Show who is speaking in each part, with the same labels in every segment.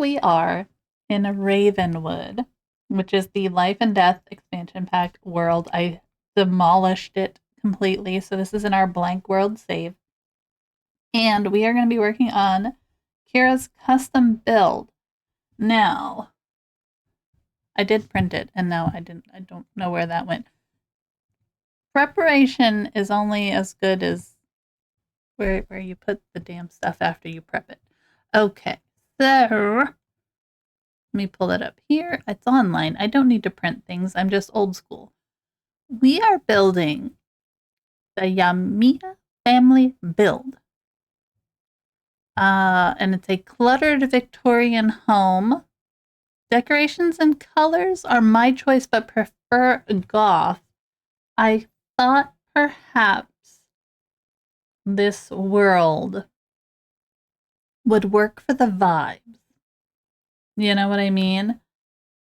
Speaker 1: we are in Ravenwood, which is the Life and Death expansion pack world. I demolished it completely, so this is in our blank world save. And we are going to be working on Kira's custom build. Now, I did print it, and now I don't know where that went. Preparation is only as good as where you put the damn stuff after you prep it. Okay, so let me pull it up here. It's online. I don't need to print things. I'm just old school. We are building the Yamiya family build. And it's a cluttered Victorian home. Decorations and colors are my choice, but prefer goth. I thought perhaps this world would work for the vibes. You know what I mean?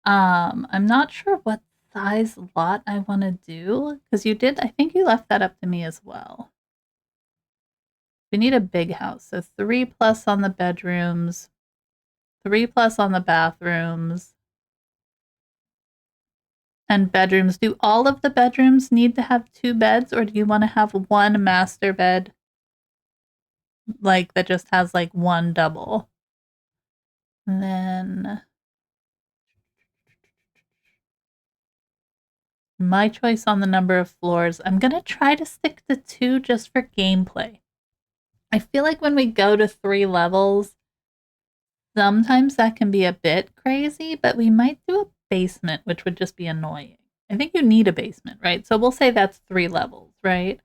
Speaker 1: I'm not sure what size lot I want to do, because I think you left that up to me as well. We need a big house, so 3+ on the bedrooms, 3+ on the bathrooms, and bedrooms. Do all of the bedrooms need to have 2 beds, or do you want to have one master bed, like, that just has, like, one double? And then my choice on the number of floors, I'm going to try to stick to 2 just for gameplay. I feel like when we go to 3 levels, sometimes that can be a bit crazy, but we might do a basement, which would just be annoying. I think you need a basement, right? So we'll say that's 3 levels, right?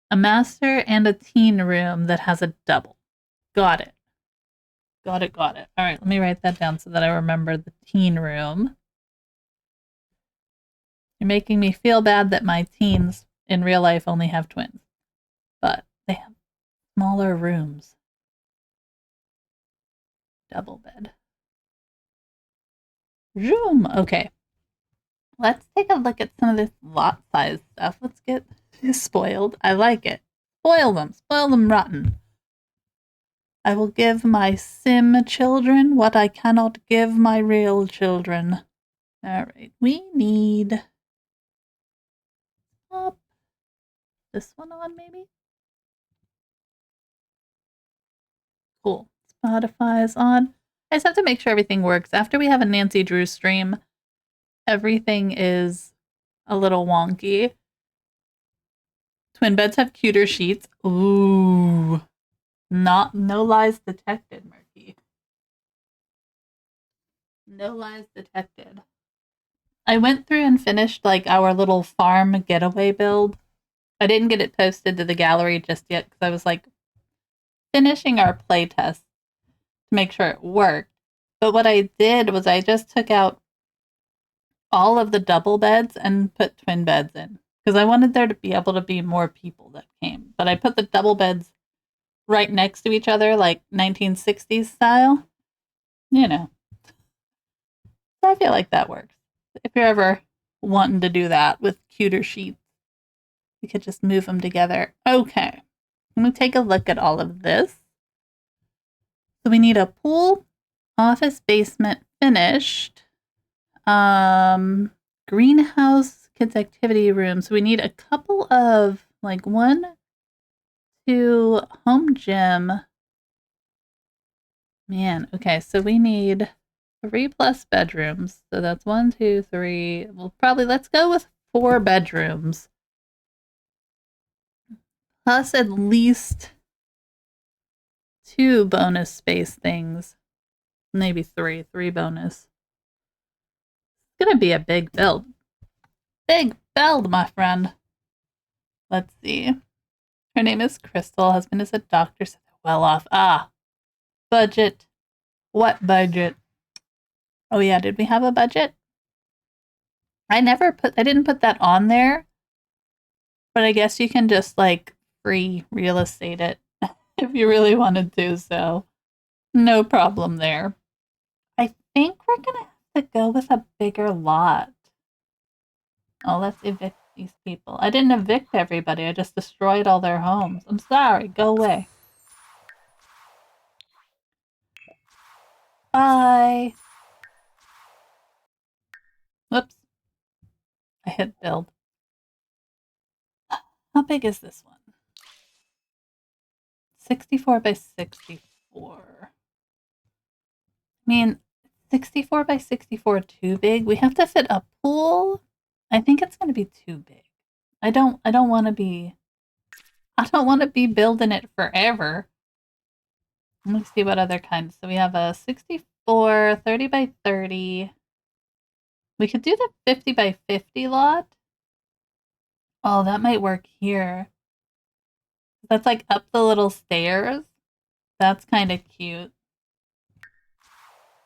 Speaker 1: A master and a teen room that has a double. Got it. Got it. All right, let me write that down so that I remember the teen room. You're making me feel bad that my teens in real life only have twins, but they have smaller rooms. Double bed. Room. Okay. Let's take a look at some of this lot size stuff. Let's get spoiled. I like it. Spoil them rotten. I will give my sim children what I cannot give my real children. All right, we need pop this one on, maybe. Cool. Spotify is on. I just have to make sure everything works. After we have a Nancy Drew stream, everything is a little wonky. Twin beds have cuter sheets. Ooh. No lies detected, Murky. No lies detected. I went through and finished, like, our little farm getaway build. I didn't get it posted to the gallery just yet because I was, like, finishing our playtest to make sure it worked. But what I did was I just took out all of the double beds and put twin beds in, because I wanted there to be able to be more people that came. But I put the double beds right next to each other, like 1960s style. You know. So I feel like that works. If you're ever wanting to do that with cuter sheets, you could just move them together. Okay. Let me take a look at all of this. So we need a pool, office, basement finished. Greenhouse, kids activity room. So we need a couple of, like, 1, 2, home gym. Man, okay, so we need 3+ bedrooms. So that's 1, 2, 3. Well, probably let's go with 4 bedrooms. Plus at least 2 bonus space things. Maybe 3 bonus. It's gonna be a big build. Big build, my friend. Let's see. Her name is Crystal. Husband is a doctor, so they're well off. Budget. What budget? Oh yeah, did we have a budget? I didn't put that on there. But I guess you can just, like, free real estate it if you really wanted to, so no problem there. I think we're gonna have to go with a bigger lot. Oh, let's evict these people. I didn't evict everybody, I just destroyed all their homes. I'm sorry, go away. away. Whoops. I hit build. How big is this one? 64 by 64. I mean, 64 by 64 too big. We have to fit a pool. I think it's going to be too big. I don't want to be building it forever. Let me see what other kinds. So we have a 64, 30 by 30. We could do the 50 by 50 lot. Oh, that might work here. That's like up the little stairs. That's kind of cute.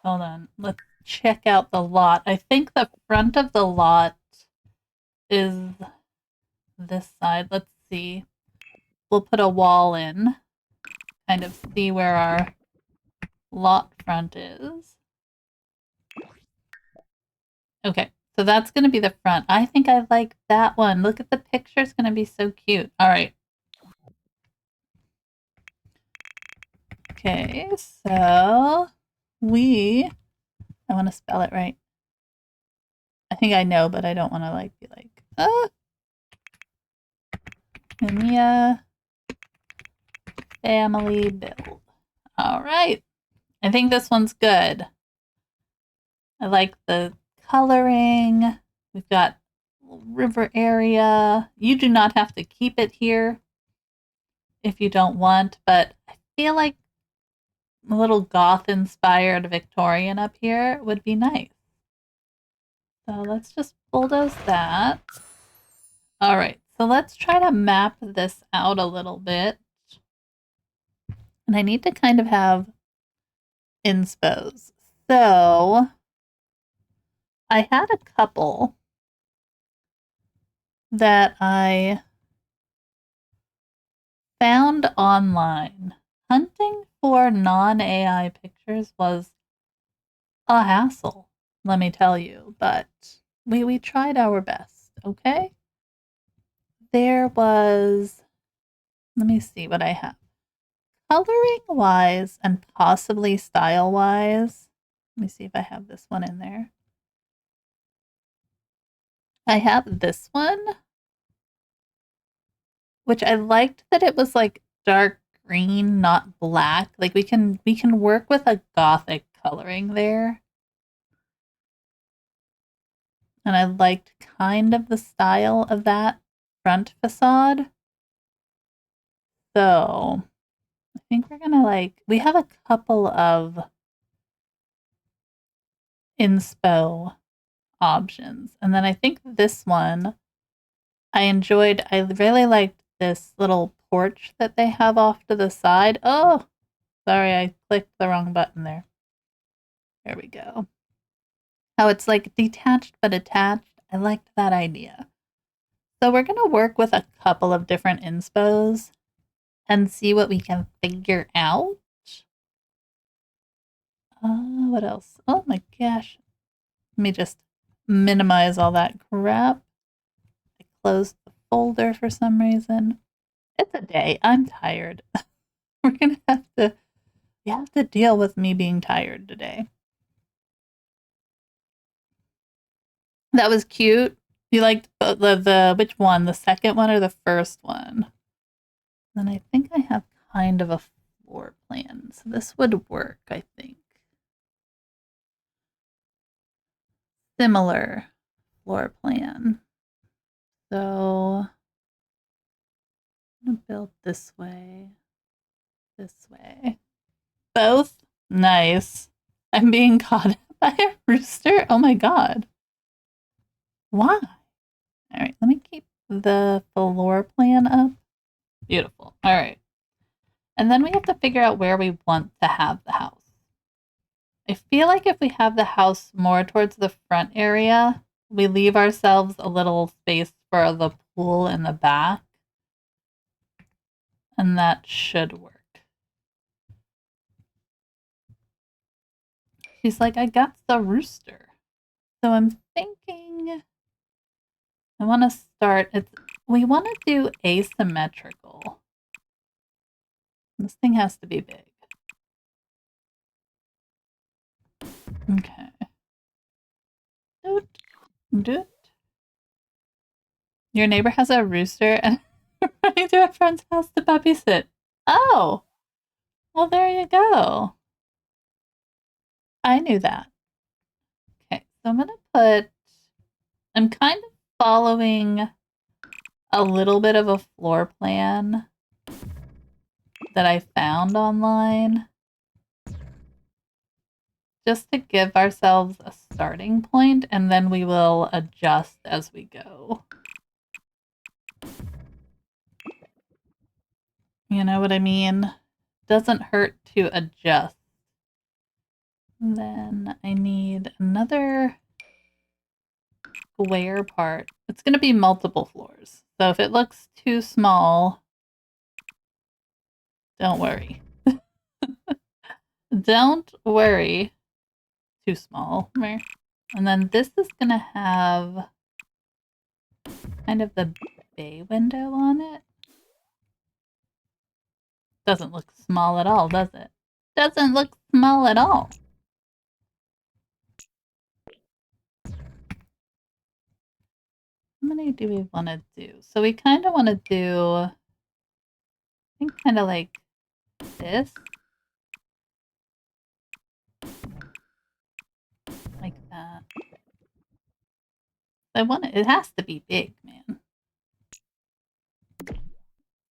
Speaker 1: Hold on. Let's check out the lot. I think the front of the lot is this side. Let's see. We'll put a wall in. Kind of see where our lot front is. Okay, so that's going to be the front. I think I like that one. Look at the picture. It's going to be so cute. All right. Okay, so I want to spell it right. I think I know, but I don't want to be like, Mia family build. All right. I think this one's good. I like the coloring. We've got river area. You do not have to keep it here if you don't want, but I feel like a little goth inspired Victorian up here would be nice. So let's just bulldoze that. All right, so let's try to map this out a little bit. And I need to kind of have inspos. So I had a couple that I found online. Hunting for non-AI pictures was a hassle, let me tell you, but we tried our best, okay? There was, let me see what I have. Coloring-wise and possibly style-wise, let me see if I have this one in there. I have this one, which I liked that it was like dark green, not black. Like we can work with a gothic coloring there. And I liked kind of the style of that front facade. So I think we're gonna we have a couple of inspo options. And then I think this one I enjoyed. I really liked this little porch that they have off to the side. Oh, sorry, I clicked the wrong button there. There we go. How it's like detached but attached. I liked that idea. So we're going to work with a couple of different inspos and see what we can figure out. What else? Oh my gosh. Let me just minimize all that crap. I closed the folder for some reason. It's a day. I'm tired. We're going to have to deal with me being tired today. That was cute. You liked the which one? The second one or the first one? Then I think I have kind of a floor plan. So this would work, I think. Similar floor plan. So I'm going to build this way. Both? Nice. I'm being caught by a rooster? Oh my god. Why? Alright, let me keep the floor plan up. Beautiful. Alright. And then we have to figure out where we want to have the house. I feel like if we have the house more towards the front area, we leave ourselves a little space for the pool in the back. And that should work. She's like, I got the rooster. So I'm thinking I want to start, we want to do asymmetrical. This thing has to be big. Okay. Doot, doot. Your neighbor has a rooster and running to a friend's house to puppy sit. Oh, well, there you go. I knew that. Okay, so I'm going to put, I'm kind of following a little bit of a floor plan that I found online just to give ourselves a starting point, and then we will adjust as we go. You know what I mean? Doesn't hurt to adjust. And then I need another square part. It's going to be multiple floors. So if it looks too small, don't worry. Don't worry. Too small. And then this is going to have kind of the bay window on it. Doesn't look small at all, does it? Doesn't look small at all. How many do we want to do? So we kind of want to do, I think, kind of like this. Like that. I want it has to be big, man.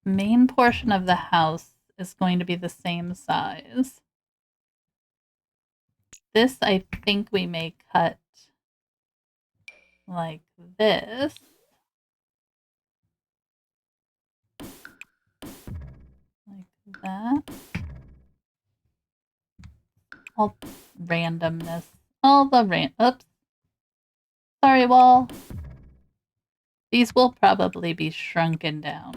Speaker 1: Main portion of the house is going to be the same size. This, I think we may cut like this. Like that. All randomness. All the oops. Sorry, wall. These will probably be shrunken down.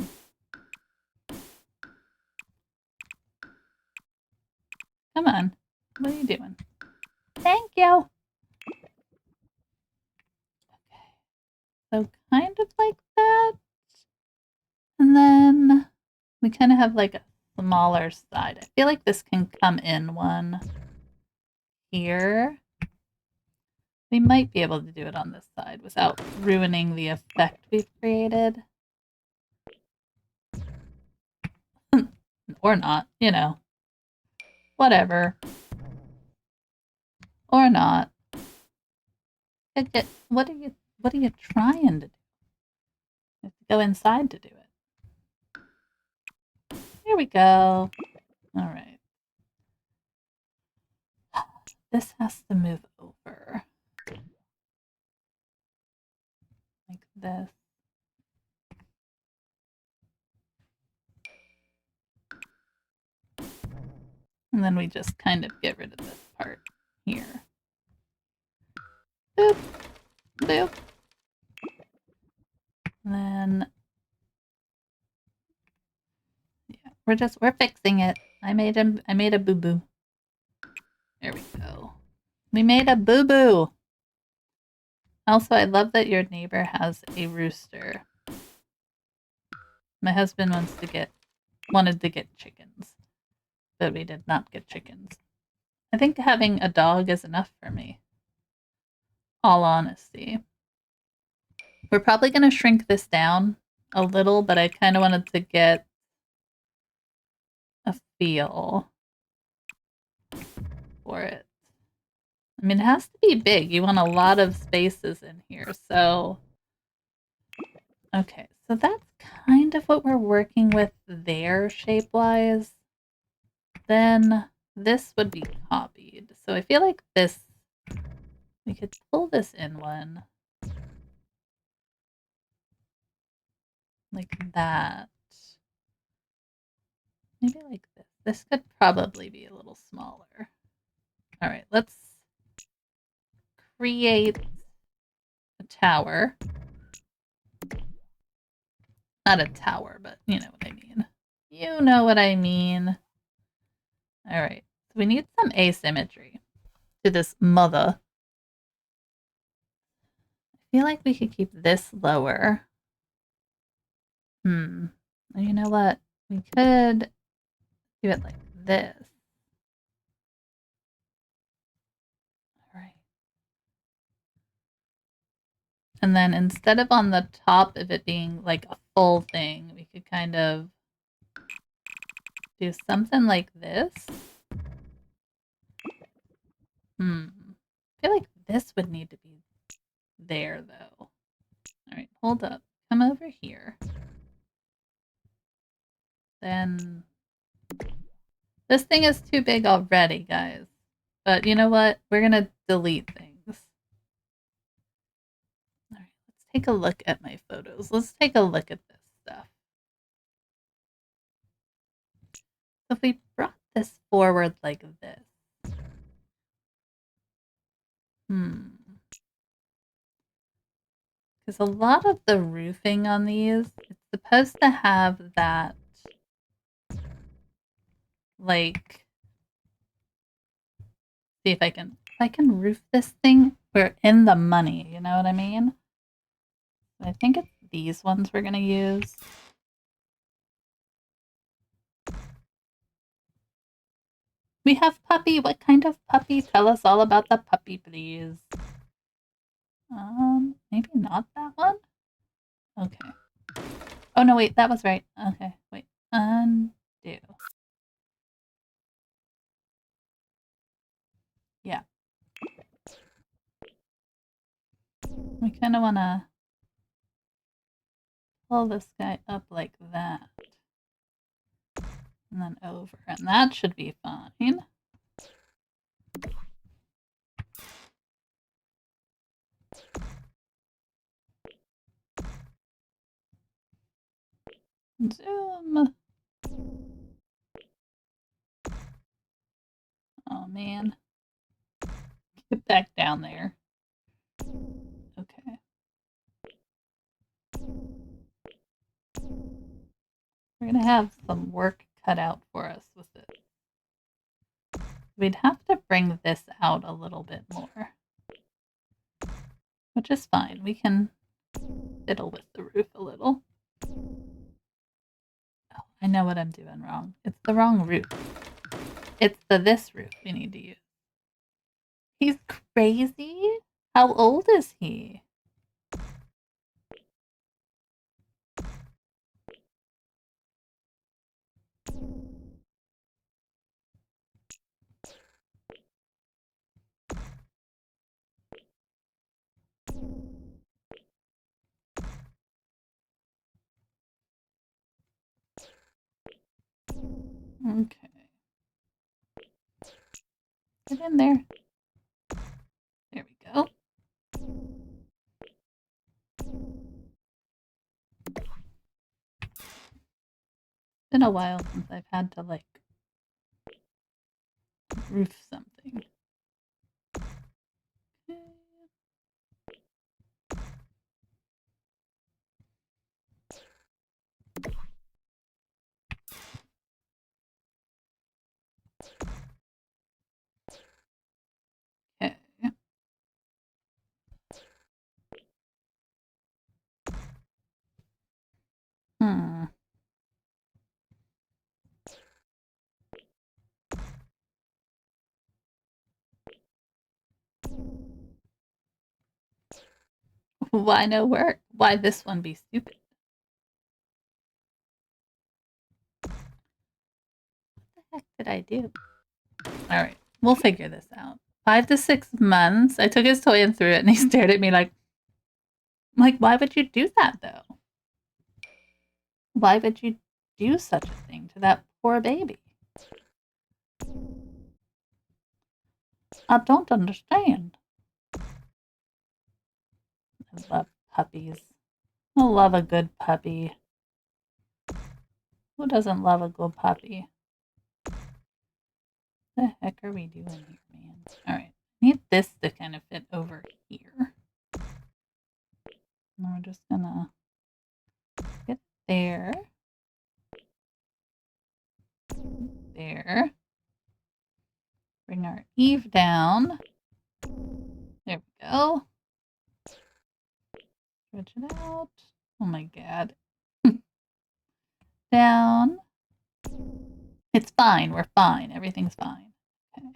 Speaker 1: Come on. What are you doing? Thank you. Okay. So kind of like that. And then we kind of have like a smaller side. I feel like this can come in one here. We might be able to do it on this side without ruining the effect we've created. Or not, you know. Whatever. Or not. What are you trying to do? You have to go inside to do it. Here we go. Alright. This has to move over. Like this. And then we just kind of get rid of this part here. Boop. Boop. And then yeah, we're fixing it. I made a boo-boo. There we go. We made a boo-boo. Also, I love that your neighbor has a rooster. My husband wanted to get chickens, but we did not get chickens. I think having a dog is enough for me. All honesty. We're probably going to shrink this down a little, but I kind of wanted to get a feel for it. I mean, it has to be big. You want a lot of spaces in here, so... Okay, so that's kind of what we're working with there, shape-wise. Then this would be copied. So I feel like this... We could pull this in one. Like that. Maybe like this. This could probably be a little smaller. Alright, let's create a tower. Not a tower, but you know what I mean. You know what I mean. Alright, so we need some asymmetry to this mother. I feel like we could keep this lower. You know what? We could do it like this. And then instead of on the top of it being like a full thing, we could kind of do something like this. I feel like this would need to be there, though. All right, hold up. Come over here. Then this thing is too big already, guys. But you know what? We're going to delete things. All right, let's take a look at my photos. Let's take a look at this stuff. So if we brought this forward like this. Because a lot of the roofing on these, it's supposed to have that, like, see if I can roof this thing, we're in the money, you know what I mean? I think it's these ones we're gonna use. We have puppy. What kind of puppy? Tell us all about the puppy, please. Maybe not that one? Okay. Oh, no, wait, that was right. Okay, wait. Undo. Yeah. We kind of want to pull this guy up like that. And then over. And that should be fine. Zoom. Oh, man. Get back down there. Okay. We're going to have some work cut out for us with it. We'd have to bring this out a little bit more. Which is fine. We can fiddle with the roof a little. Oh, I know what I'm doing wrong. It's the wrong roof. It's this roof we need to use. He's crazy? How old is he? Okay. Get in there. There we go. It's been a while since I've had to, like, roof something. Okay. Why no work? Why this one be stupid? What the heck did I do? Alright, we'll figure this out. 5 to 6 months. I took his toy and threw it, and he stared at me like, why would you do that, though? Why would you do such a thing to that poor baby? I don't understand. I love puppies. I love a good puppy. Who doesn't love a good puppy? What the heck are we doing here, man? Alright, I need this to kind of fit over here. And we're just gonna get there. There. Bring our eave down. There we go. Stretch it out. Oh my god. Down. It's fine. We're fine. Everything's fine. Okay.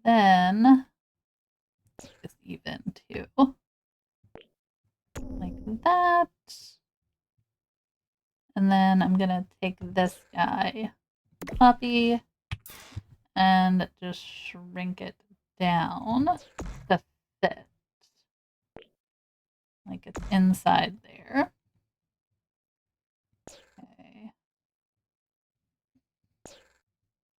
Speaker 1: Then, take this even too. And then I'm gonna take this guy, copy, and just shrink it down to fit. Like it's inside there. Okay.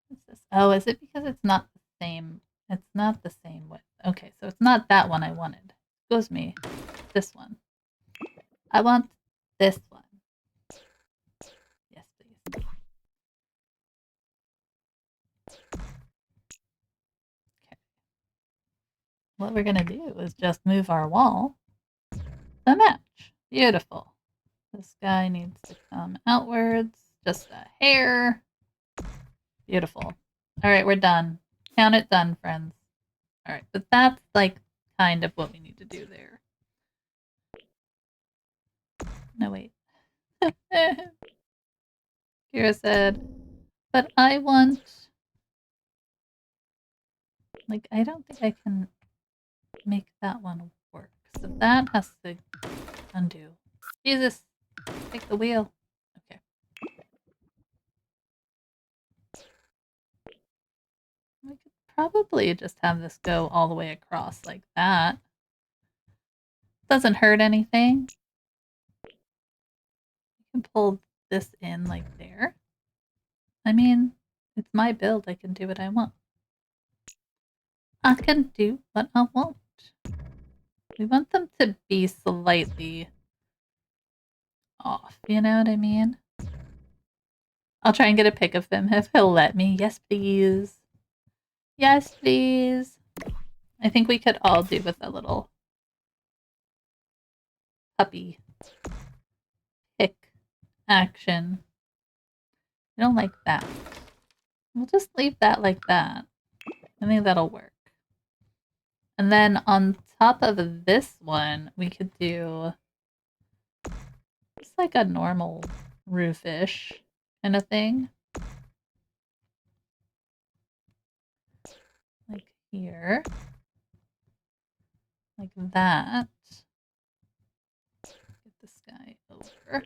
Speaker 1: What's this? Oh, is it because it's not the same? It's not the same width. Okay, so it's not that one I wanted. Excuse me. This one. I want this one. Yes, please. Okay. What we're gonna do is just move our wall to match. Beautiful. This guy needs to come outwards. Just a hair. Beautiful. All right, we're done. Count it done, friends. All right, but that's like kind of what we need to do there. No, wait. Kira said, but I want... Like, I don't think I can make that one work. So that has to undo. Jesus, take the wheel. Okay. We could probably just have this go all the way across like that. Doesn't hurt anything. You can pull this in like there. I mean, it's my build. I can do what I want. I can do what I want. We want them to be slightly off, you know what I mean? I'll try and get a pic of him if he'll let me. Yes, please. Yes, please. I think we could all do with a little puppy pick action. I don't like that. We'll just leave that like that. I think that'll work. And then on top of this one, we could do just like a normal roofish kind of thing. Like here. Like that. Get this guy over.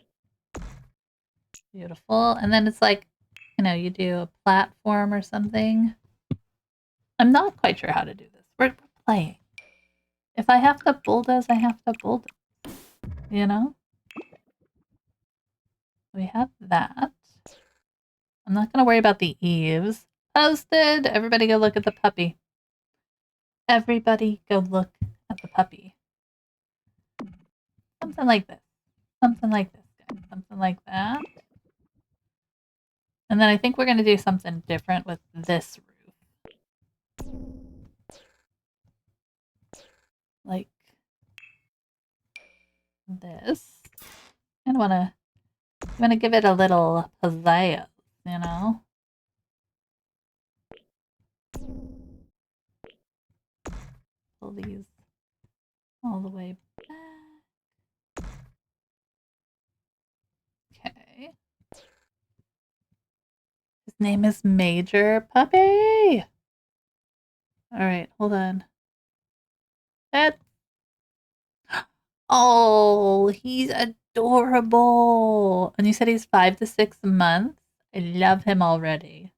Speaker 1: Beautiful. And then it's like, you know, you do a platform or something. I'm not quite sure how to do this. We're playing. If I have to bulldoze, I have to bulldoze. You know? We have that. I'm not going to worry about the eaves. Posted! Everybody go look at the puppy. Everybody go look at the puppy. Something like this. Something like this, guys. Something like that. And then I think we're going to do something different with this roof. Like this. I want to give it a little pizzazz, you know? Pull these all the way back. Okay. His name is Major Puppy! Alright, hold on. That. Oh, he's adorable! And you said he's 5 to 6 months? I love him already.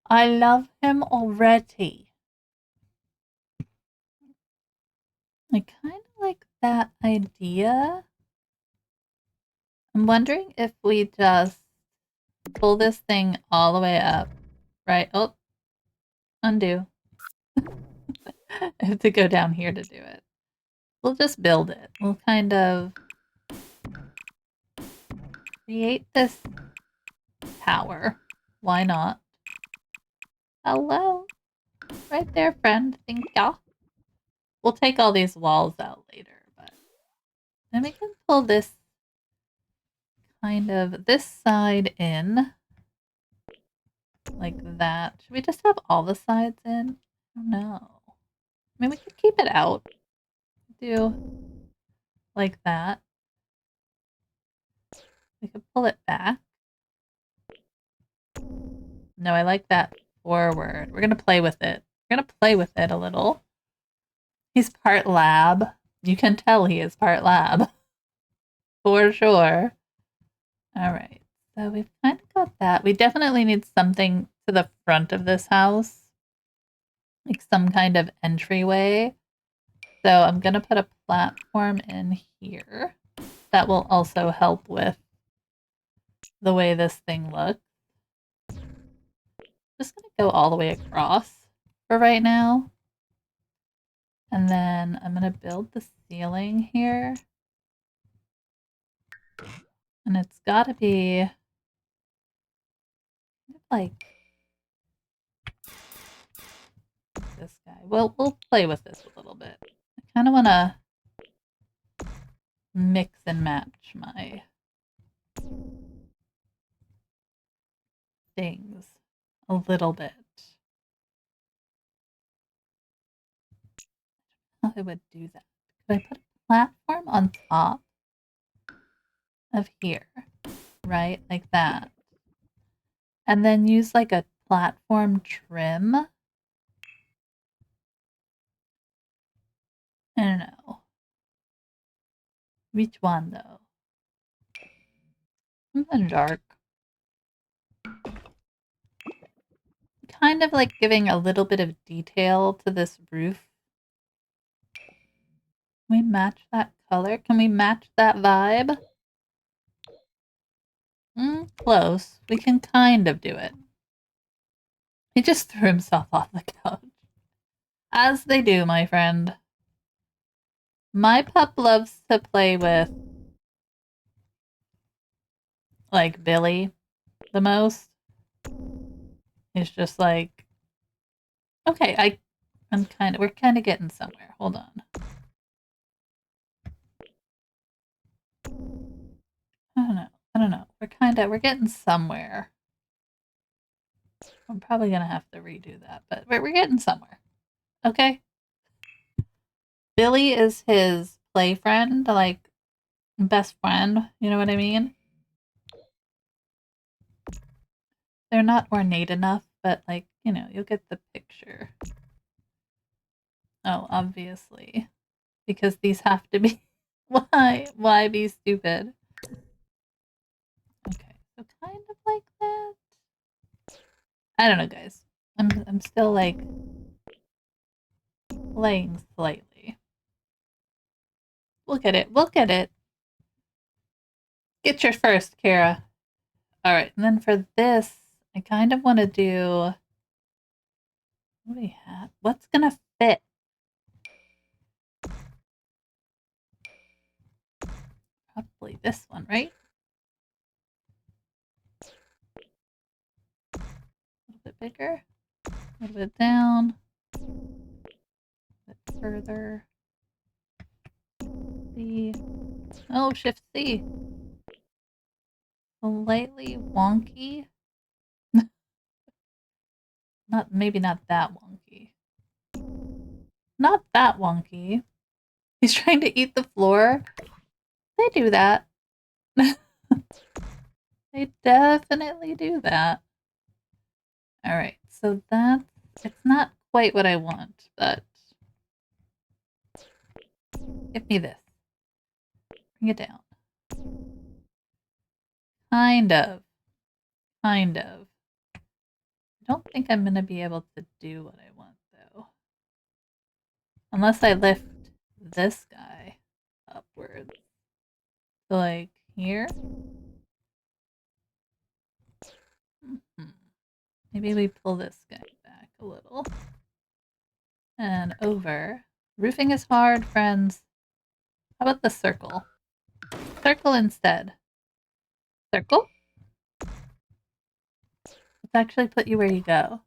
Speaker 1: I love him already. I kind of like that idea. I'm wondering if we just pull this thing all the way up. Right? Oh, undo. I have to go down here to do it. We'll just build it. We'll kind of create this tower. Why not? Hello? Right there, friend. Thank ya. We'll take all these walls out later, but then we can pull this kind of this side in like that. Should we just have all the sides in? I don't know. I mean, we could keep it out. Do like that. We could pull it back. No, I like that forward. We're going to play with it. We're going to play with it a little. He's part lab. You can tell he is part lab. For sure. All right. So we've kind of got that. We definitely need something to the front of this house, like some kind of entryway. So I'm going to put a platform in here. That will also help with the way this thing looks. Just going to go all the way across for right now. And then I'm going to build the ceiling here. And it's got to be like this guy. Well, we'll play with this a little bit. I kind of want to mix and match my things a little bit. How I would do that. Could I put a platform on top of here? Right? Like that. And then use like a platform trim. I don't know. Which one though? Something dark. Kind of like giving a little bit of detail to this roof. Can we match that color? Can we match that vibe? Close. We can kind of do it. He just threw himself off the couch. As they do, my friend. My pup loves to play with, like, Billy the most. He's just like, okay, we're kind of getting somewhere. Hold on. I don't know. We're getting somewhere. I'm probably gonna have to redo that, but we're getting somewhere. Okay. Billy is his play friend, like best friend. You know what I mean? They're not ornate enough, but like, you'll get the picture. Oh, obviously. Because these have to be why be stupid? Okay, so kind of like that. I don't know, guys. I'm still like playing slightly. We'll get it. We'll get it. Get your first, Kara. All right, and then for this, I kind of want to do. What do we have? What's gonna fit? Probably this one, right? A little bit bigger. A little bit down. A bit further. C. Oh, Shift C. Slightly wonky. Maybe not that wonky. Not that wonky. He's trying to eat the floor. They do that. They definitely do that. All right, so it's not quite what I want, but give me this. Bring it down. Kind of. Kind of. I don't think I'm going to be able to do what I want, though. Unless I lift this guy upwards. So, like, here? Maybe we pull this guy back a little. And over. Roofing is hard, friends. How about the circle? Circle instead. Circle? Let's actually put you where you go.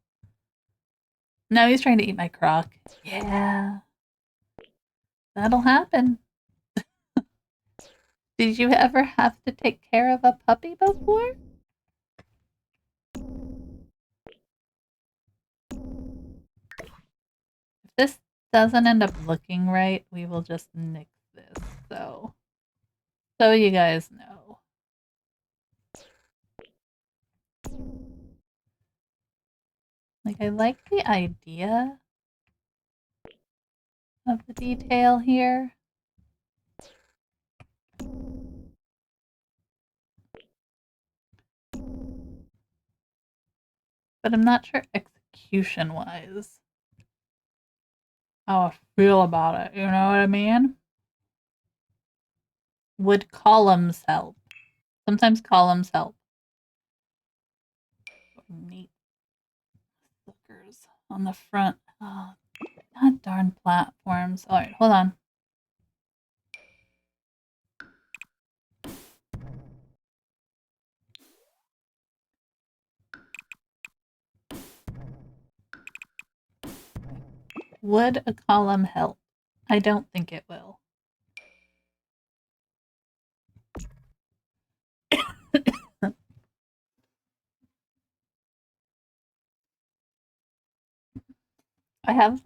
Speaker 1: Now he's trying to eat my crock. Yeah. That'll happen. Did you ever have to take care of a puppy before? If this doesn't end up looking right, we will just nix this. So you guys know. Like, I like the idea of the detail here. but I'm not sure execution-wise how I feel about it. You know what I mean? Would columns help? Sometimes columns help. Neat stickers on the front. Oh, god darn platforms. Alright, hold on. Would a column help? I don't think it will. I have,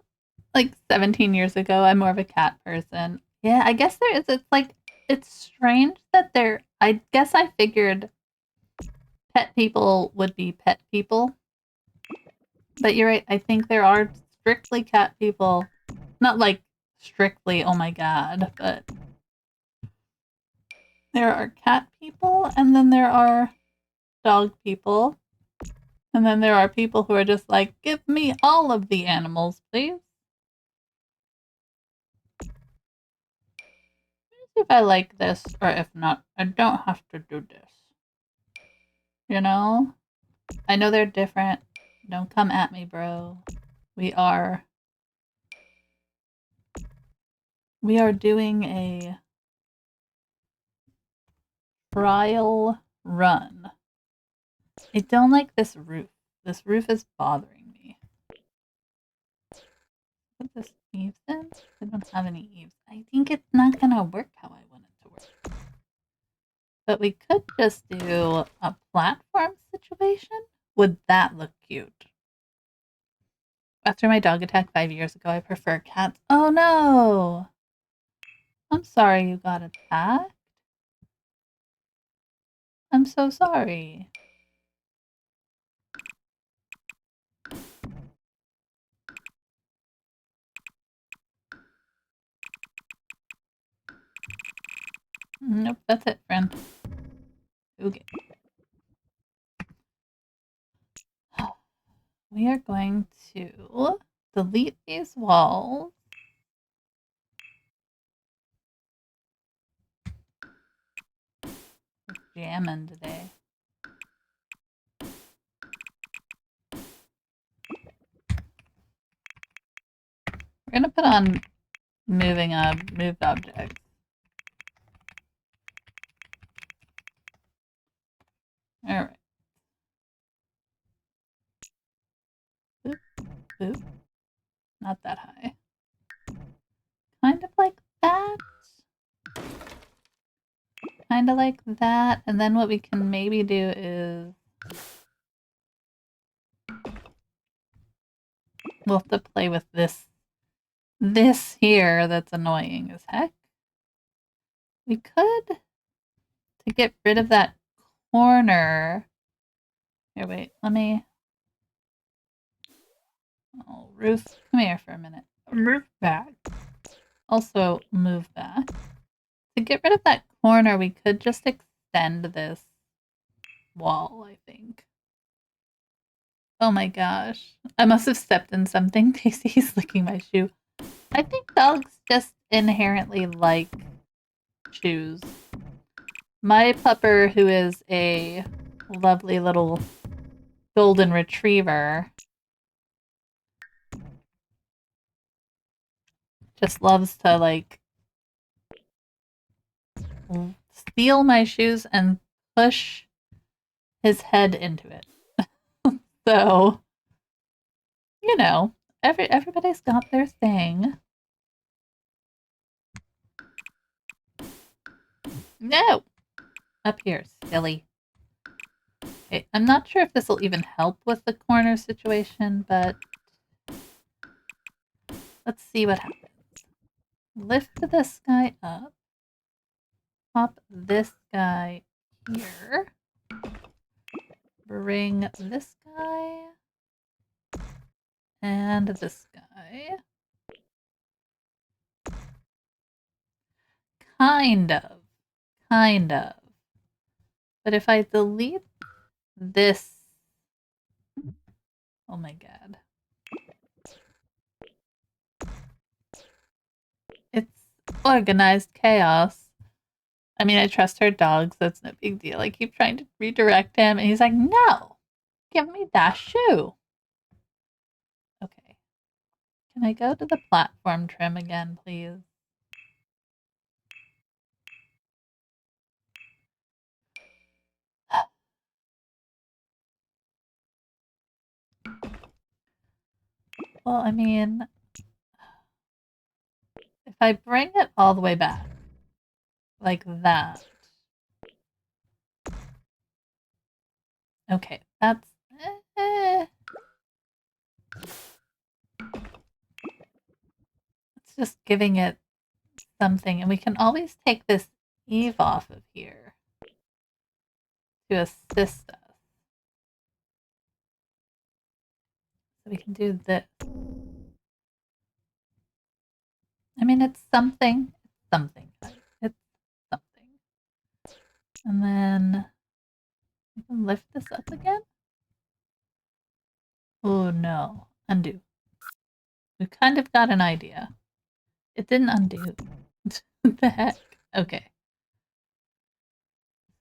Speaker 1: like, 17 years ago, I'm more of a cat person. Yeah, I guess there is. It's like, it's strange that there. I guess I figured pet people would be pet people. But you're right. I think there are strictly cat people. Not like strictly, oh my god, but there are cat people, and then there are dog people. And then there are people who are just like, give me all of the animals, please. If I like this, or if not, I don't have to do this. You know? I know they're different. Don't come at me, bro. We are doing a trial run. I don't like this roof. This roof is bothering me. Put this eaves in? I don't have any eaves. I think it's not gonna work how I want it to work. But we could just do a platform situation. Would that look cute? After my dog attack 5 years ago, I prefer cats. Oh no! I'm sorry you got attacked. I'm so sorry. Nope, that's it, friend. Okay. We are going to delete these walls. We're jamming today. We're gonna put on moved objects. All right. Boop, boop. Not that high. Kind of like that. Kind of like that. And then what we can maybe do is we'll have to play with this. This here that's annoying as heck. We could, to get rid of that corner. Here, wait, let me. Oh, roof, come here for a minute. Move back. Also, move back. To get rid of that corner, we could just extend this wall, I think. Oh my gosh. I must have stepped in something. Tasty's licking my shoe. I think dogs just inherently like shoes. My pupper, who is a lovely little golden retriever, just loves to, like, steal my shoes and push his head into it. So, you know, everybody's got their thing. No! Up here, silly. Okay, I'm not sure if this will even help with the corner situation, but let's see what happens. Lift this guy up. Pop this guy here. Bring this guy. And this guy. Kind of. Kind of. But if I delete this Oh my god. It's organized chaos. I mean, I trust her dogs. That's no big deal. I keep trying to redirect him, and he's like, no, give me that shoe. Okay. Can I go to the platform trim again, please? Well, I mean, if I bring it all the way back, like that. Okay, that's... It's just giving it something, and we can always take this Eve off of here to assist us. So we can do this. I mean, it's something. It's something. It's something. And then we can lift this up again. Oh no. Undo. We've kind of got an idea. It didn't undo. What the heck? Okay.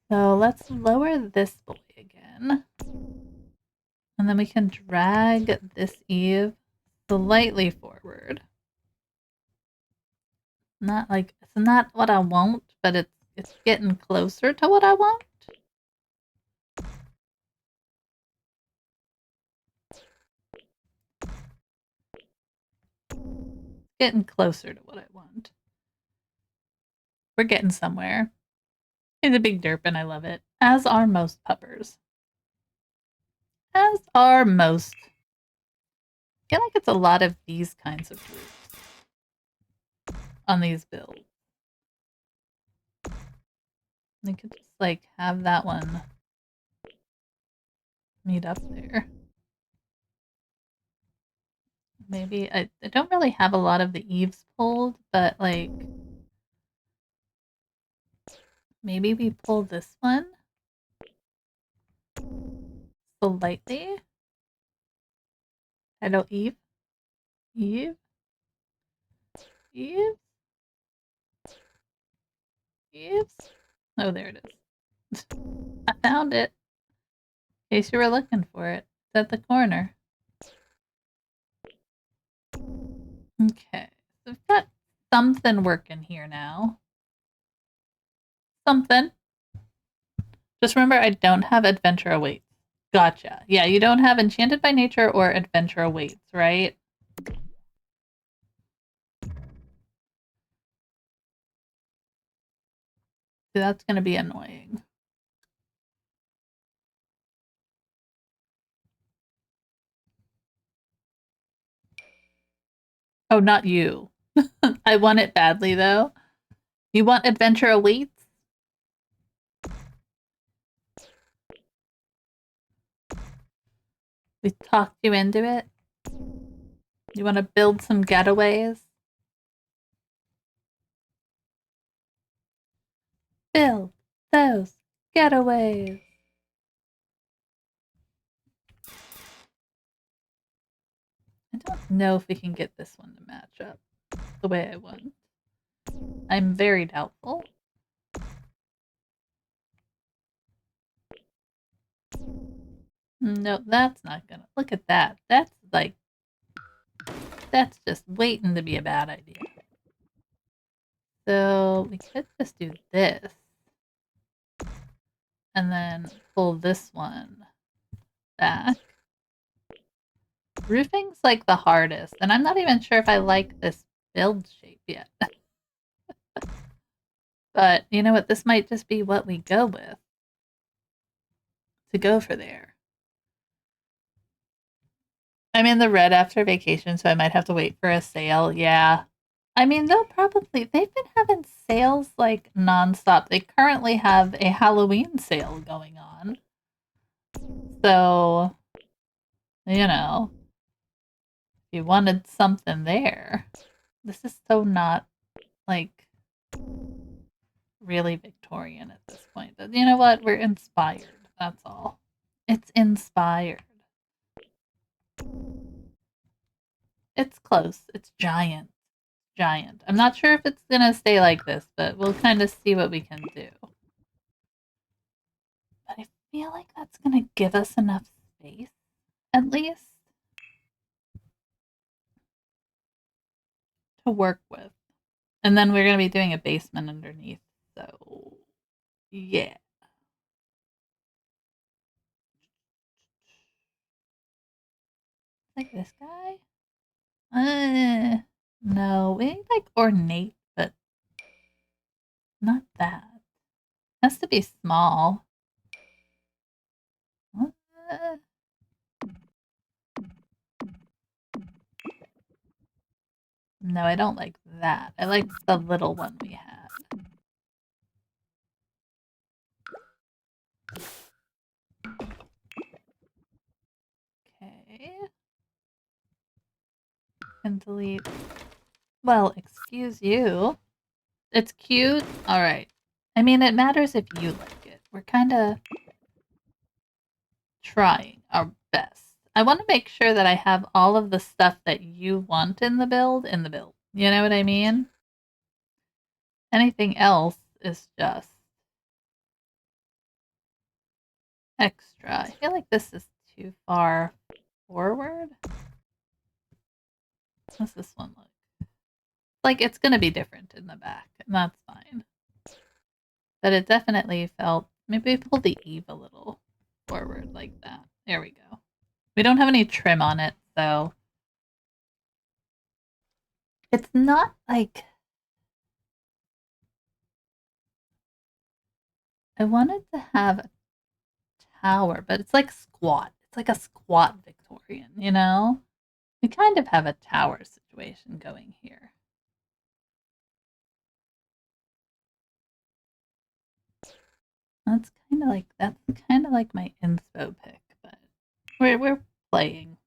Speaker 1: So let's lower this boy again. And then we can drag this Eve slightly forward. Not like it's not what I want, but it's getting closer to what I want. Getting closer to what I want. We're getting somewhere. He's a big derp and I love it. As are most puppers. As are most. I feel like it's a lot of these kinds of groups on these builds. We could just like have that one meet up there. Maybe I don't really have a lot of the eaves pulled, but like maybe we pull this one slightly. Hello, Eve. Eve. Eve. Eve. Oh, there it is. I found it. In case you were looking for it. It's at the corner. Okay. So we've got something working here now. Something. Just remember, I don't have Adventure Awaits. Gotcha. Yeah, you don't have Enchanted by Nature or Adventure Awaits, right? So that's going to be annoying. Oh, not you. I want it badly, though. You want Adventure Awaits? We talked you into it? You want to build some getaways? Build those getaways. I don't know if we can get this one to match up the way I want. I'm very doubtful. No, that's not gonna. Look at that. That's like. That's just waiting to be a bad idea. So we could just do this. And then pull this one back. Roofing's like the hardest, and I'm not even sure if I like this build shape yet. But you know what? This might just be what we go with to go for there. I'm in the red after vacation, so I might have to wait for a sale. Yeah. I mean, they've been having sales like nonstop. They currently have a Halloween sale going on. So, you know, if you wanted something there, this is so not like really Victorian at this point. But you know what? We're inspired. That's all. It's inspired. It's close. It's giant. Giant. I'm not sure if it's gonna stay like this, but we'll kind of see what we can do. But I feel like that's gonna give us enough space, at least, to work with. And then we're gonna be doing a basement underneath, so yeah. Like this guy? No, we need like ornate, but not that. Has to be small. Uh, no, I don't like that. I like the little one we had. Okay. And delete. Well, excuse you. It's cute. All right. I mean, it matters if you like it. We're kind of trying our best. I want to make sure that I have all of the stuff that you want in the build in the build. You know what I mean? Anything else is just extra. I feel like this is too far forward. How's this one look? Like it's going to be different in the back, and that's fine. But it definitely felt, maybe pull the eave a little forward like that. There we go. We don't have any trim on it, so it's not like, I wanted to have a tower, but it's like squat. It's like a squat Victorian, you know? We kind of have a tower situation going here. That's kind of like my inspo pick, but we're playing.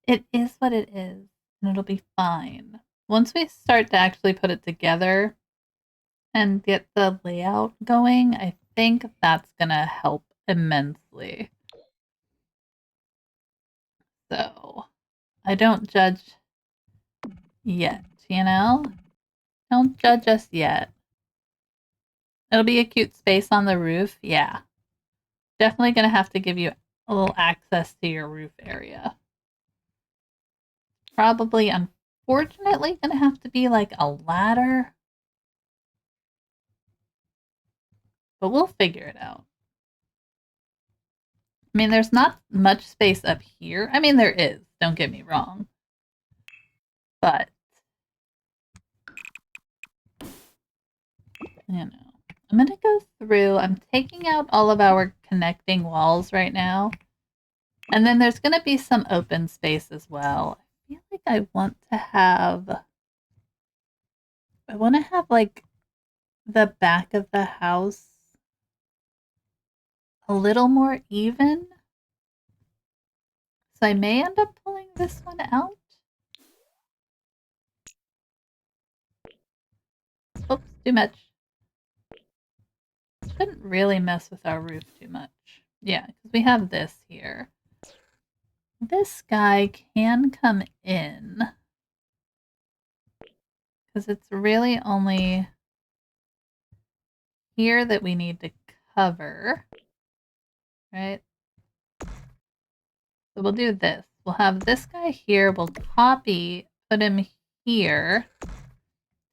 Speaker 1: It is what it is, and it'll be fine. Once we start to actually put it together and get the layout going, I think that's gonna help immensely. So I don't judge yet, you know? Don't judge us yet. It'll be a cute space on the roof, yeah. Definitely gonna have to give you a little access to your roof area. Probably, unfortunately, gonna have to be like a ladder. But we'll figure it out. I mean, there's not much space up here. I mean, there is, don't get me wrong. But, you know, I'm going to go through. I'm taking out all of our connecting walls right now. And then there's going to be some open space as well. I feel like I want to have like the back of the house a little more even. So I may end up pulling this one out. Oops, too much. Shouldn't really mess with our roof too much. Yeah, because we have this here. This guy can come in. Because it's really only here that we need to cover. Right? So we'll do this. We'll have this guy here. We'll copy, put him here.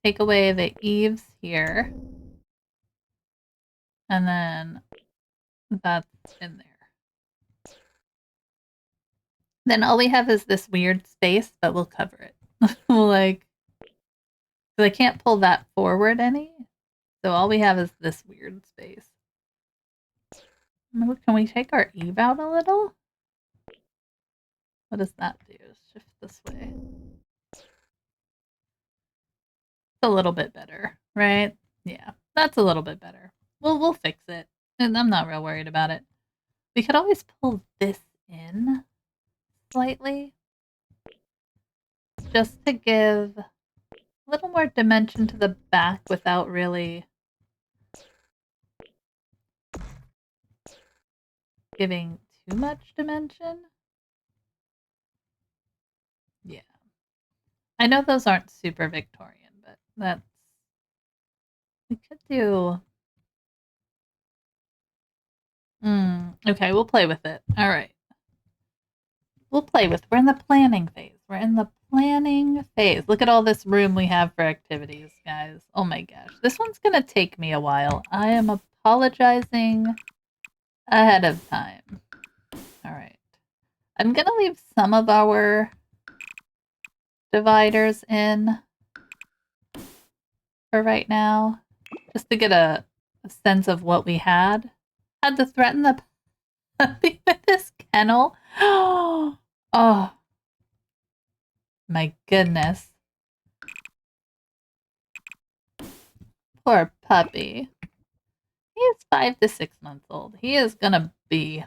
Speaker 1: Take away the eaves here. And then that's in there. Then all we have is this weird space, but we'll cover it. Like, because I can't pull that forward any. So all we have is this weird space. Can we take our eave out a little? What does that do? Shift this way. It's a little bit better, right? Yeah, that's a little bit better. We'll fix it. And I'm not real worried about it. We could always pull this in slightly. Just to give a little more dimension to the back without really giving too much dimension. Yeah. I know those aren't super Victorian, but that's we could do. Okay, we'll play with it. All right. We'll play with. We're in the planning phase. We're in the planning phase. Look at all this room we have for activities, guys. Oh my gosh. This one's going to take me a while. I am apologizing ahead of time. All right. I'm going to leave some of our dividers in for right now, just to get a sense of what we had. Had to threaten the puppy with this kennel. Oh, my goodness. Poor puppy. He is 5 to 6 months old. He is gonna be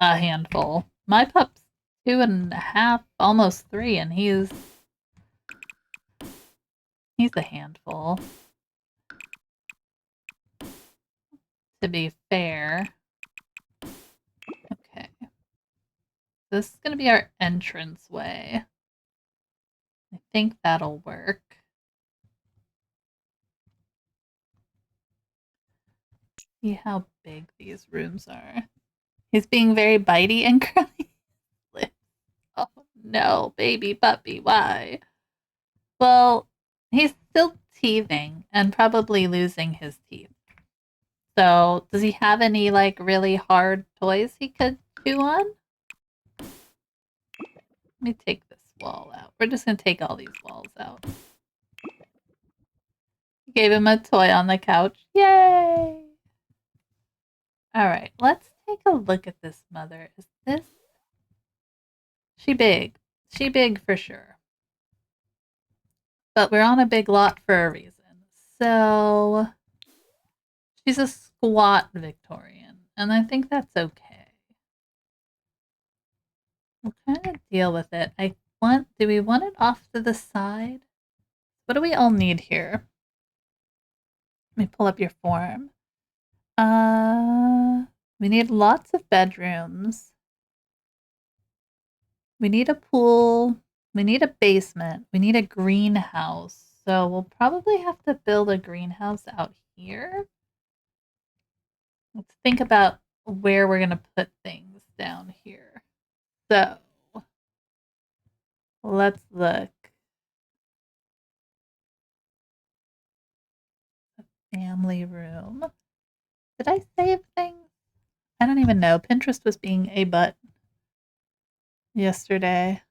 Speaker 1: a handful. My pup's 2.5, almost 3, and he's a handful. To be fair. Okay. This is gonna be our entrance way. I think that'll work. See how big these rooms are. He's being very bitey and curly lips. Oh no, baby puppy, why? Well, he's still teething and probably losing his teeth. So, does he have any like really hard toys he could chew on? Let me take this wall out. We're just gonna take all these walls out. Gave him a toy on the couch. Yay! Alright, let's take a look at this mother. Is this. She big. She big for sure. But we're on a big lot for a reason. So she's a squat Victorian, and I think that's okay. We'll kind of deal with it. Do we want it off to the side? What do we all need here? Let me pull up your form. We need lots of bedrooms. We need a pool. We need a basement. We need a greenhouse. So we'll probably have to build a greenhouse out here. Let's think about where we're going to put things down here. So let's look. Family room. Did I save things? I don't even know. Pinterest was being a butt yesterday.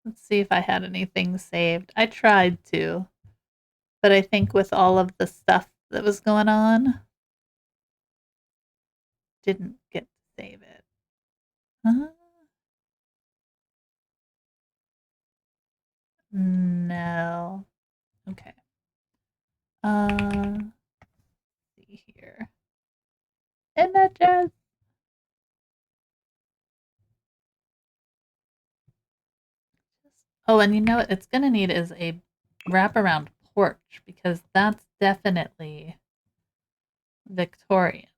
Speaker 1: Let's see if I had anything saved. I tried to, but I think with all of the stuff that was going on, didn't get to save it. No. Okay. See here. Images. Oh, and you know what it's gonna need is a wraparound porch because that's definitely Victorian.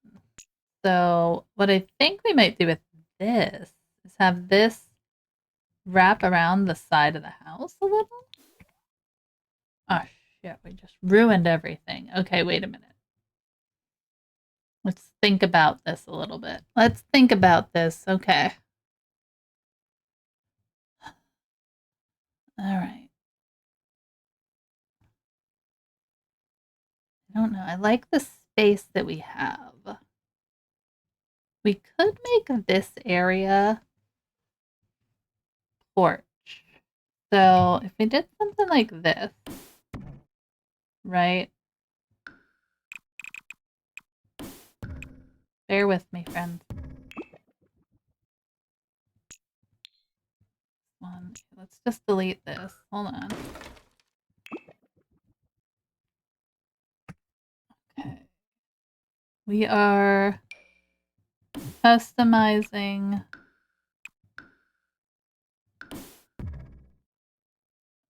Speaker 1: So what I think we might do with this is have this wrap around the side of the house a little. Oh shit, we just ruined everything. Okay, wait a minute. Let's think about this a little bit. Let's think about this. Okay. All right. I don't know. I like the space that we have. We could make this area porch. So if we did something like this, right? Bear with me, friends. Let's just delete this. Hold on. Okay. We are customizing.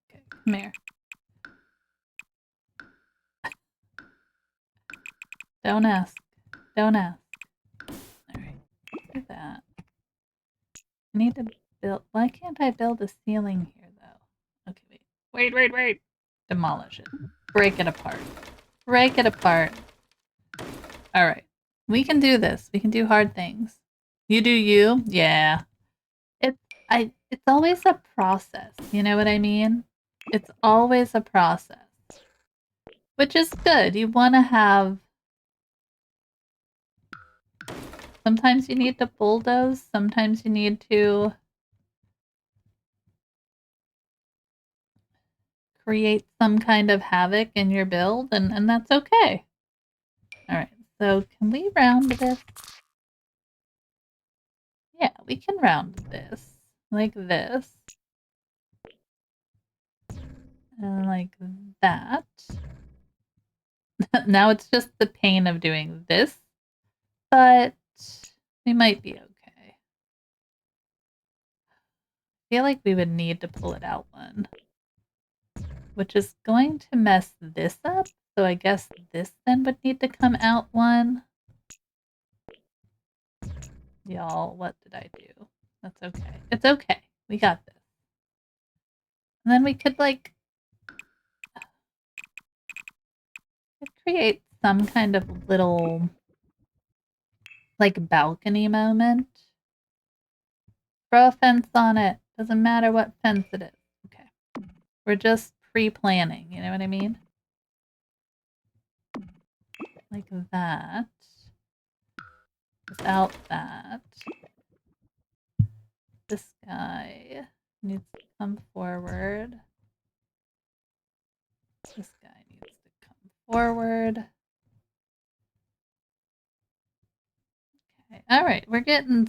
Speaker 1: Okay, come here. Don't ask. Don't ask. Alright, do that. I need to build. Why can't I build a ceiling here, though? Wait. Demolish it. Break it apart. Break it apart. Alright. We can do this. We can do hard things. You do you? Yeah. It's always a process. You know what I mean? It's always a process. Which is good. You want to have... Sometimes you need to bulldoze. Sometimes you need to create some kind of havoc in your build, and that's okay. Alright, so can we round this? Yeah, we can round this. Like this. And like that. Now it's just the pain of doing this, but we might be okay. I feel like we would need to pull it out one, which is going to mess this up. So I guess this then would need to come out one. Y'all, what did I do? That's okay. It's okay. We got this. And then we could like create some kind of little like balcony moment. Throw a fence on it. Doesn't matter what fence it is. Okay. We're just pre-planning, you know what I mean? Like that. Without that. This guy needs to come forward. This guy needs to come forward. Okay. Alright, we're getting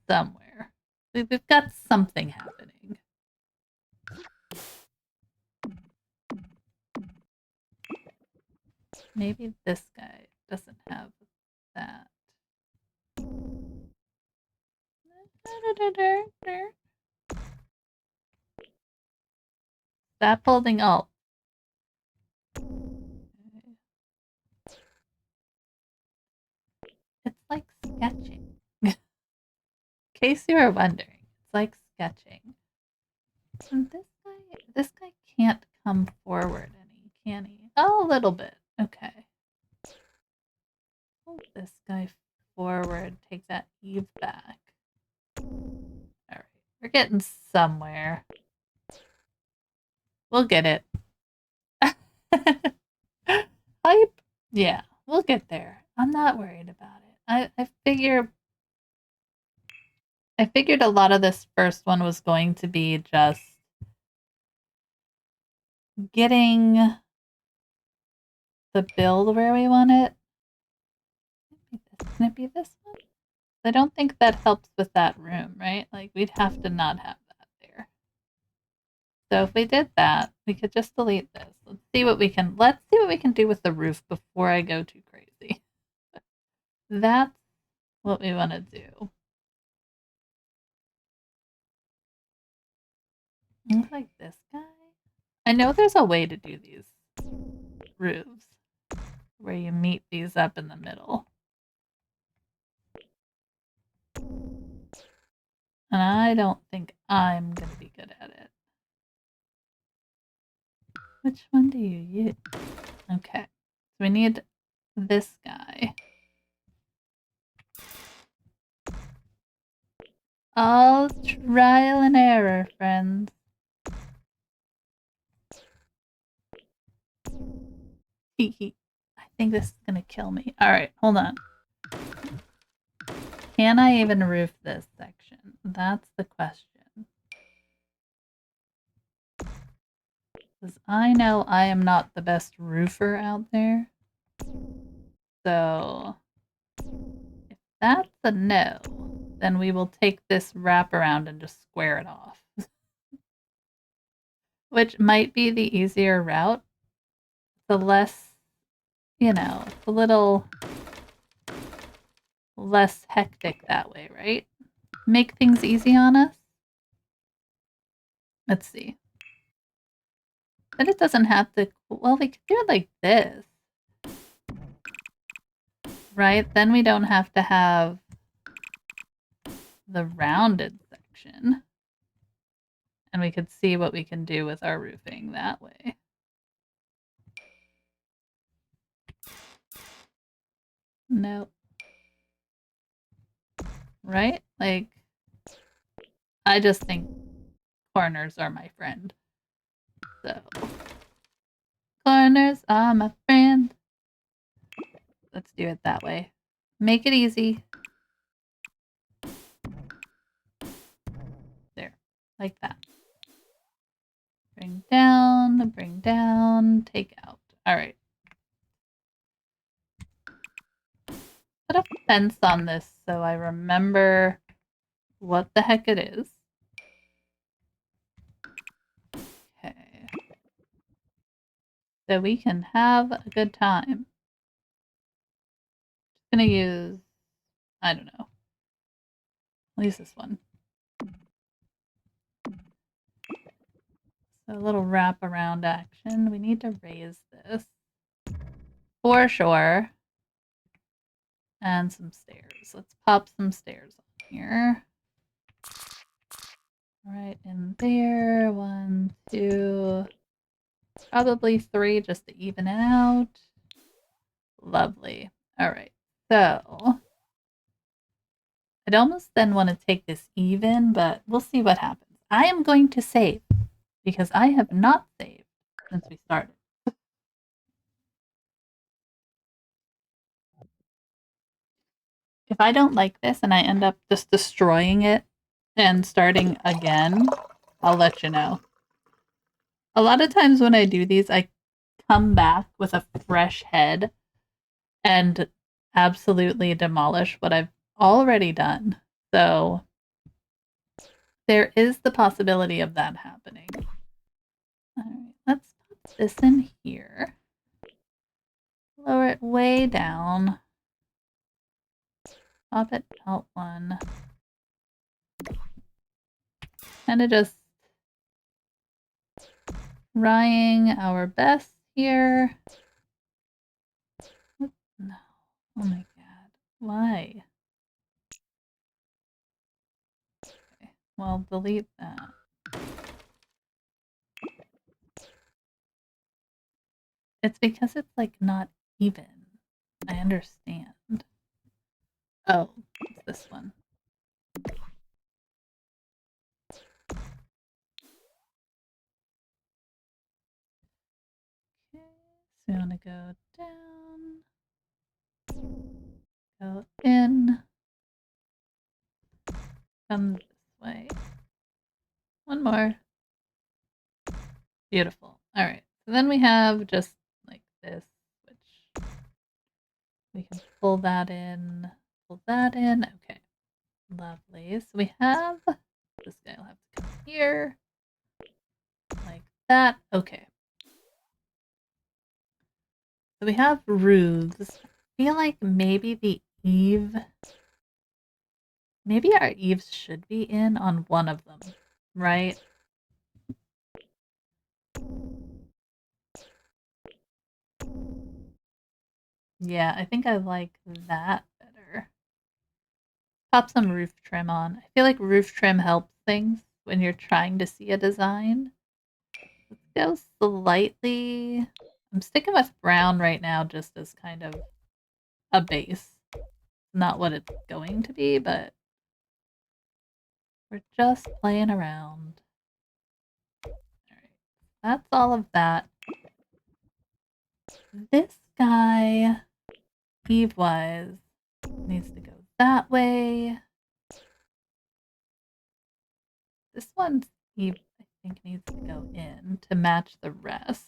Speaker 1: somewhere. We've got something happening. Maybe this guy doesn't have that. Stop holding alt. It's like sketching. In case you were wondering, it's like sketching. And this guy can't come forward any, can he? Oh, a little bit. Okay. Hold this guy forward. Take that Eve back. Alright. We're getting somewhere. We'll get it. Hype. Yeah, we'll get there. I'm not worried about it. I figured a lot of this first one was going to be just getting the build where we want it. Can it be this one? I don't think that helps with that room, right? Like, we'd have to not have that there. So if we did that, we could just delete this. Let's see what we can do with the roof before I go too crazy. That's what we want to do. Look like this guy. I know there's a way to do these roofs where you meet these up in the middle. And I don't think I'm going to be good at it. Which one do you use? Okay. So we need this guy. All trial and error, friends. I think this is going to kill me. Alright, hold on. Can I even roof this section? That's the question. Because I know I am not the best roofer out there. So, if that's a no, then we will take this wraparound and just square it off. Which might be the easier route. The less, you know, it's a little less hectic that way, right? Make things easy on us. Let's see. But it doesn't have to, well, we could do it like this. Right? Then we don't have to have the rounded section. And we could see what we can do with our roofing that way. Nope. Right? Like, I just think corners are my friend. So, corners are my friend. Let's do it that way. Make it easy. There. Like that. Bring down, take out. All right. Put a fence on this so I remember what the heck it is. Okay. So we can have a good time. Just gonna use, I don't know. I'll use this one. So a little wraparound action. We need to raise this for sure. And some stairs. Let's pop some stairs on here. Right in there. 1, 2, probably 3 just to even it out. Lovely. All right. So I'd almost then want to take this even, but we'll see what happens. I am going to save because I have not saved since we started. If I don't like this and I end up just destroying it and starting again, I'll let you know. A lot of times when I do these, I come back with a fresh head and absolutely demolish what I've already done. So there is the possibility of that happening. All right, let's put this in here. Lower it way down. Pop it out 1. Kind of just trying our best here. No. Oh my god. Why? Okay. Well, delete that. It's because it's like not even. I understand. Oh, it's this one. Okay, so you want to go down, go in, come this way. One more. Beautiful. All right. So then we have just like this, which we can pull that in, pull that in. Okay. Lovely. So we have, this guy will have to come here, like that. Okay. So we have roofs. I feel like maybe the eave, maybe our eaves should be in on one of them, right? Yeah, I think I like that better. Pop some roof trim on. I feel like roof trim helps things when you're trying to see a design. Let's go slightly. I'm sticking with brown right now just as kind of a base. Not what it's going to be, but we're just playing around. Alright, that's all of that. This guy, Eve-wise, needs to go that way. This one's Eve, I think, needs to go in to match the rest.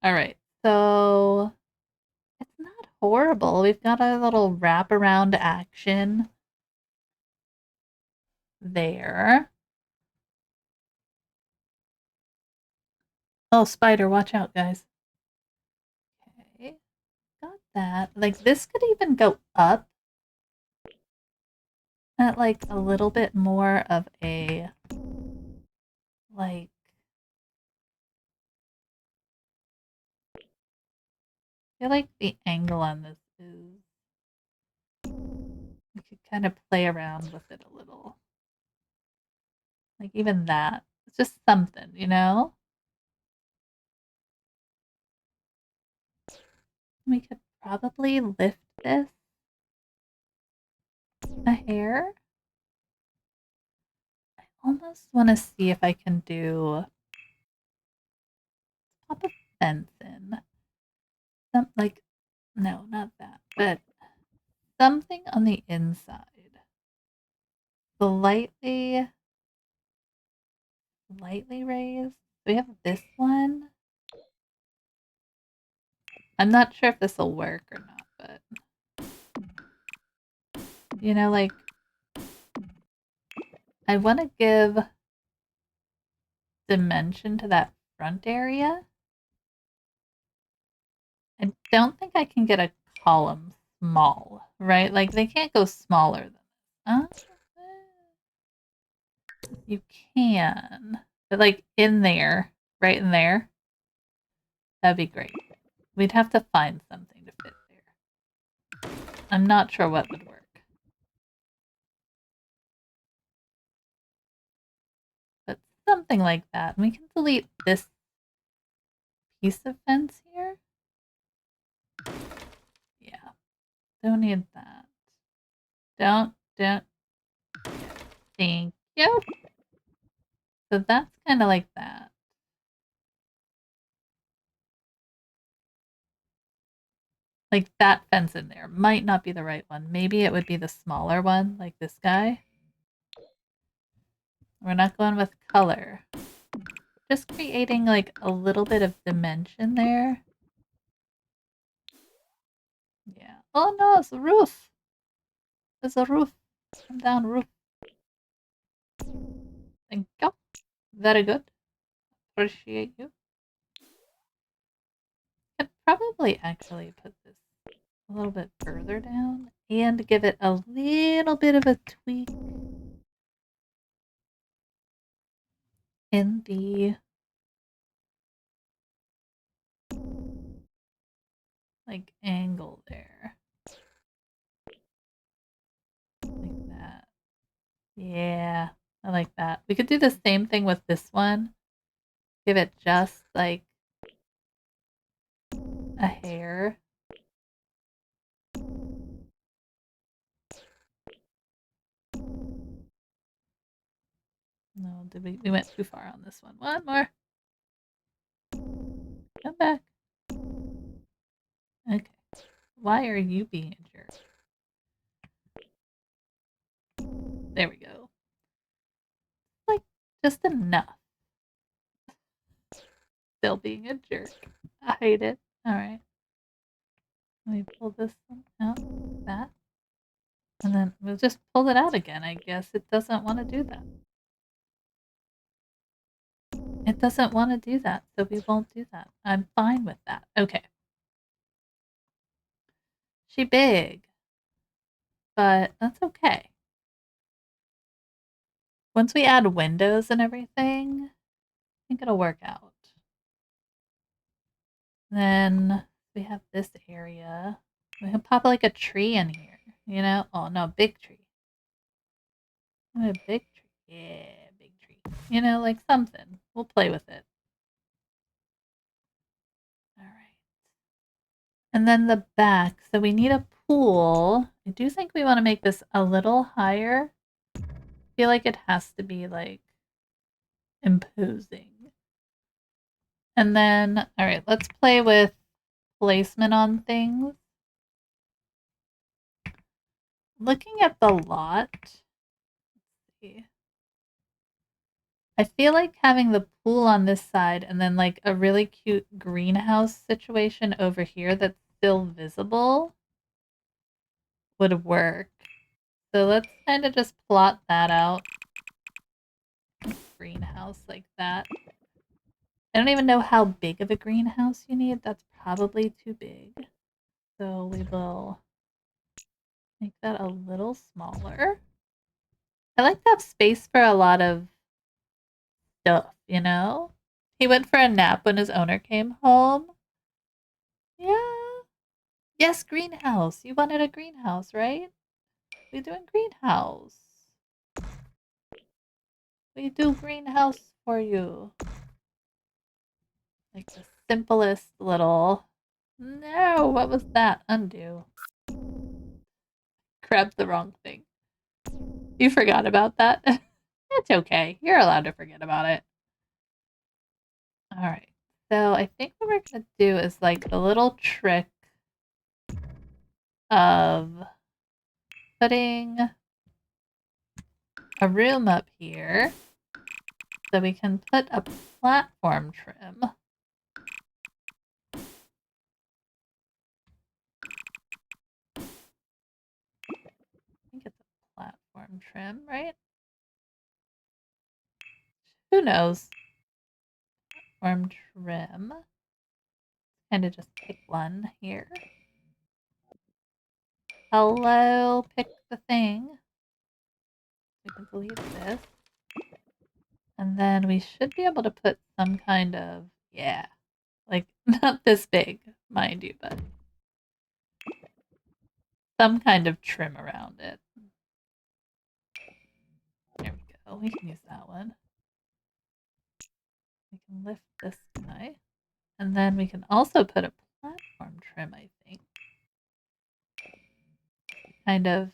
Speaker 1: Alright, so it's not horrible. We've got a little wraparound action there. Oh, spider, watch out, guys. Okay, got that. Like, this could even go up at, like, a little bit more of a, like, I feel like the angle on this is, we could kind of play around with it a little. Like even that. It's just something, you know? We could probably lift this a hair. I almost want to see if I can pop a fence in. Like, no, not that, but something on the inside. Lightly raised. We have this one. I'm not sure if this will work or not, but you know, like I want to give dimension to that front area. I don't think I can get a column small, right? Like they can't go smaller than this. You can, but like in there, right in there, that'd be great. We'd have to find something to fit there. I'm not sure what would work. But something like that. And we can delete this piece of fence here. Yeah, don't need that. Don't. Thank you. So that's kind of like that. Like that fence in there might not be the right one. Maybe it would be the smaller one, like this guy. We're not going with color. Just creating like a little bit of dimension there. Yeah. Oh no, it's a roof. It's a roof. Come down, roof. Thank you. Very good. Appreciate you. Could probably actually put this a little bit further down and give it a little bit of a tweak in the like angle there. Like that. Yeah, I like that. We could do the same thing with this one. Give it just like a hair. No, we went too far on this one. One more. Come back. Okay. Why are you being a jerk? There we go. Like, just enough. Still being a jerk. I hate it. Alright. Let me pull this one out. That. And then we'll just pull it out again. I guess it doesn't want to do that. It doesn't want to do that, so we won't do that. I'm fine with that. Okay. She big, but that's okay. Once we add windows and everything, I think it'll work out. Then we have this area. We can pop like a tree in here, you know? Oh no, big tree. A big tree. Yeah, big tree. You know, like something. We'll play with it. All right. And then the back. So we need a pool. I do think we want to make this a little higher. I feel like it has to be like imposing. And then, all right, let's play with placement on things. Looking at the lot, let's see. I feel like having the pool on this side and then like a really cute greenhouse situation over here that's still visible would work. So let's kind of just plot that out. Greenhouse like that. I don't even know how big of a greenhouse you need. That's probably too big. So we will make that a little smaller. I like to have space for a lot of stuff, you know? He went for a nap when his owner came home. Yeah. Yes, greenhouse. You wanted a greenhouse, right? We're doing greenhouse. We do greenhouse for you. Like the simplest little... No, what was that? Undo. Grabbed the wrong thing. You forgot about that? It's okay. You're allowed to forget about it. Alright. So I think what we're going to do is like the little trick of putting a room up here so we can put a platform trim. I think it's a platform trim, right? Who knows? Platform trim. Kind of just pick one here. Hello, pick the thing. We can delete this. And then we should be able to put some kind of, yeah, like not this big, mind you, but some kind of trim around it. There we go. We can use that one. We can lift this guy. And then we can also put a platform trim, I think. Kind of,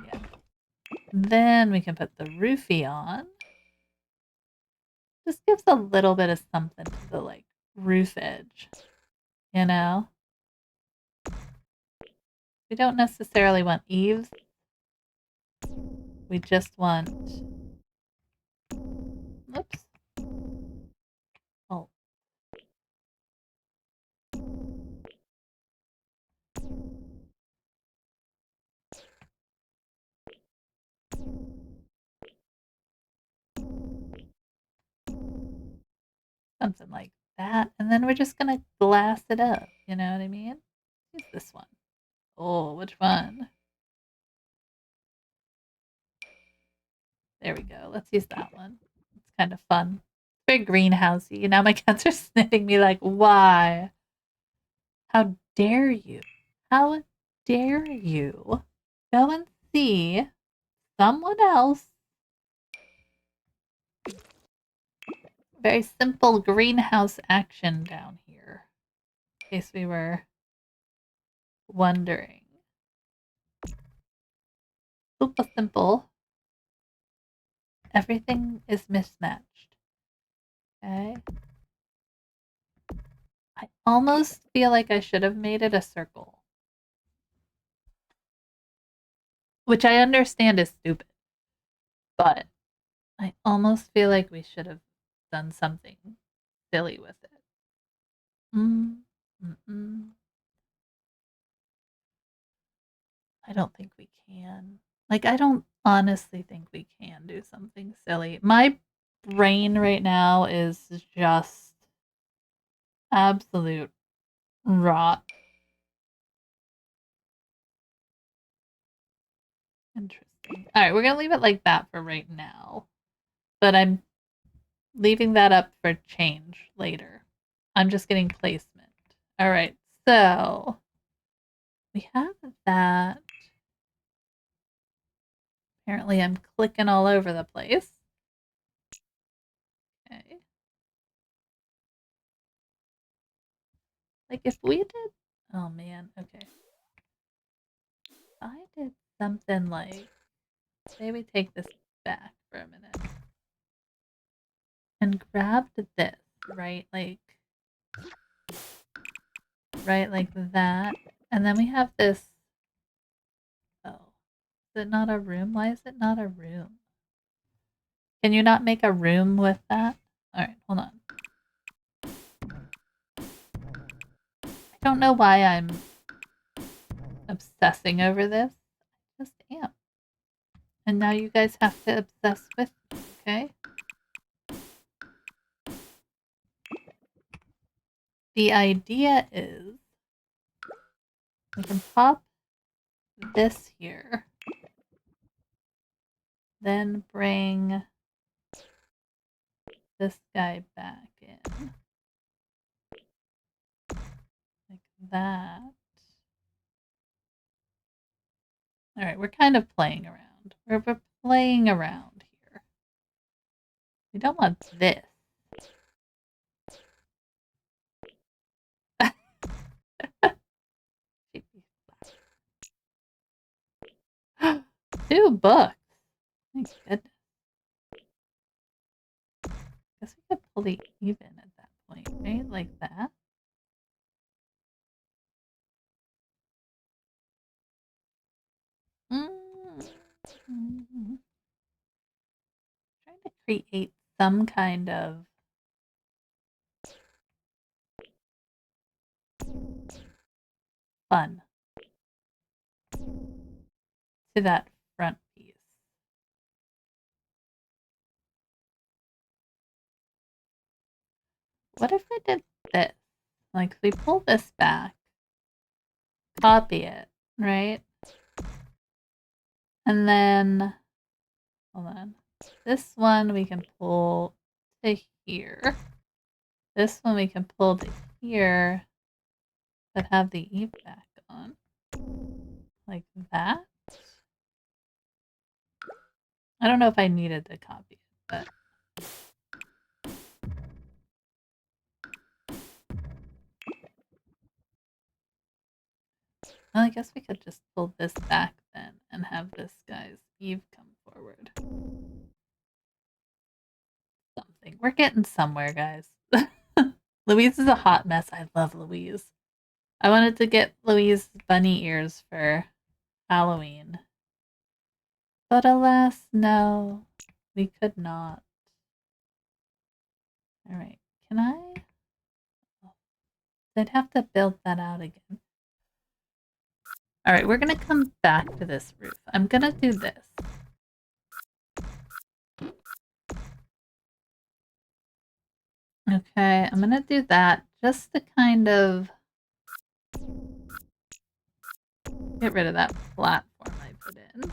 Speaker 1: yeah. Then we can put the roofie on. Just gives a little bit of something to the like roof edge, you know? We don't necessarily want eaves. We just want, oops. Oh. Something like that. And then we're just going to glass it up. You know what I mean? Use this one. Oh, which one? There we go. Let's use that one. It's kind of fun. Very greenhousey. Now my cats are sniffing me like, why? How dare you? How dare you go and see someone else? Very simple greenhouse action down here. In case we were wondering. Super simple. Everything is mismatched. Okay. I almost feel like I should have made it a circle. Which I understand is stupid. But I almost feel like we should have done something silly with it. I don't think we can. Like, I don't honestly think we can do something silly. My brain right now is just absolute rot. Interesting. All right, we're going to leave it like that for right now. But I'm leaving that up for change later. I'm just getting placement. All right, so we have that. Apparently, I'm clicking all over the place. Okay. Like if we did, oh man, okay. I did something like, say we take this back for a minute and grabbed this, right? Like that. And then we have this, oh, is it not a room? Why is it not a room? Can you not make a room with that? All right, hold on. I don't know why I'm obsessing over this. I just am. And now you guys have to obsess with me, okay? The idea is we can pop this here, then bring this guy back in. Like that. Alright, we're kind of playing around. We're playing around here. We don't want this. Two books. My goodness. Guess we could pull the even at that point, right? Like that. Trying to create some kind of fun to that front piece. What if we did this? Like, we pull this back, copy it, right? And then, hold on. This one we can pull to here. This one we can pull to here, but have the eve back on. Like that. I don't know if I needed to copy it, but well, I guess we could just pull this back then and have this guy's eve come forward. Something. We're getting somewhere, guys. Louise is a hot mess. I love Louise. I wanted to get Louise bunny ears for Halloween. But alas, no. We could not. Alright, can I? I'd have to build that out again. Alright, we're gonna come back to this roof. I'm gonna do this. Okay, I'm gonna do that just to kind of get rid of that platform I put in.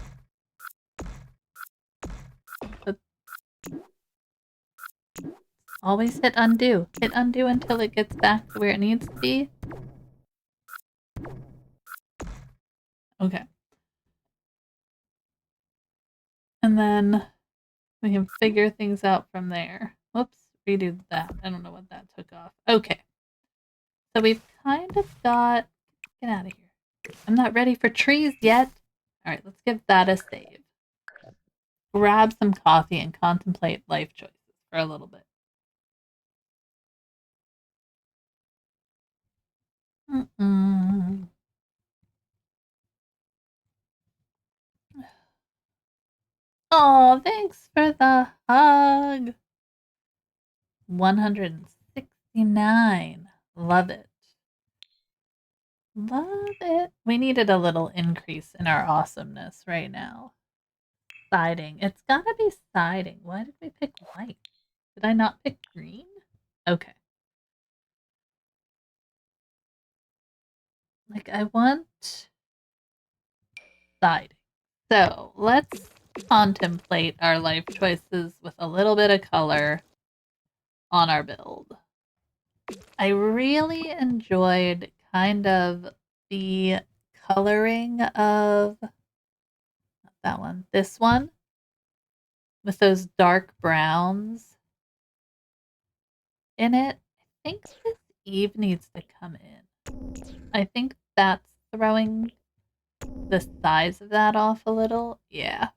Speaker 1: But always hit undo. Hit undo until it gets back to where it needs to be. Okay. And then we can figure things out from there. Whoops, redo that. I don't know what that took off. Okay. So we've kind of got... Get out of here. I'm not ready for trees yet. Alright, let's give that a save. Grab some coffee and contemplate life choices for a little bit. Oh, thanks for the hug. 169. Love it. Love it. We needed a little increase in our awesomeness right now. Siding. It's gotta be siding. Why did we pick white? Did I not pick green? Okay. Like, I want siding. So, let's contemplate our life choices with a little bit of color on our build. I really enjoyed kind of the coloring of not that one, this one with those dark browns in it. I think this Eve needs to come in. I think that's throwing the size of that off a little. Yeah.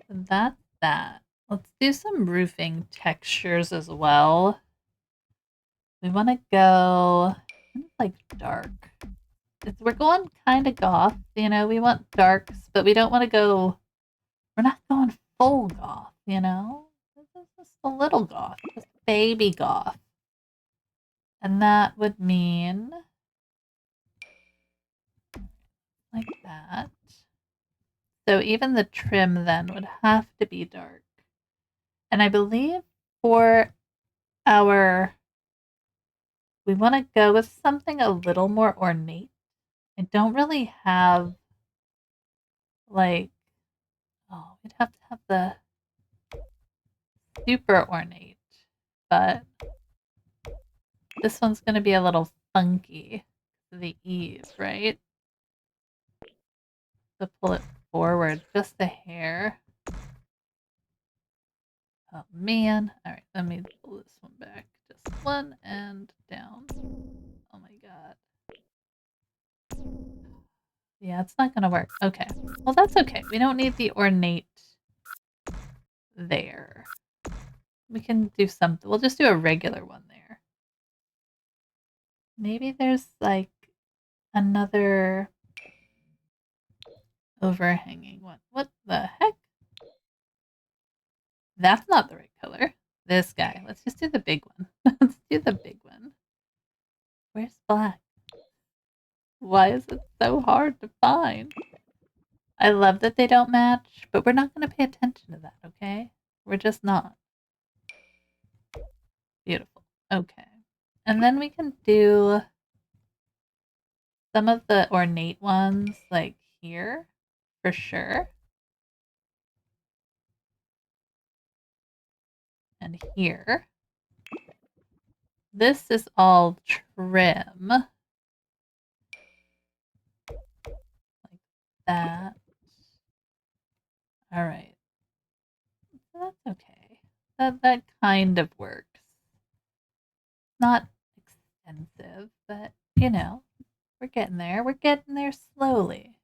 Speaker 1: That's that. Let's do some roofing textures as well. We want to go kind of like dark. We're going kind of goth, you know. We want darks, but we don't want to go. We're not going full goth, you know. This is just a little goth, just baby goth, and that would mean like that. So even the trim then would have to be dark. And I believe for our, we want to go with something a little more ornate. I don't really have like, oh, we'd have to have the super ornate, but this one's going to be a little funky. the eave, right? To pull it forward just a hair. Oh man. Alright, let me pull this one back. Just one and down. Oh my god. Yeah, it's not gonna work. Okay. Well, that's okay. We don't need the ornate there. We can do something. We'll just do a regular one there. Maybe there's like another overhanging one. What the heck? That's not the right color. This guy. Let's just do the big one. Let's do the big one. Where's black? Why is it so hard to find? I love that they don't match, but we're not going to pay attention to that, okay? We're just not. Beautiful. Okay. And then we can do some of the ornate ones, like here, for sure. And here. This is all trim. Like that. All right. So that's okay. That kind of works. Not extensive, but you know, we're getting there. We're getting there slowly.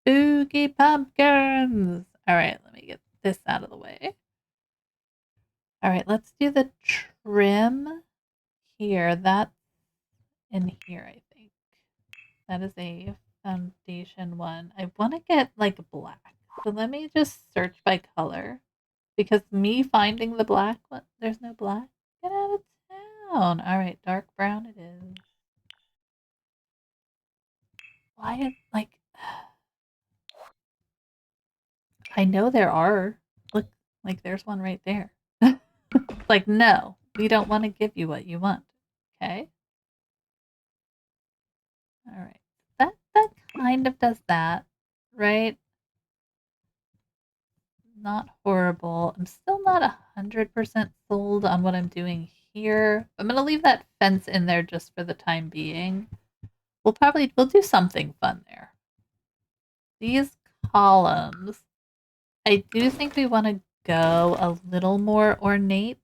Speaker 1: Spooky pumpkins. All right, let me get this out of the way. All right, let's do the trim here. That's in here, I think. That is a foundation one. I want to get like black. So let me just search by color. Because me finding the black one, there's no black. Get out of town. All right, dark brown it is. Why is like I know there are. Look, like there's one right there. Like no, we don't want to give you what you want. Okay? All right. That kind of does that, right? Not horrible. I'm still not 100% sold on what I'm doing here. I'm gonna leave that fence in there just for the time being. We'll do something fun there. These columns, I do think we want to go a little more ornate.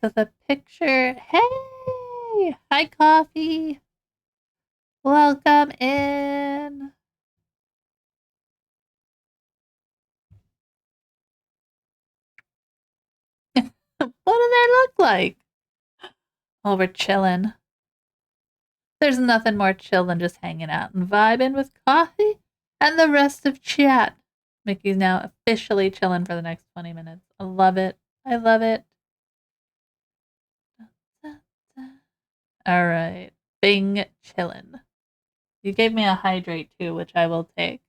Speaker 1: So the picture, hey, hi coffee, welcome in. What do they look like? Oh, we're chilling. There's nothing more chill than just hanging out and vibing with coffee and the rest of chat. Mickey's now officially chilling for the next 20 minutes. I love it. I love it. All right. Bing chillin'. You gave me a hydrate too, which I will take.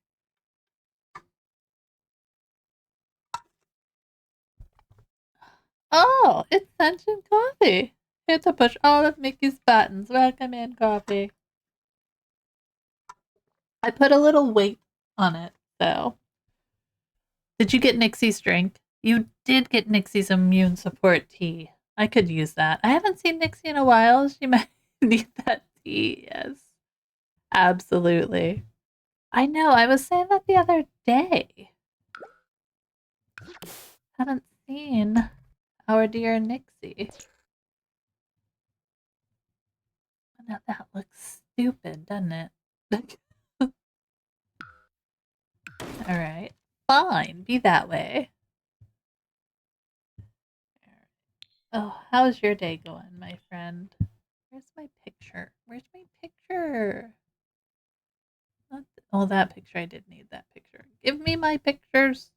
Speaker 1: Oh, it's Sentient Coffee. Here to push all of Mickey's buttons. Welcome in, Coffee. I put a little weight on it, so. Did you get Nixie's drink? You did get Nixie's immune support tea. I could use that. I haven't seen Nixie in a while. She might need that tea. Yes. Absolutely. I know. I was saying that the other day. Haven't seen our dear Nixie. Now that looks stupid, doesn't it? Alright. Fine. Be that way. Oh, how's your day going, my friend? Where's my picture? Where's my picture? Oh, that picture. I did need that picture. Give me my pictures.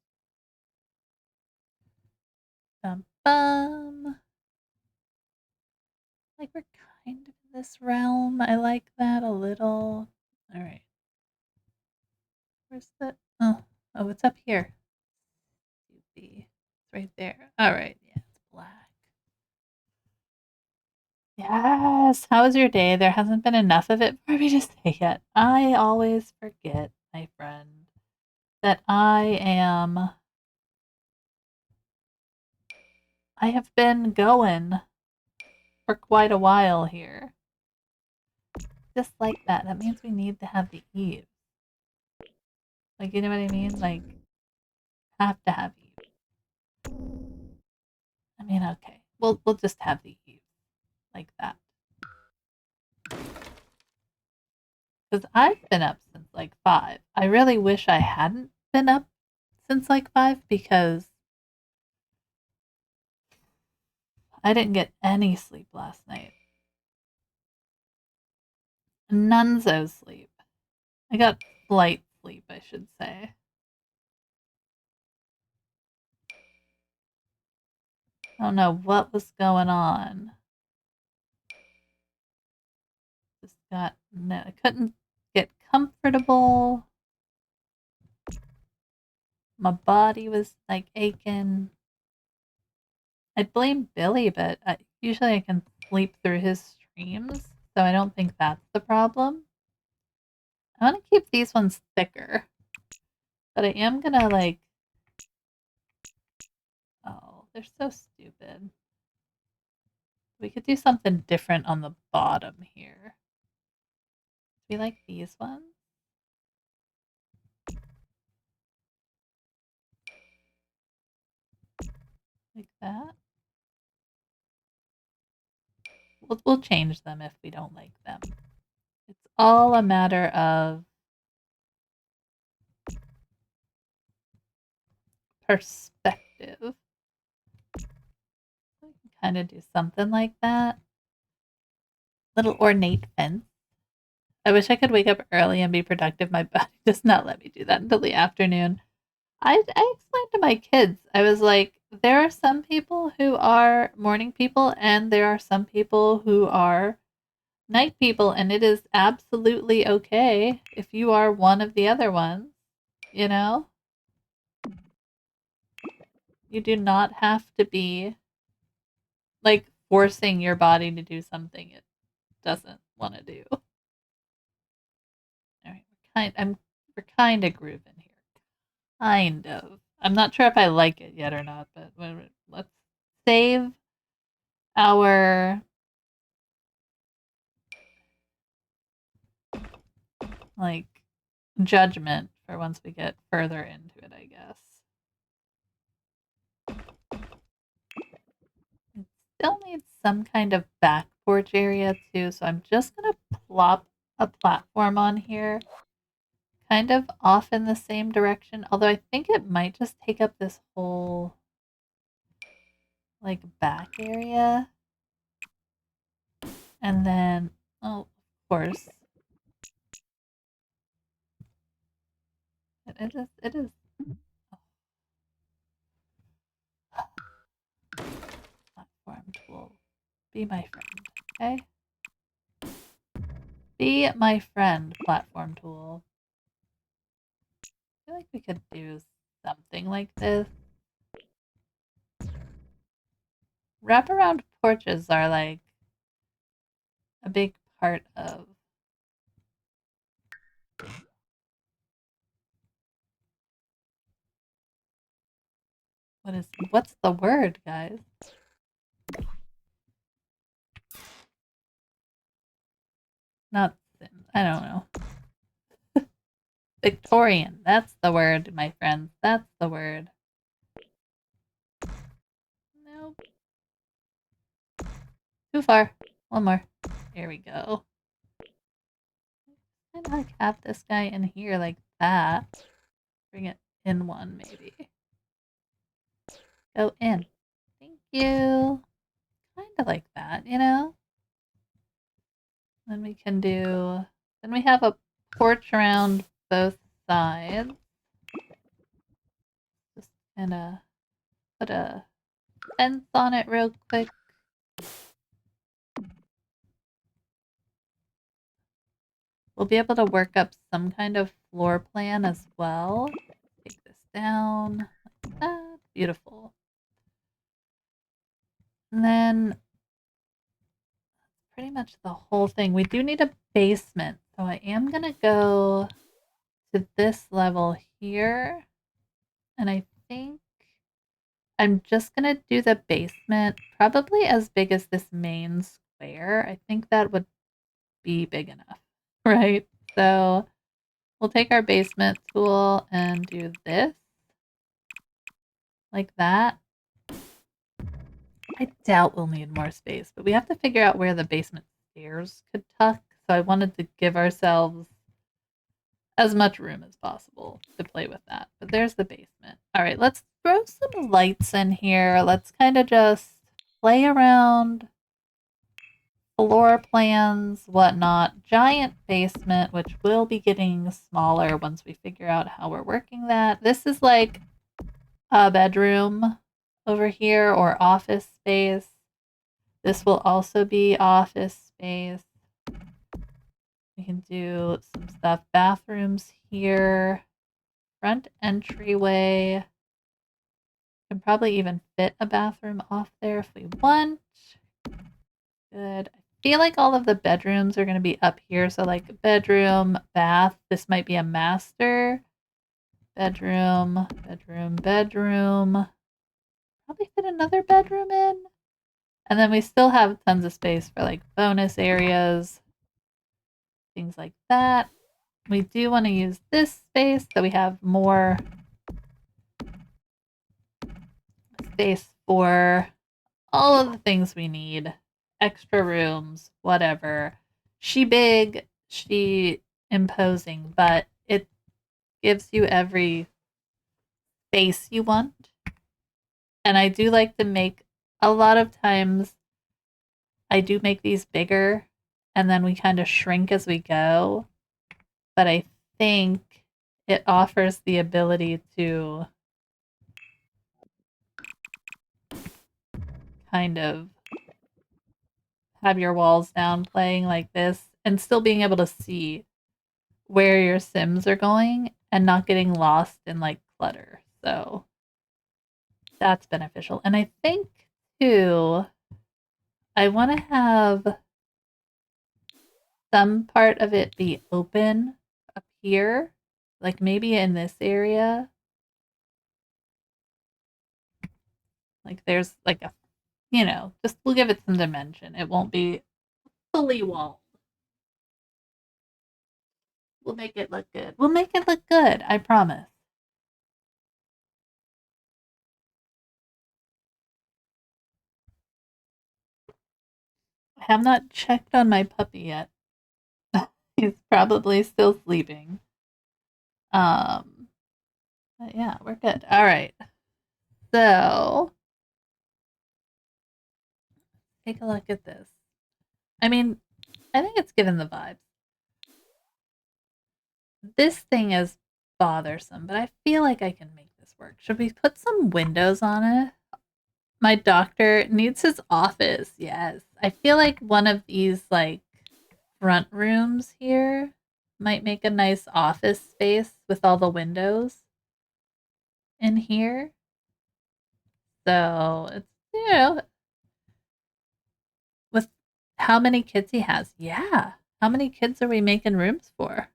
Speaker 1: Bum bum. Like we're kind of in this realm. I like that a little. All right. Where's the? Oh, it's up here. It's right there. All right. Yeah, it's black. Yes. How was your day? There hasn't been enough of it for me to say yet. I always forget, my friend, that I have been going for quite a while here. just like that. That means we need to have the eaves. Like, you know what I mean? Like, have to have eaves. I mean, okay. We'll just have the eaves like that. Because I've been up since like 5. I really wish I hadn't been up since like 5 because I didn't get any sleep last night. Nunzo sleep. I got light sleep, I should say. I don't know what was going on. Just got no, I couldn't get comfortable. My body was like aching. I blame Billy, but usually I can sleep through his streams, so I don't think that's the problem. I want to keep these ones thicker, but I am gonna like. Oh, they're so stupid. We could do something different on the bottom here. Do we like these ones? Like that? We'll change them if we don't like them. It's all a matter of perspective. We can kind of do something like that. Little ornate fence. I wish I could wake up early and be productive. My body does not let me do that until the afternoon. I explained to my kids, I was like, there are some people who are morning people, and there are some people who are night people, and it is absolutely okay if you are one of the other ones, you know? You do not have to be like forcing your body to do something it doesn't want to do. All right, we're kind of grooving here. Kind of. I'm not sure if I like it yet or not, but let's save our like judgment for once we get further into it, I guess. It still needs some kind of back porch area too, so I'm just gonna plop a platform on here, kind of off in the same direction, although I think it might just take up this whole like back area. And then, oh, of course, it is platform tool. Be my friend, okay? Be my friend, platform tool. I feel like we could do something like this. Wraparound porches are like a big part of what's the word, guys? Not I don't know. Victorian. That's the word, my friends. That's the word. Nope. Too far. One more. Here we go. I'd like have this guy in here like that. Bring it in one, maybe. Go in. Thank you. Kind of like that, you know? Then we can do. Then we have a porch around both sides. Just kind of put a fence on it real quick. We'll be able to work up some kind of floor plan as well. Take this down like that. Beautiful. And then pretty much the whole thing. We do need a basement. So I am going to go to this level here. And I think I'm just going to do the basement probably as big as this main square. I think that would be big enough, right? So we'll take our basement tool and do this. Like that. I doubt we'll need more space, but we have to figure out where the basement stairs could tuck. So I wanted to give ourselves as much room as possible to play with that. But there's the basement. All right, let's throw some lights in here. Let's kind of just play around, floor plans, whatnot. Giant basement, which will be getting smaller once we figure out how we're working that. This is like a bedroom over here or office space. This will also be office space. We can do some stuff. Bathrooms here. Front entryway. Can probably even fit a bathroom off there if we want. Good. I feel like all of the bedrooms are going to be up here. So like bedroom, bath. This might be a master. Bedroom, bedroom, bedroom. Probably fit another bedroom in. And then we still have tons of space for like bonus areas. Things like that. We do want to use this space so we have more space for all of the things we need. Extra rooms, whatever. She big, she imposing, but it gives you every space you want. And I do like to make, a lot of times, I do make these bigger and then we kind of shrink as we go. But I think it offers the ability to kind of have your walls down playing like this and still being able to see where your sims are going and not getting lost in like clutter. So that's beneficial. And I think too, I want to have some part of it be open up here, like maybe in this area. Like there's like a, just we'll give it some dimension. It won't be fully walled. We'll make it look good. We'll make it look good, I promise. I have not checked on my puppy yet. He's probably still sleeping. But yeah, we're good. All right. So, take a look at this. I mean, I think it's given the vibes. This thing is bothersome, but I feel like I can make this work. Should we put some windows on it? My doctor needs his office. Yes. I feel like one of these like front rooms here might make a nice office space with all the windows in here. So, it's with how many kids he has. Yeah. How many kids are we making rooms for?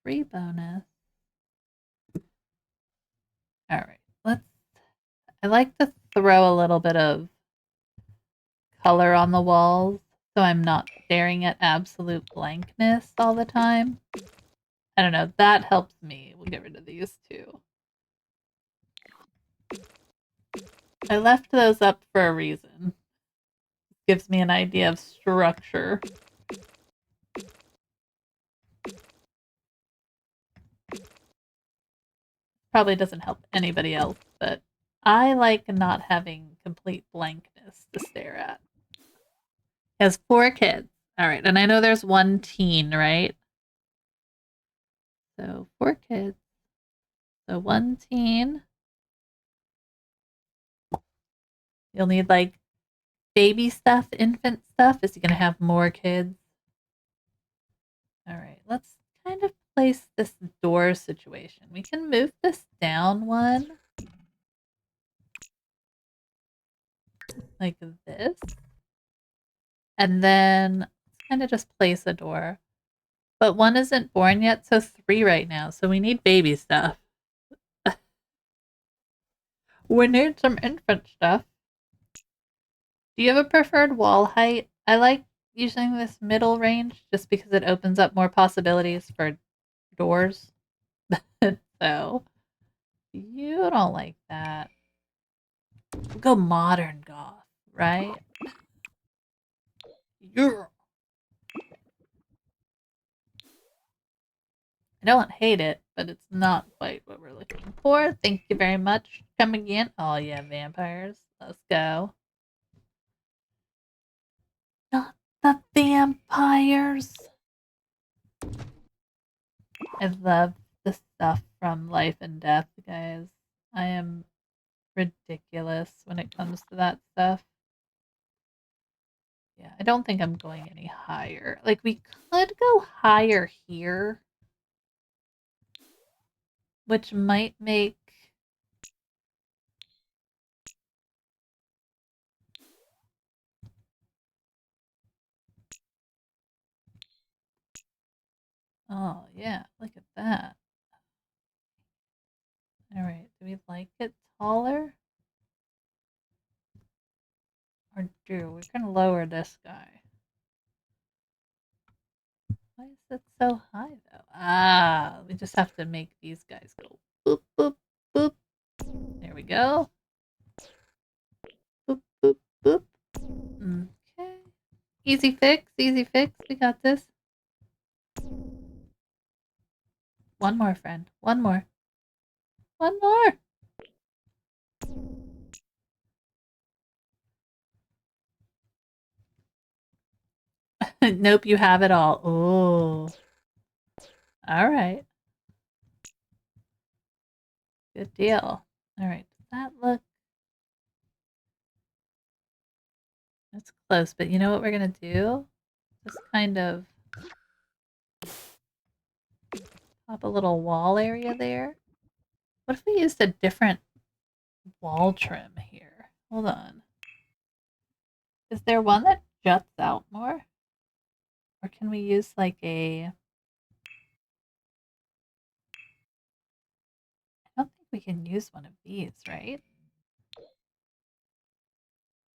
Speaker 1: 3 bonus. All right. I like to throw a little bit of color on the walls so I'm not staring at absolute blankness all the time. I don't know. That helps me. We'll get rid of these too. I left those up for a reason. Gives me an idea of structure. Probably doesn't help anybody else, but I like not having complete blankness to stare at. He has 4 kids. All right, and I know there's 1 teen, right? So 4 kids. So 1 teen. You'll need like baby stuff, infant stuff. Is he going to have more kids? All right, let's kind of place this door situation. We can move this down one. Like this. And then kind of just place a door. But 1 isn't born yet, so 3 right now. So we need baby stuff. We need some infant stuff. Do you have a preferred wall height? I like using this middle range just because it opens up more possibilities for doors. So, you don't like that. We'll go modern goth, right? Yeah. I don't hate it, but it's not quite what we're looking for. Thank you very much. Come again. Oh, yeah, vampires. Let's go. Not the vampires. I love the stuff from Life and Death, guys. I am ridiculous when it comes to that stuff. Yeah, I don't think I'm going any higher. Like, we could go higher here, which might make. Oh, yeah, look at that. All right, do we like it taller? Or do we're gonna lower this guy? Why is it so high though? Ah, we just have to make these guys go boop boop boop. There we go. Boop boop boop. Okay. Easy fix, easy fix. We got this. One more, friend. One more. One more. Nope, you have it all. Oh. All right. Good deal. All right. Does that look. That's close, but you know what we're gonna do? Just kind of pop a little wall area there. What if we used a different wall trim here? Hold on. Is there one that juts out more? Or can we use like a. I don't think we can use one of these, right?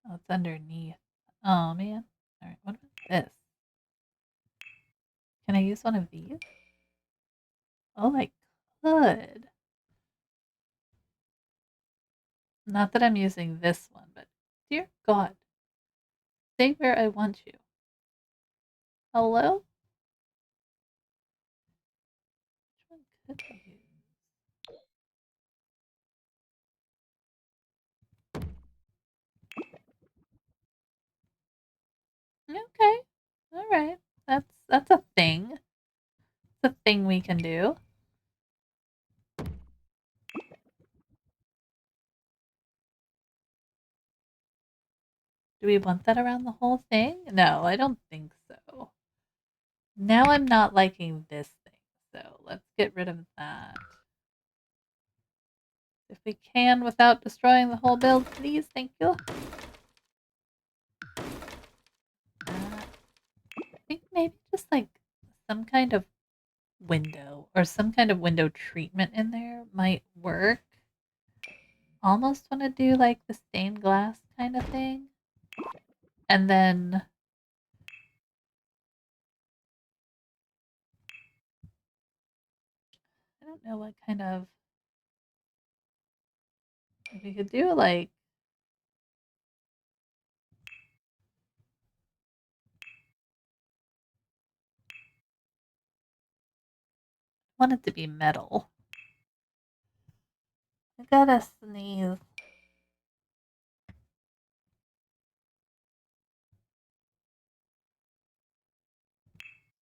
Speaker 1: Oh, it's underneath. Oh, man. All right, what about this? Can I use one of these? Oh, I could. Not that I'm using this one, but dear God, stay where I want you. Hello? Which one could I use? Okay. All right. That's a thing. It's a thing we can do. Do we want that around the whole thing? No, I don't think so. Now I'm not liking this thing, so let's get rid of that. If we can without destroying the whole build, please, thank you. I think maybe just like some kind of window or some kind of window treatment in there might work. Almost want to do like the stained glass kind of thing. And then I don't know what kind of. If we could do like. I want it to be metal. I gotta sneeze.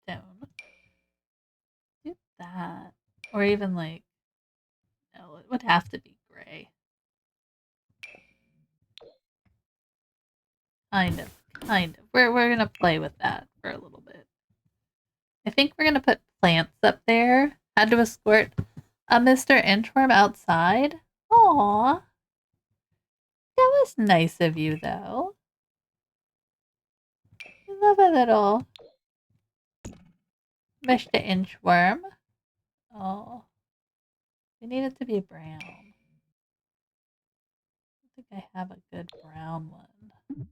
Speaker 1: Stone. Do that. Or even like. No, it would have to be gray. Kind of. Kind of. We're gonna play with that for a little bit. I think we're gonna put plants up there. Had to escort a Mr. Inchworm outside. Aw. That was nice of you, though. I love a little Mr. Inchworm. Oh. We need it to be brown. I think I have a good brown one.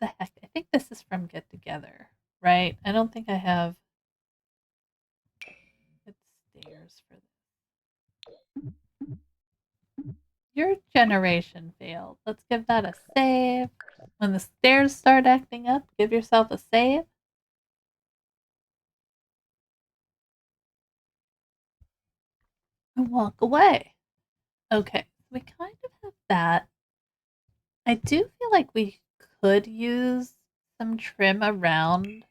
Speaker 1: the heck? I think this is from Get Together, right? I don't think I have good stairs for this. Your generation failed. Let's give that a save. When the stairs start acting up, give yourself a save. And walk away. Okay, we kind of have that. I do feel like we could use some trim around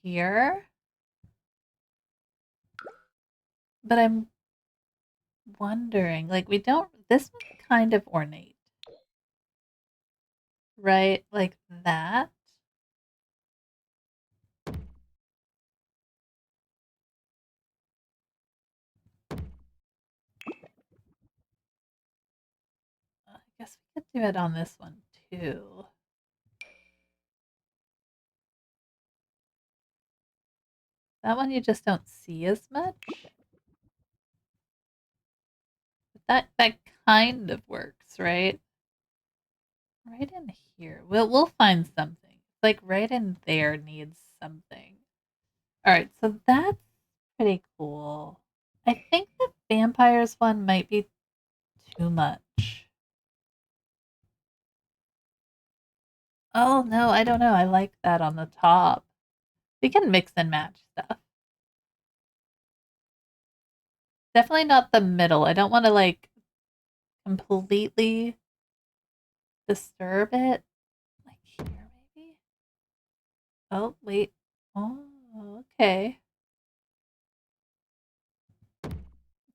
Speaker 1: here. But I'm wondering, like, we don't, this one's kind of ornate, right? Like that. I guess we could do it on this one too. That one you just don't see as much. But that kind of works, right? Right in here. We'll find something. Like right in there needs something. All right, so that's pretty cool. I think the vampires one might be too much. Oh no, I don't know. I like that on the top. We can mix and match stuff. Definitely not the middle. I don't want to like completely disturb it. Like here, maybe? Oh, wait. Oh, okay. It's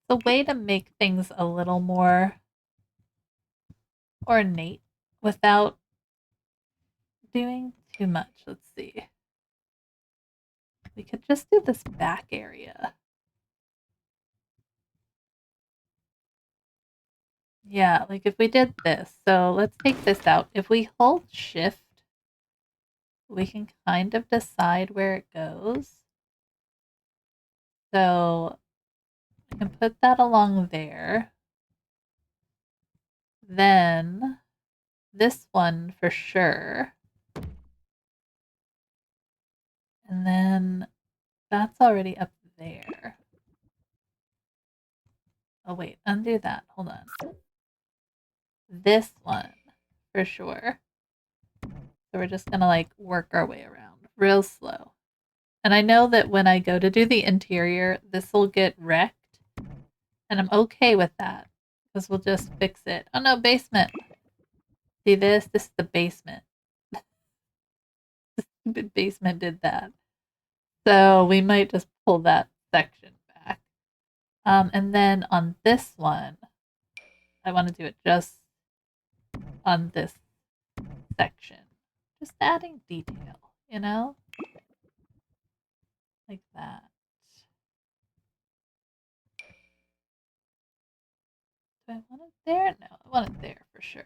Speaker 1: a way to make things a little more ornate without doing too much. Let's see. We could just do this back area. Yeah, like if we did this. So let's take this out. If we hold shift, we can kind of decide where it goes. So I can put that along there. Then this one for sure. And then that's already up there. Oh, wait, undo that. Hold on. This one for sure. So we're just going to like work our way around real slow. And I know that when I go to do the interior, this will get wrecked. And I'm okay with that because we'll just fix it. Oh no, basement. See this? This is the basement. The basement did that. So we might just pull that section back. And then on this one, I want to do it just on this section. Just adding detail, you know? Like that. Do I want it there? No, I want it there for sure.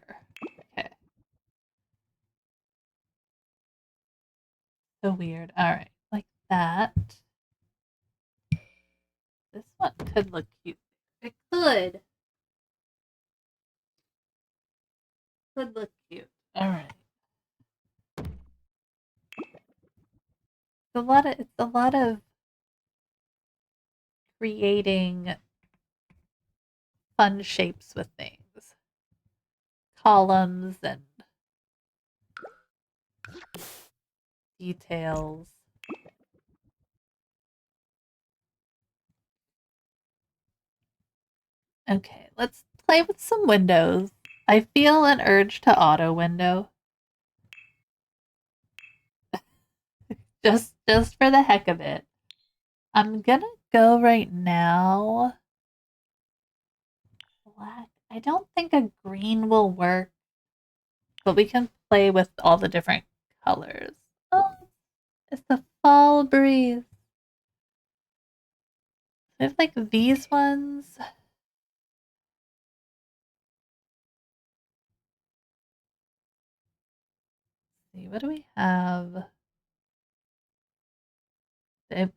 Speaker 1: Okay. So weird. Alright, like that. This one could look cute. It could. Could look cute. Alright. It's a lot of creating fun shapes with things. Columns and details. Okay, let's play with some windows. I feel an urge to auto window. Just for the heck of it. I'm gonna go right now. Black. I don't think a green will work, but we can play with all the different colors. Oh, it's the fall breeze. I have like these ones. Let's see, what do we have?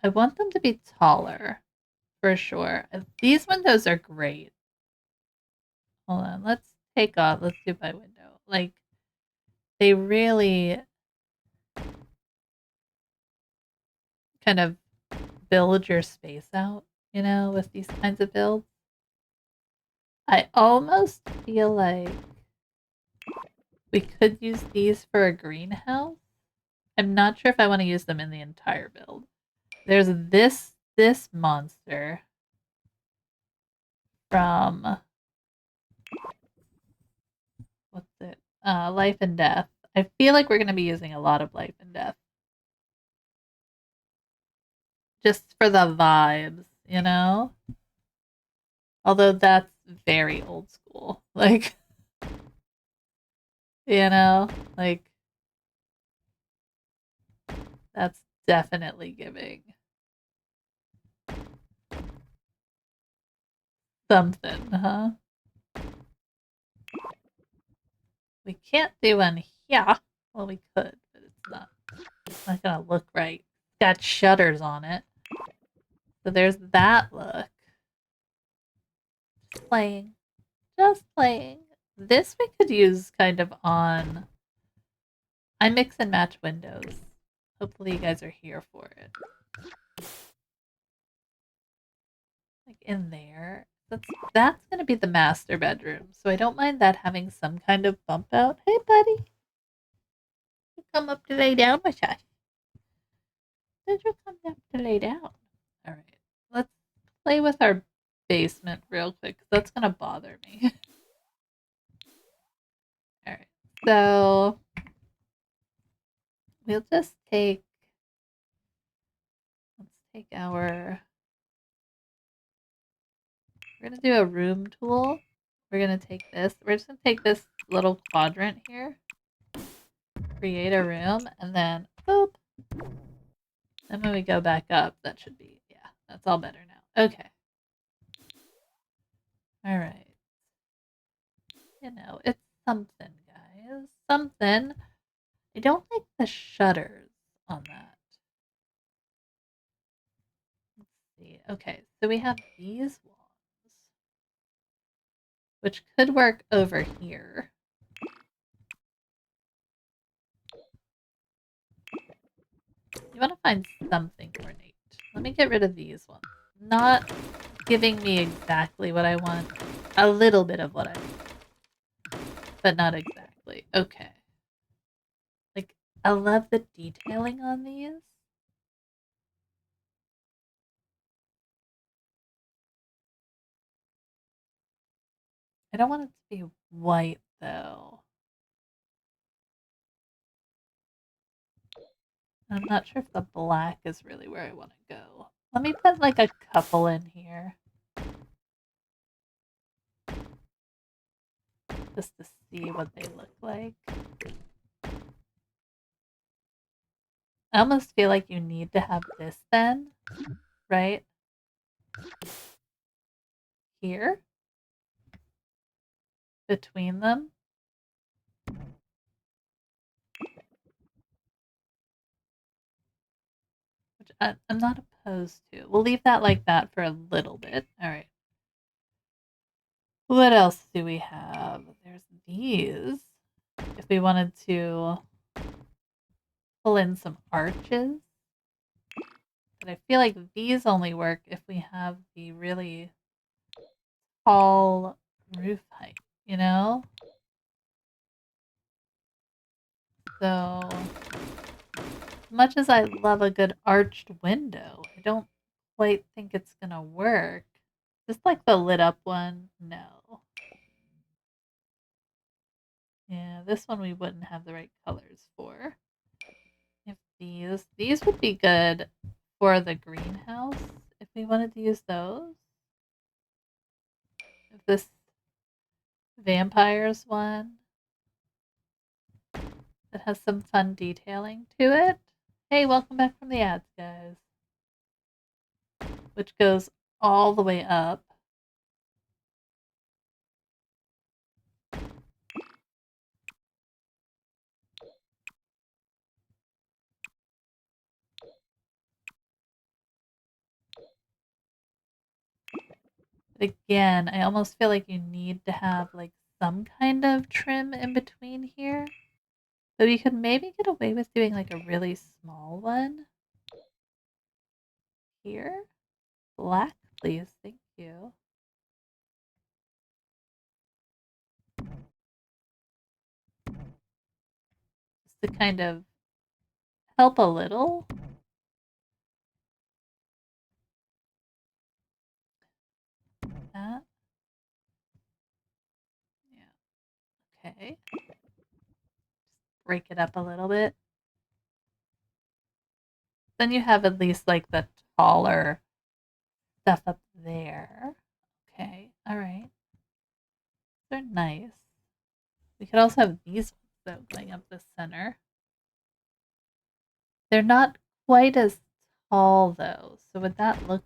Speaker 1: I want them to be taller, for sure. These windows are great. Hold on, let's take off. Let's do by window. Like, they really kind of build your space out, you know, with these kinds of builds. I almost feel like we could use these for a greenhouse. I'm not sure if I want to use them in the entire build. There's this monster from what's it? Life and Death. I feel like we're going to be using a lot of Life and Death just for the vibes, you know? Although that's very old school. Like, you know, like that's definitely giving something, huh? We can't do one here. Well, we could, but it's not gonna look right. It's got shutters on it. So there's that look. Just playing. Just playing. This we could use kind of on. I mix and match windows. Hopefully you guys are here for it. Like in there. That's gonna be the master bedroom. So I don't mind that having some kind of bump out. Hey buddy. You come up to lay down with us. Did you come up to lay down? Alright. Let's play with our basement real quick because that's gonna bother me. Alright. So we'll just take let's take our we're gonna do a room tool. We're gonna take this. We're just gonna take this little quadrant here, create a room, and then boop. And when we go back up, that should be that's all better now. Okay. All right. You know, it's something, guys. Something. I don't like the shutters on that. Let's see. Okay, so we have these ones, which could work over here. You want to find something ornate. Let me get rid of these ones. Not giving me exactly what I want. A little bit of what I want, but not exactly. Okay. Like, I love the detailing on these. I don't want it to be white, though. I'm not sure if the black is really where I want to go. Let me put, like, a couple in here. Just to see what they look like. I almost feel like you need to have this then, right? Here? Between them? Which I'm not opposed to. We'll leave that like that for a little bit. Alright. What else do we have? There's these. If we wanted to pull in some arches. But I feel like these only work if we have the really tall roof height, you know? So, as much as I love a good arched window, I don't quite think it's gonna work. Just like the lit up one, no. Yeah, this one we wouldn't have the right colors for. If these would be good for the greenhouse if we wanted to use those. If this vampires one that has some fun detailing to it. Hey, welcome back from the ads, guys. Which goes all the way up. But again, I almost feel like you need to have like some kind of trim in between here. So you could maybe get away with doing like a really small one. Here? Black, please. Thank you. Just to kind of help a little. That. Yeah. Okay. Just break it up a little bit. Then you have at least like the taller stuff up there. Okay. All right. They're nice. We could also have these ones though going up the center. They're not quite as tall though. So would that look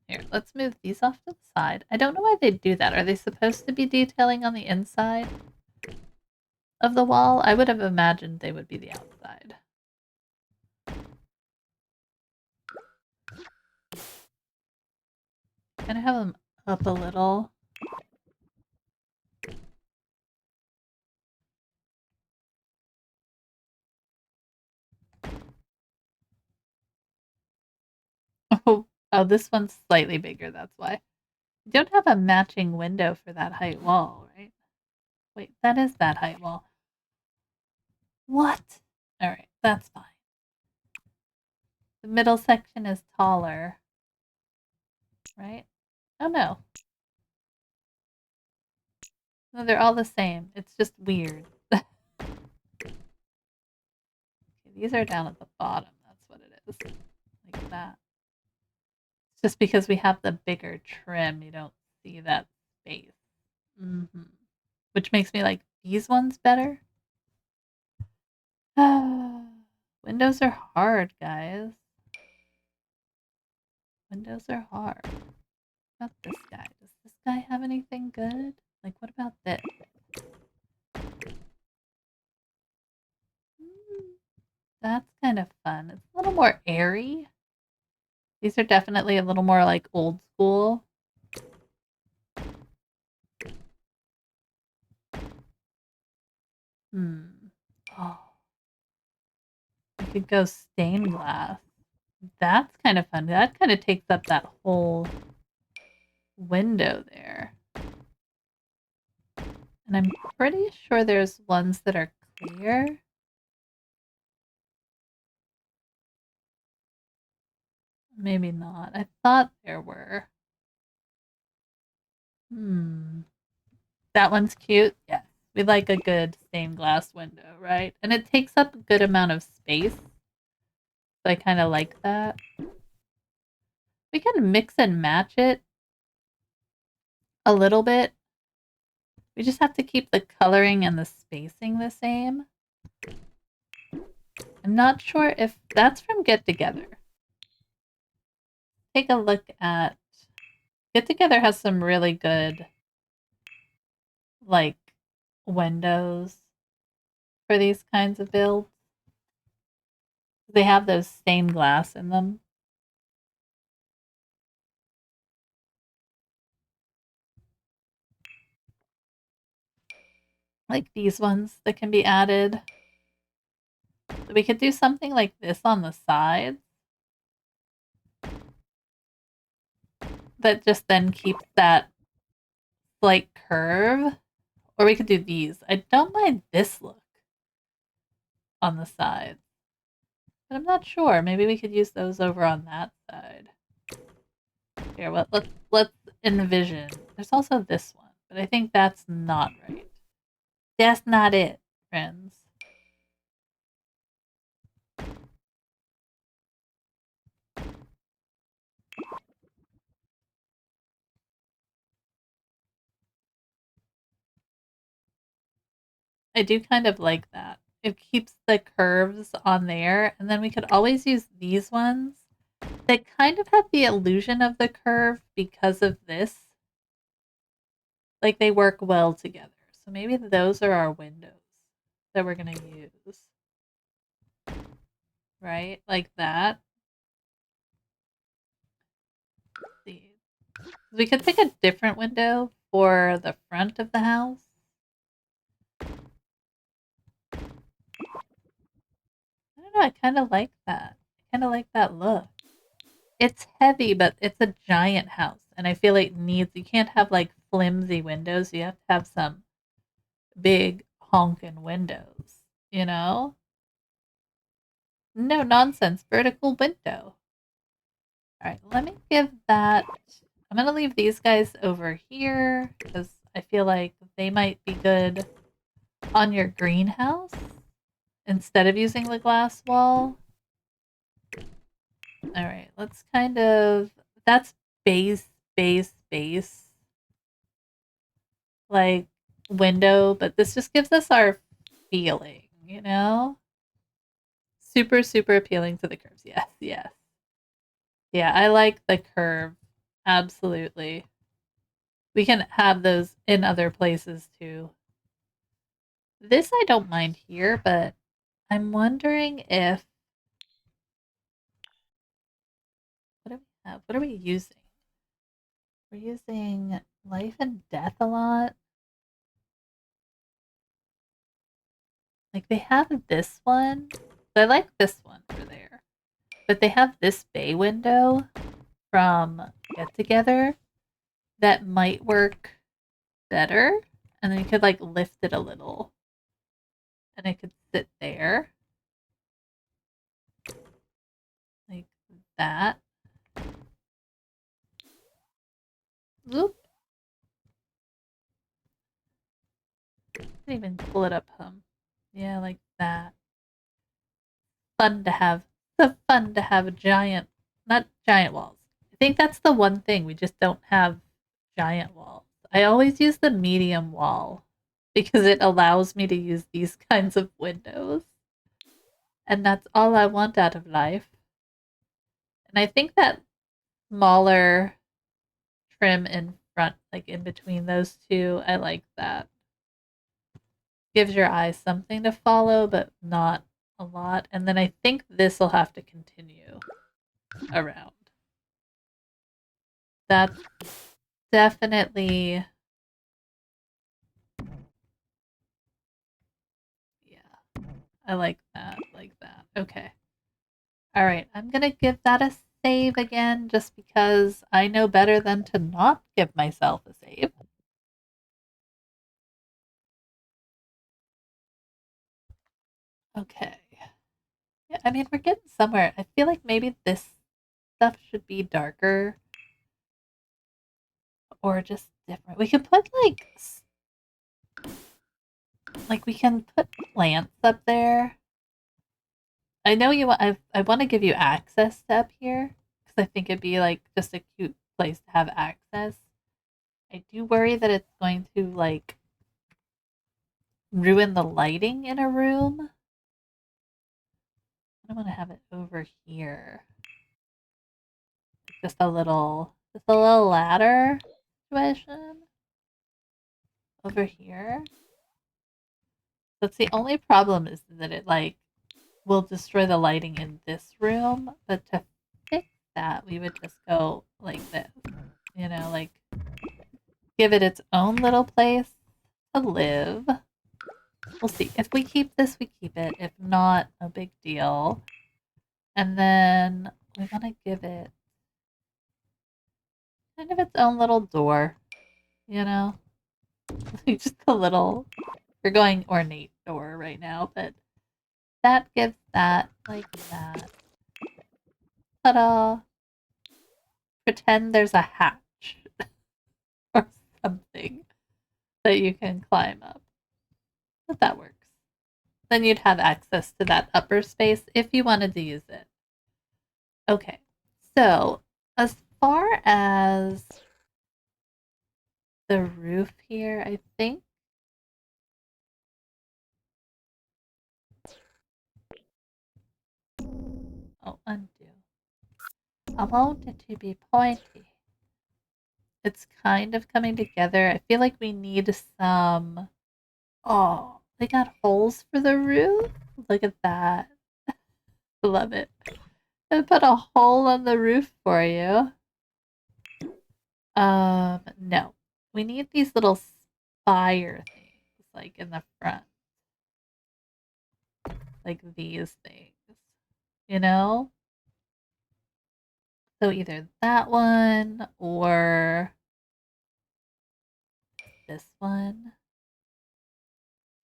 Speaker 1: here? Let's move these off to the side. I don't know why they do that. Are they supposed to be detailing on the inside of the wall? I would have imagined they would be the outside. Kind of have them up a little. Oh, this one's slightly bigger, that's why. You don't have a matching window for that height wall, right? Wait, that is that height wall. What? Alright, that's fine. The middle section is taller. Right? Oh no. No, they're all the same. It's just weird. Okay, these are down at the bottom. That's what it is. Like that. It's just because we have the bigger trim, you don't see that space. Which makes me like these ones better. Windows are hard, guys. Windows are hard. What about this guy? Does this guy have anything good? Like, what about this? That's kind of fun. It's a little more airy. These are definitely a little more like old school. Oh. You could go stained glass. That's kind of fun. That kind of takes up that whole window there. And I'm pretty sure there's ones that are clear. Maybe not. I thought there were. That one's cute. Yes. We like a good stained glass window, right? And it takes up a good amount of space. So I kind of like that. We can mix and match it a little bit. We just have to keep the coloring and the spacing the same. I'm not sure if that's from Get Together. Take a look at Get Together has some really good like windows for these kinds of builds. They have those stained glass in them. Like these ones that can be added. So we could do something like this on the sides that just then keeps that slight curve. Or we could do these. I don't mind this look on the sides. But I'm not sure. Maybe we could use those over on that side. Here, let's envision. There's also this one, but I think that's not right. That's not it, friends. I do kind of like that. It keeps the curves on there, and then we could always use these ones that kind of have the illusion of the curve because of this. Like they work well together. So maybe those are our windows that we're going to use. Right? Like that. Let's see. We could pick a different window for the front of the house. know, I kind of like that. I kind of like that look. It's heavy, but it's a giant house, and I feel it needs. You can't have like flimsy windows. You have to have some big honking windows. You know? No nonsense. Vertical window. All right, let me give that. I'm gonna leave these guys over here because I feel like they might be good on your greenhouse instead of using the glass wall. All right, let's kind of. That's base, base, base. Like window, but this just gives us our feeling, you know? Super, super appealing to the curves. Yes, yes. Yeah, I like the curve. Absolutely. We can have those in other places too. This I don't mind here, but I'm wondering if what do we have? What are we using? We're using life and death a lot. Like they have this one. I like this one for there. But they have this bay window from Get Together that might work better. And then you could like lift it a little. And it could sit there. Like that. Oop. Can't even pull it up, Yeah, like that. Fun to have. So fun to have a giant, not giant walls. I think that's the one thing. We just don't have giant walls. I always use the medium wall because it allows me to use these kinds of windows. And that's all I want out of life. And I think that smaller trim in front, like in between those two, I like that. Gives your eyes something to follow, but not a lot. And then I think this will have to continue around. That's definitely, yeah, I like that, like that. Okay. All right, I'm going to give that a save again just because I know better than to not give myself a save. Okay. Yeah, I mean, we're getting somewhere. I feel like maybe this stuff should be darker or just different. We could put like we can put plants up there. I know you want. I want to give you access to up here because I think it'd be like just a cute place to have access. I do worry that it's going to like ruin the lighting in a room. I want to have it over here. Just a little ladder situation over here. That's the only problem is that it like will destroy the lighting in this room. But to fix that, we would just go like this, like give it its own little place to live. We'll see. If we keep this, we keep it. If not, no big deal. And then we want to give it kind of its own little door, you know? Just a little, we're going ornate door right now, but that gives that like that. Ta-da! Pretend there's a hatch or something that you can climb up. But that works. Then you'd have access to that upper space if you wanted to use it. Okay, so as far as the roof here, I think. Oh, undo. I want it to be pointy. It's kind of coming together. I feel like we need some. Oh, they got holes for the roof? Look at that. Love it. I put a hole on the roof for you. No. We need these little spire things, like in the front. Like these things. you know? So either that one or this one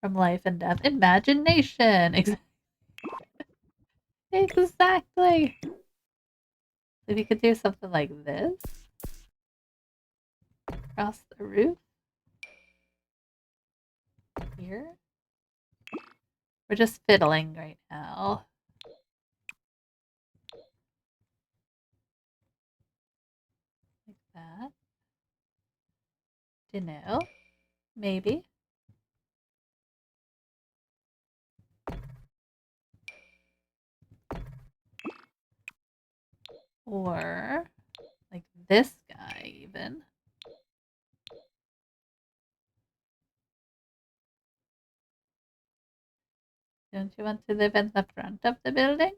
Speaker 1: from Life and Death. Imagination! Exactly! If you could do something like this across the roof here. We're just fiddling right now. Like that. Dunno. Maybe. Or like this guy even. Don't you want to live in the front of the building?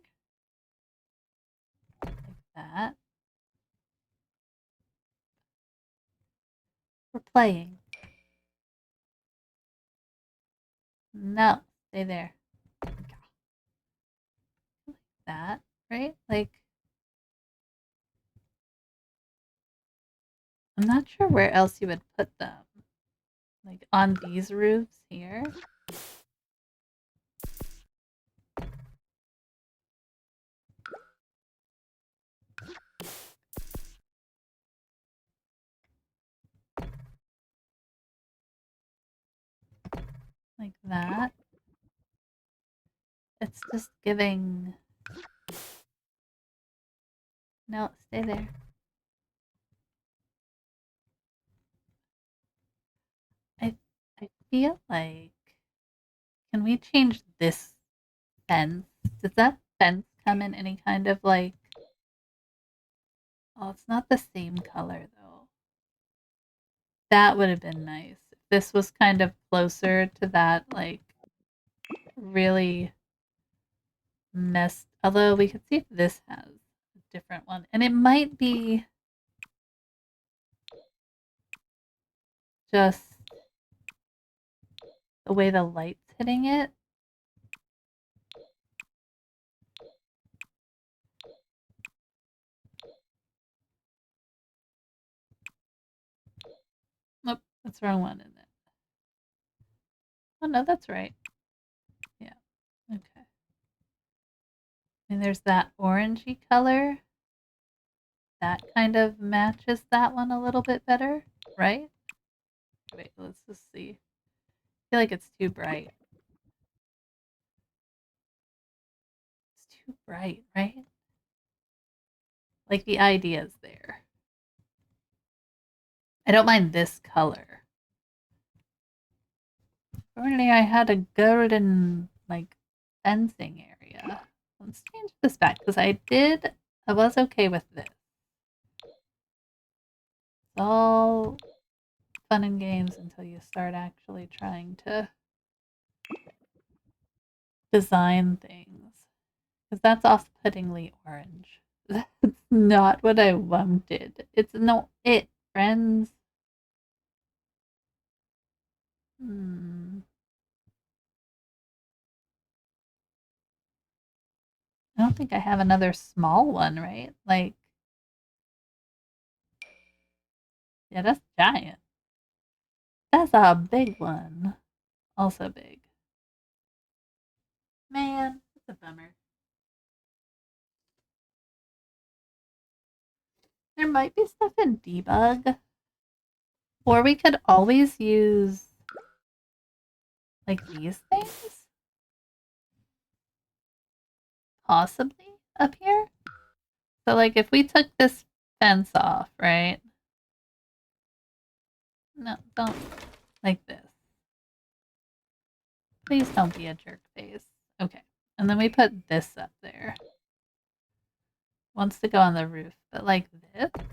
Speaker 1: Like that. We're playing. No, stay there. Like that, right? Like, I'm not sure where else you would put them. Like on these roofs here. Like that. It's just giving... No, stay there. I feel like... Can we change this fence? Does that fence come in any kind of like... Oh, it's not the same color though. That would have been nice. If this was kind of closer to that, like, really messed... Although we could see if this has a different one. And it might be just the way the light's hitting it. Nope, that's the wrong one, isn't it? Oh no, that's right. Yeah, okay. And there's that orangey color. That kind of matches that one a little bit better, right? Wait, let's just see. I feel like it's too bright. It's too bright, right? Like the idea's there. I don't mind this color. If only I had a golden, like, fencing area. Let's change this back, because I was okay with this. It's all fun and games until you start actually trying to design things. Because that's off-puttingly orange. That's not what I wanted. It's no it, friends. Hmm. I don't think I have another small one, right? Like, yeah, that's giant. That's a big one. Also big. Man, that's a bummer. There might be stuff in debug. Or we could always use like these things. Possibly up here. So like if we took this fence off, right? No, don't like this. Please don't be a jerk face. Okay. And then we put this up there. Wants to go on the roof, but like this? Is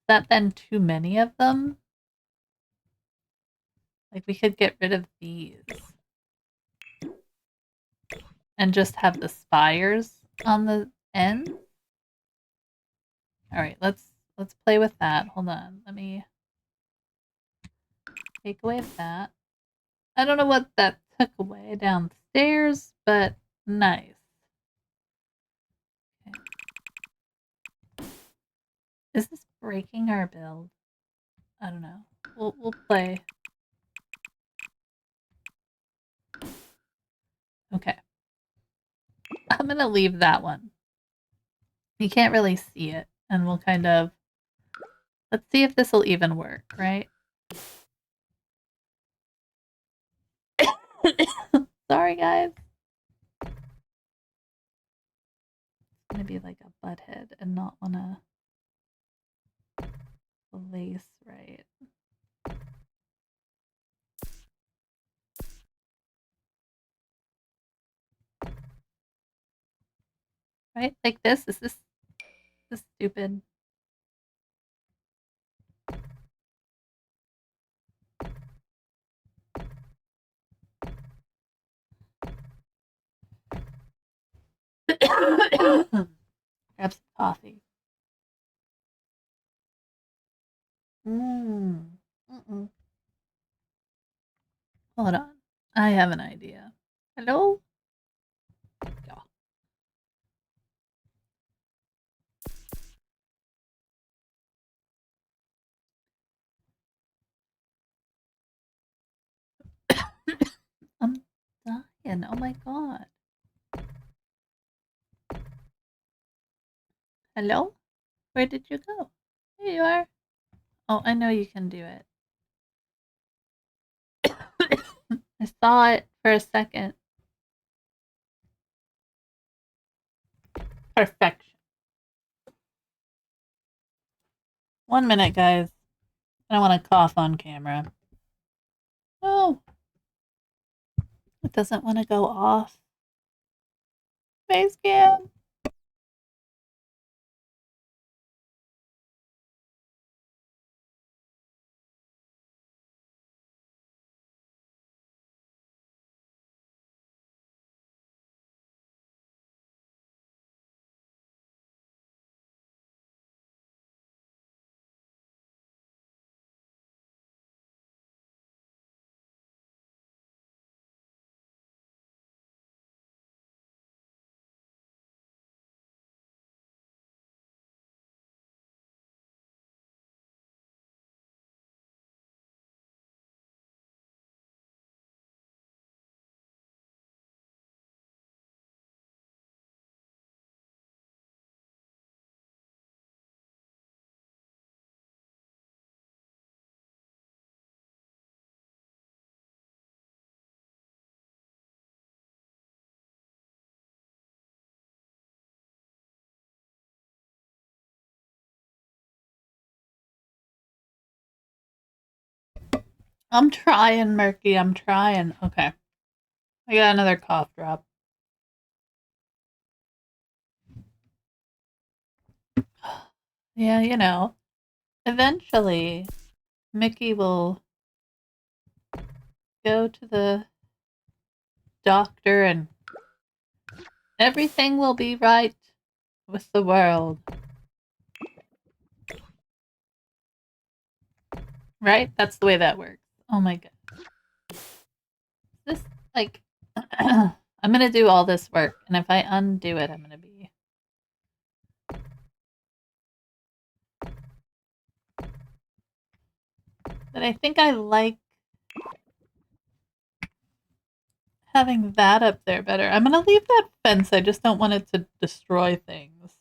Speaker 1: that then too many of them? Like we could get rid of these. And just have the spires on the end? Alright, let's play with that. Hold on. Let me take away that. I don't know what that took away downstairs, but Nice. Okay. Is this breaking our build? I don't know. We'll play. Okay. I'm gonna leave that one. You can't really see it, and we'll kind of let's see if this will even work, right? Sorry, guys. It's gonna be like a butthead and not wanna place right. Right? Like this? Is this stupid? Grab some coffee. Mm-mm. Hold on. I have an idea. Hello? Yeah. I'm dying. Oh my god. Hello? Where did you go? Here you are. Oh, I know you can do it. I saw it for a second. Perfection. 1 minute, guys. I don't want to cough on camera. No. It doesn't want to go off. Face cam. I'm trying, Murky. I'm trying. Okay. I got another cough drop. Yeah, you know. Eventually, Mickey will go to the doctor and everything will be right with the world. Right? That's the way that works. Oh my god. This, like, I'm gonna do all this work, and if I undo it, I'm gonna be. But I think I like having that up there better. I'm gonna leave that fence. I just don't want it to destroy things.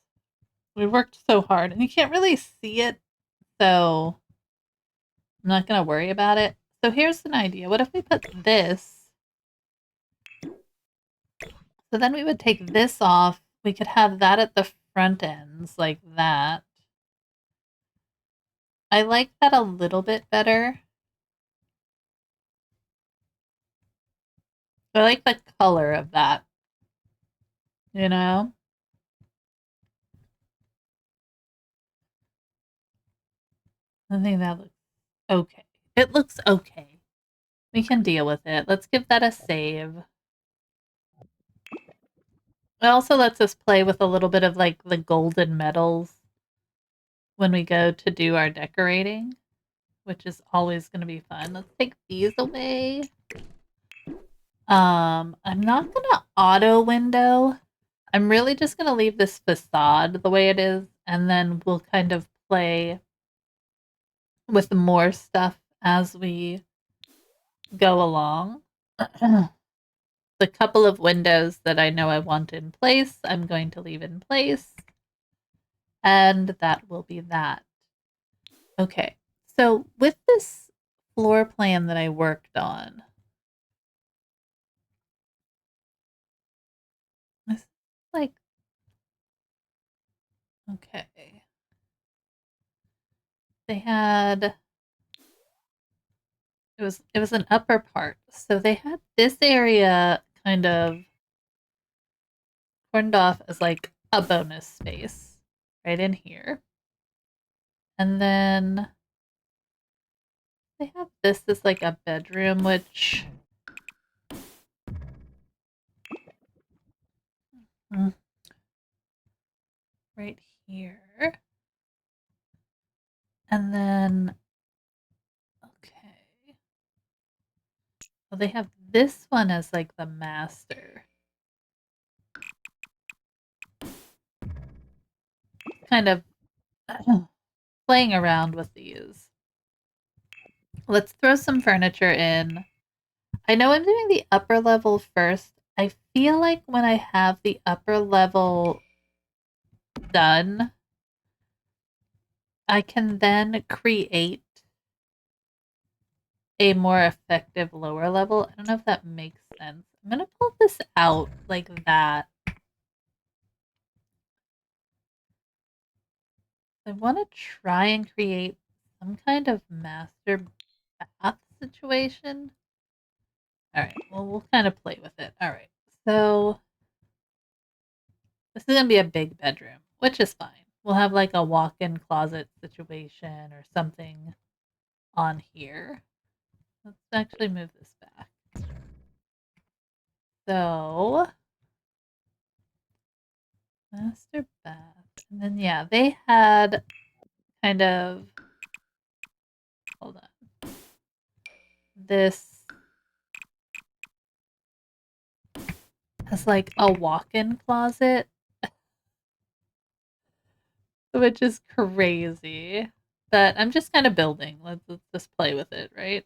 Speaker 1: We worked so hard, and you can't really see it, so I'm not gonna worry about it. So here's an idea. What if we put this? So then we would take this off. We could have that at the front ends, like that. I like that a little bit better. I like the color of that. You know? I think that looks okay. It looks okay. We can deal with it. Let's give that a save. It also lets us play with a little bit of like the golden metals when we go to do our decorating, which is always going to be fun. Let's take these away. I'm not gonna auto window. I'm really just gonna leave this facade the way it is, and then we'll kind of play with more stuff as we go along. The couple of windows that I know I want in place, I'm going to leave in place. And that will be that. Okay, so with this floor plan that I worked on, it's like, okay, they had it was an upper part, so they had this area kind of cordoned off as like a bonus space right in here, and then they have this as like a bedroom, which mm, right here, and then okay. Well, they have this one as like the master. Kind of playing around with these. Let's throw some furniture in. I know I'm doing the upper level first. I feel like when I have the upper level done, I can then create a more effective lower level. I don't know if that makes sense. I'm going to pull this out like that. I want to try and create some kind of master bath situation. All right, well, we'll kind of play with it. All right, so this is going to be a big bedroom, which is fine. We'll have like a walk-in closet situation or something on here. Let's actually move this back. So, master bath. And then, yeah, they had kind of, hold on, this as like a walk-in closet, which is crazy. But I'm just kind of building. Let's just play with it, right?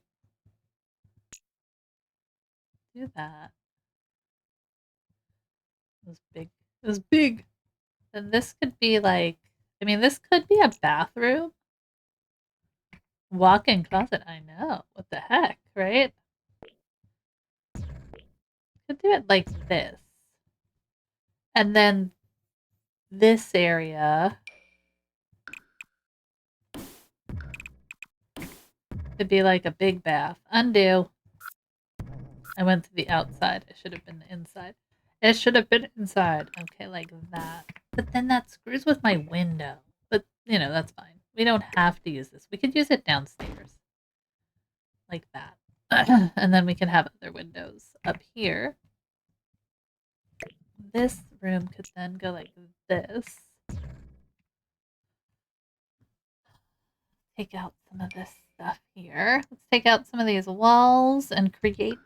Speaker 1: Do that. It was big. It was big. And this could be like, I mean, this could be a bathroom. Walk-in closet. I know. What the heck, right? Could do it like this. And then this area could be like a big bath. Undo. I went to the outside. I should have been the inside. It should have been inside. Okay, like that. But then that screws with my window. But, that's fine. We don't have to use this. We could use it downstairs. Like that. And then we can have other windows up here. This room could then go like this. Take out some of this stuff here. Let's take out some of these walls and create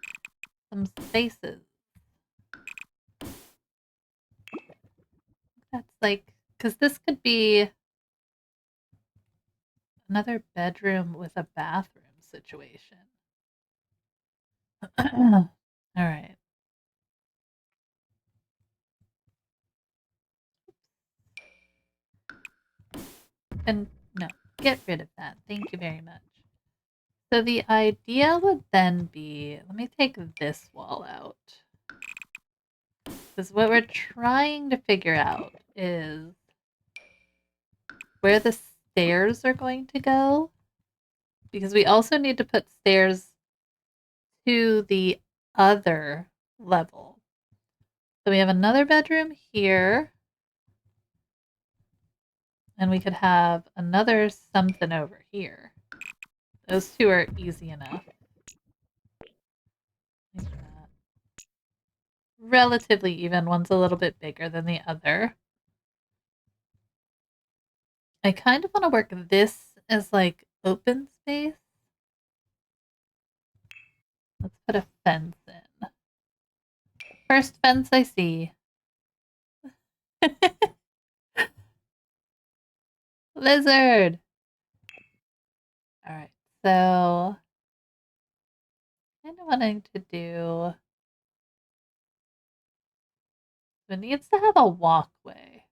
Speaker 1: some spaces. That's like, because this could be another bedroom with a bathroom situation. All right. And no, get rid of that. Thank you very much. So the idea would then be, let me take this wall out. Because what we're trying to figure out is where the stairs are going to go. Because we also need to put stairs to the other level. So we have another bedroom here. And we could have another something over here. Those two are easy enough. Like that. Relatively even. One's a little bit bigger than the other. I kind of want to work this as like open space. Let's put a fence in. First fence I see. Lizard! Alright, so kind of wanting to do. It needs to have a walkway.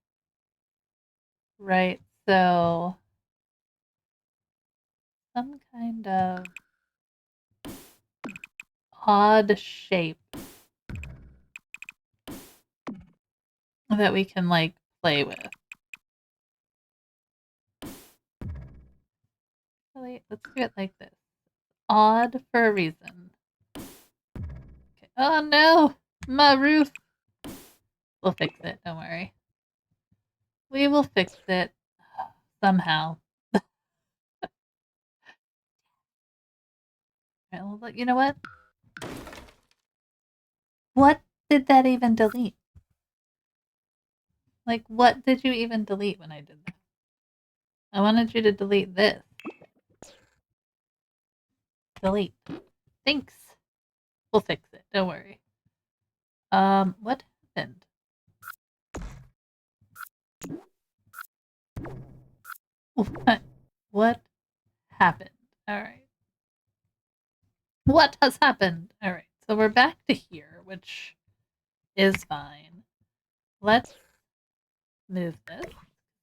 Speaker 1: Right, so some kind of odd shape that we can like play with. Really, let's do it like this. Odd for a reason. Okay. Oh no! My roof! We'll fix it, don't worry. We will fix it somehow. Right, well, you know what? What did that even delete? Like, what did you even delete when I did that? I wanted you to delete this. Delete. Thanks. We'll fix it. Don't worry. What happened? What happened? All right. What has happened? All right. So we're back to here, which is fine. Let's move this.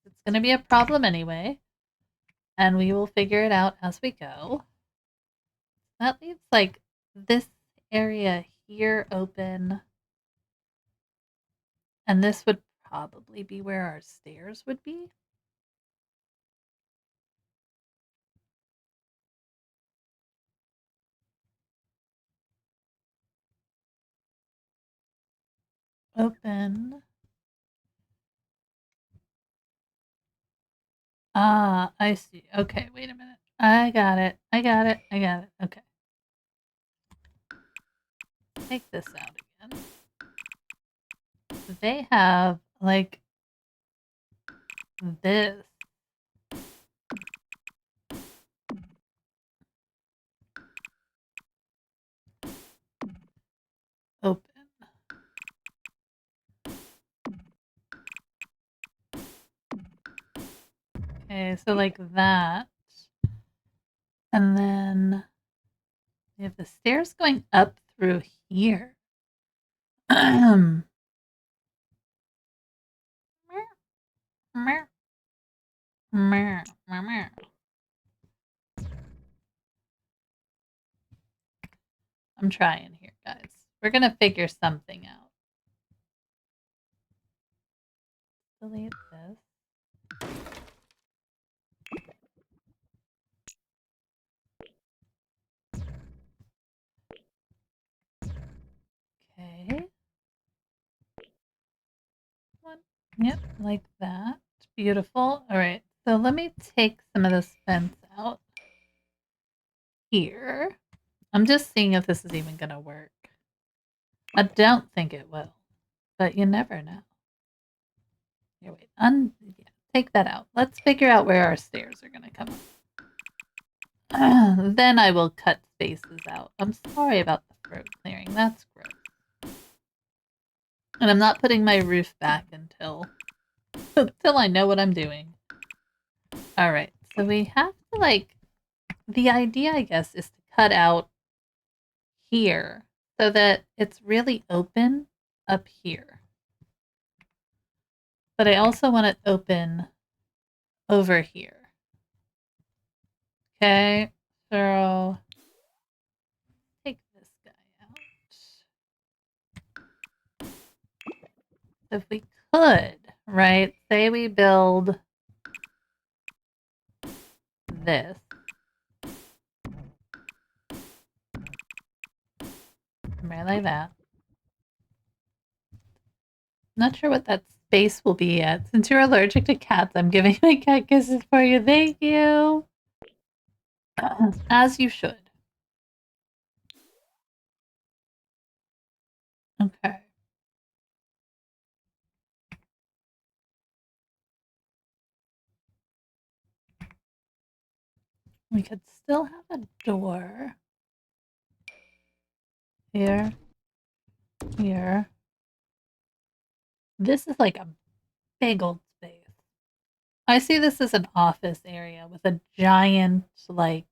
Speaker 1: It's going to be a problem anyway, and we will figure it out as we go. That leaves like this area here open, and this would probably be where our stairs would be. Open. Ah, I see. Okay, wait a minute. I got it. I got it. I got it. Okay. Take this out again. They have like this. Open. Okay, so like that. And then we have the stairs going up through here. I'm trying here, guys. We're going to figure something out. Delete this. Okay. One. Yep, like that. Beautiful. All right. So let me take some of this fence out here. I'm just seeing if this is even going to work. I don't think it will, but you never know. Here, wait. Yeah, take that out. Let's figure out where our stairs are going to come up. Then I will cut spaces out. I'm sorry about the throat clearing. That's gross. And I'm not putting my roof back until I know what I'm doing. All right. So we have to like, the idea, I guess, is to cut out here so that it's really open up here. But I also want it open over here. Okay, so take this guy out. So if we could, right, say we build this. Right like that. Not sure what that space will be yet. Since you're allergic to cats, I'm giving my cat kisses for you. Thank you. As you should. Okay. We could still have a door. Here. Here. This is like a big old space. I see this as an office area with a giant, like,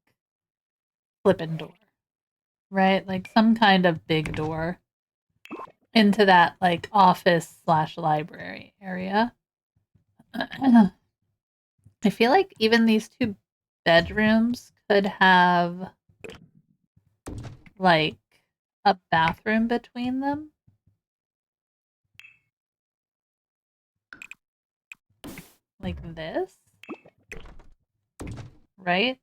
Speaker 1: flippin' door, right? Like some kind of big door into that, like, office slash library area. I feel like even these two bedrooms could have, like, a bathroom between them. Like this, right?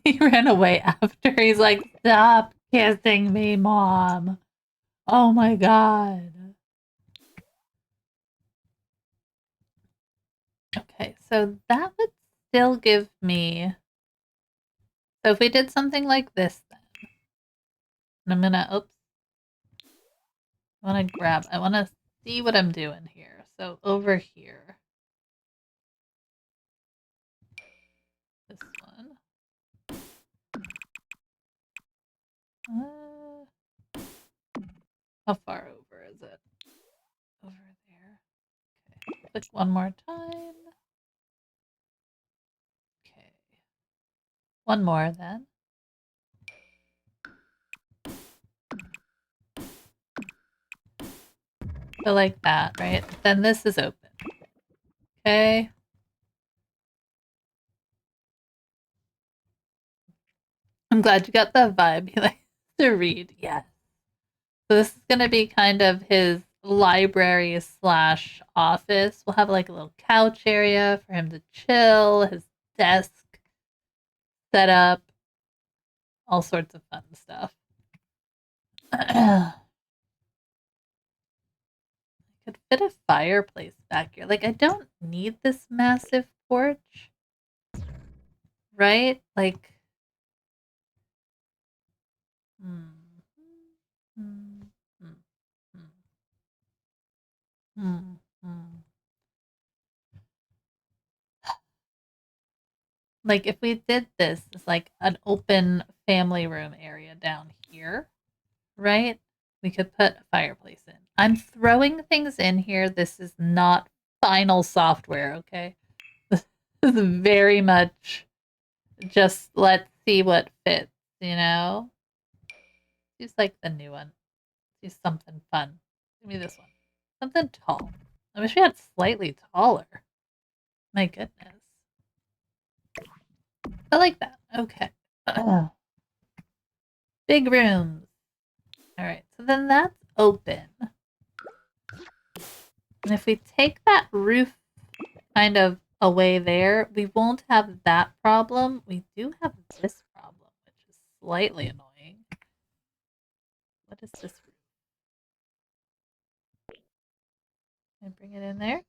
Speaker 1: He ran away after. He's like, "Stop kissing me, Mom." Oh my god. Okay, so that would still give me. So if we did something like this, then. And I'm gonna. Oops. I wanna see what I'm doing here. So over here. This one. How far over is it? Over there. Okay. Click one more time. Okay. One more then. So like that, right? Then this is open. Okay. I'm glad you got that vibe. He likes to read. Yes. So this is gonna be kind of his library slash office. We'll have like a little couch area for him to chill, his desk set up, all sorts of fun stuff. Could fit a fireplace back here. Like, I don't need this massive porch, right? Like, hmm, hmm, hmm, hmm, hmm, hmm. Like, if we did this as like an open family room area down here, right? We could put a fireplace in. I'm throwing things in here. This is not final software, okay? This is very much just let's see what fits, you know? Use like the new one. Use something fun. Give me this one. Something tall. I wish we had slightly taller. My goodness. I like that. Okay. Big rooms. All right. So then that's open. And if we take that roof kind of away there, we won't have that problem. We do have this problem, which is slightly annoying. What is this roof? Can I bring it in there?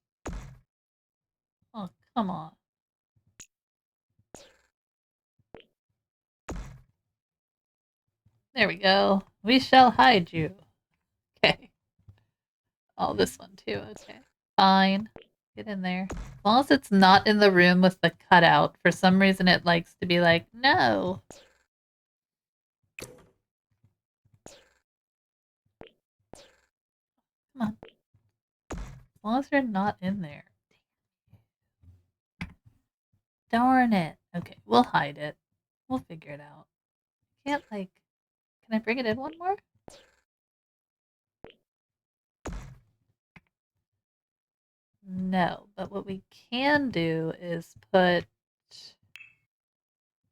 Speaker 1: Oh, come on. There we go. We shall hide you. Okay. Oh, this one too. Okay. Fine. Get in there. As long as it's not in the room with the cutout. For some reason, it likes to be like, no. Come on. As long as you're not in there. Darn it. Okay, we'll hide it. We'll figure it out. Can't, like, can I bring it in one more? No, but what we can do is put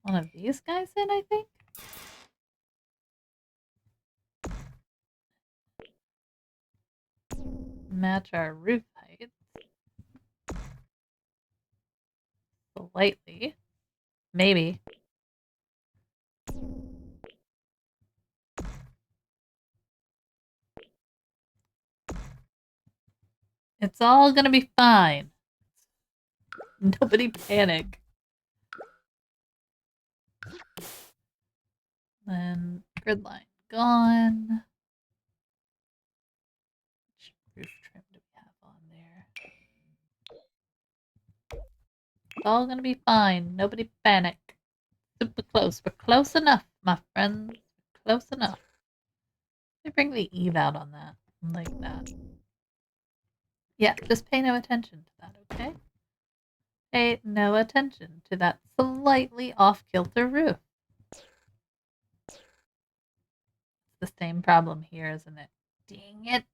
Speaker 1: one of these guys in, I think. Match our roof height slightly. Maybe. It's all gonna be fine. Nobody panic. Then grid line gone. Which roof trim do we have on there? It's all gonna be fine. Nobody panic. Super close. We're close enough, my friends. Close enough. me bring the Eve out on that. Like that. Yeah, just pay no attention to that, okay? Pay no attention to that slightly off-kilter roof. It's the same problem here, isn't it? Dang it.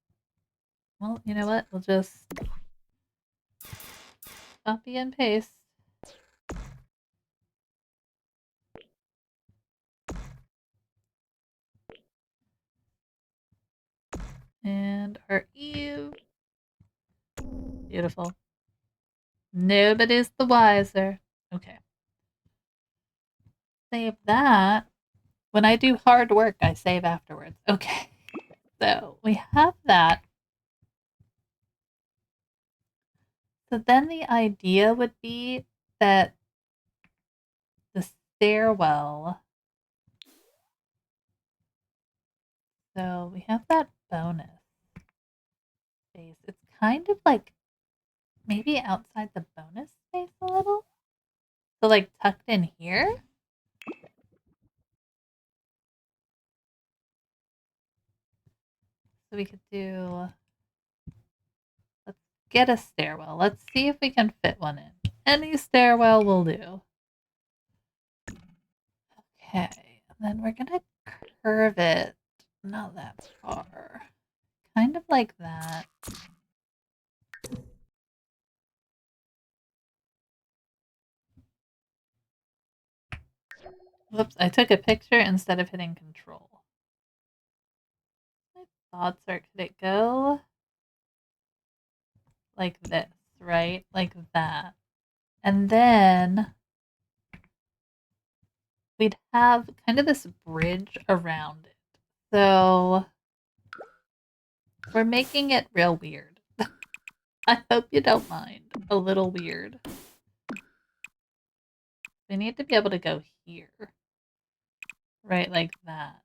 Speaker 1: Well, you know what? We'll just copy and paste. And our Eve. Beautiful. Nobody's the wiser. Okay. Save that. When I do hard work, I save afterwards. Okay. So we have that. So then the idea would be that the stairwell. So we have that bonus space. It's kind of like maybe outside the bonus space a little. So like tucked in here. So we could do, let's get a stairwell. Let's see if we can fit one in. Any stairwell will do. Okay, and then we're gonna curve it. Not that far. Kind of like that. Whoops, I took a picture instead of hitting control. My thoughts are, could it go like this, right? Like that. And then we'd have kind of this bridge around it. So we're making it real weird. I hope you don't mind. A little weird. We need to be able to go here. Right, like that.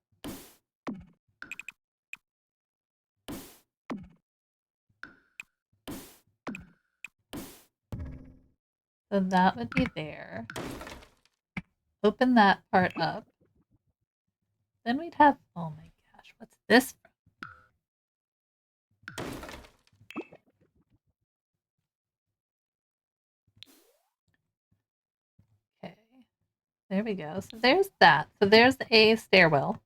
Speaker 1: So that would be there. Open that part up. Then we'd have, oh my gosh, what's this from? Okay, there we go. So there's that. So there's a stairwell.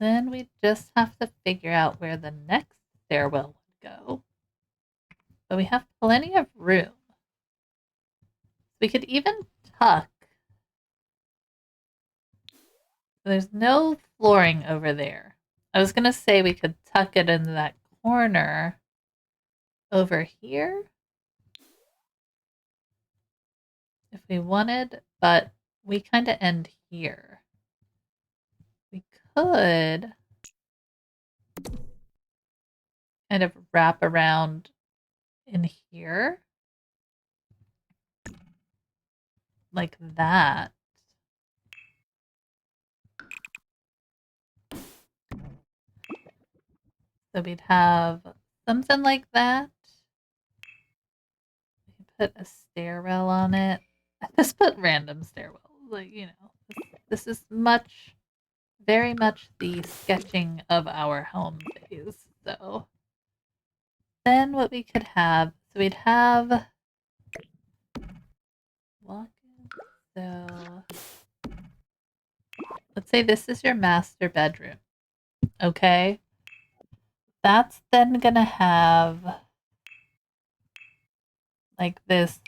Speaker 1: Then we just have to figure out where the next stairwell would go. But we have plenty of room. We could even tuck. There's no flooring over there. I was going to say we could tuck it in that corner over here if we wanted, but we kind of end here. We could kind of wrap around in here like that. So we'd have something like that. We can put a stairwell on it. I just put random stairwell. Like, you know, this is much, very much the sketching of our home phase. So then what we could have, so we'd have walk-in. So let's say this is your master bedroom. Okay. That's then gonna have like this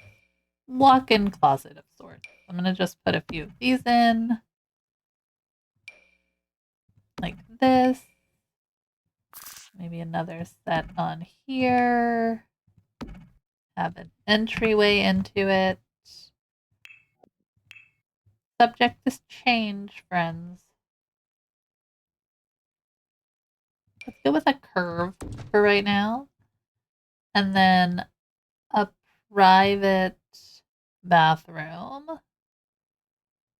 Speaker 1: walk-in closet of sorts. I'm gonna just put a few of these in. Like this. Maybe another set on here. Have an entryway into it. Subject is change, friends. Let's go with a curve for right now. And then a private bathroom,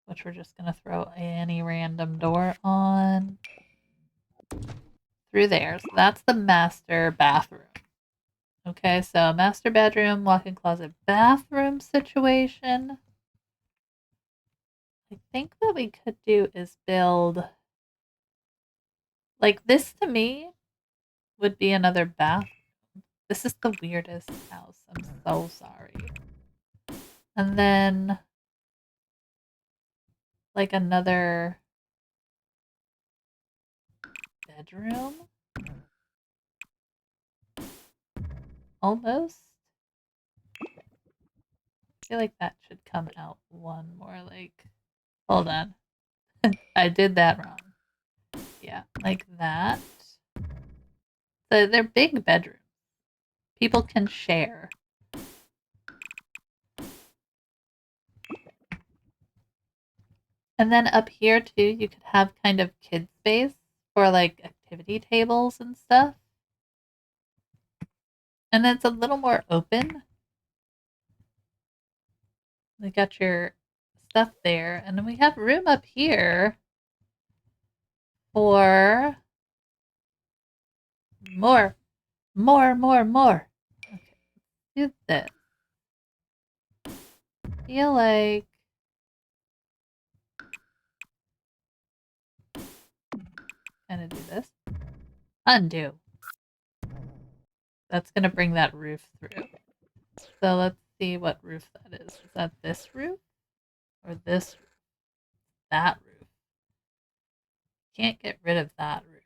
Speaker 1: which we're just going to throw any random door on through there. So that's the master bathroom. Okay, so master bedroom, walk-in closet, bathroom situation. I think what we could do is build Like, this to me would be another bath. This is the weirdest house. I'm so sorry. And then, like, another bedroom? Almost? I feel like that should come out one more, like... Hold on. I did that wrong. Yeah, like that. So they're big bedrooms. People can share. And then up here too, you could have kind of kid space for like activity tables and stuff. And then it's a little more open. We got your stuff there. And then we have room up here for more. Okay, do this. I feel like gonna do this. Undo. That's gonna bring that roof through. So let's see what roof that is. Is that this roof? Or this roof? That roof. Can't get rid of that roof.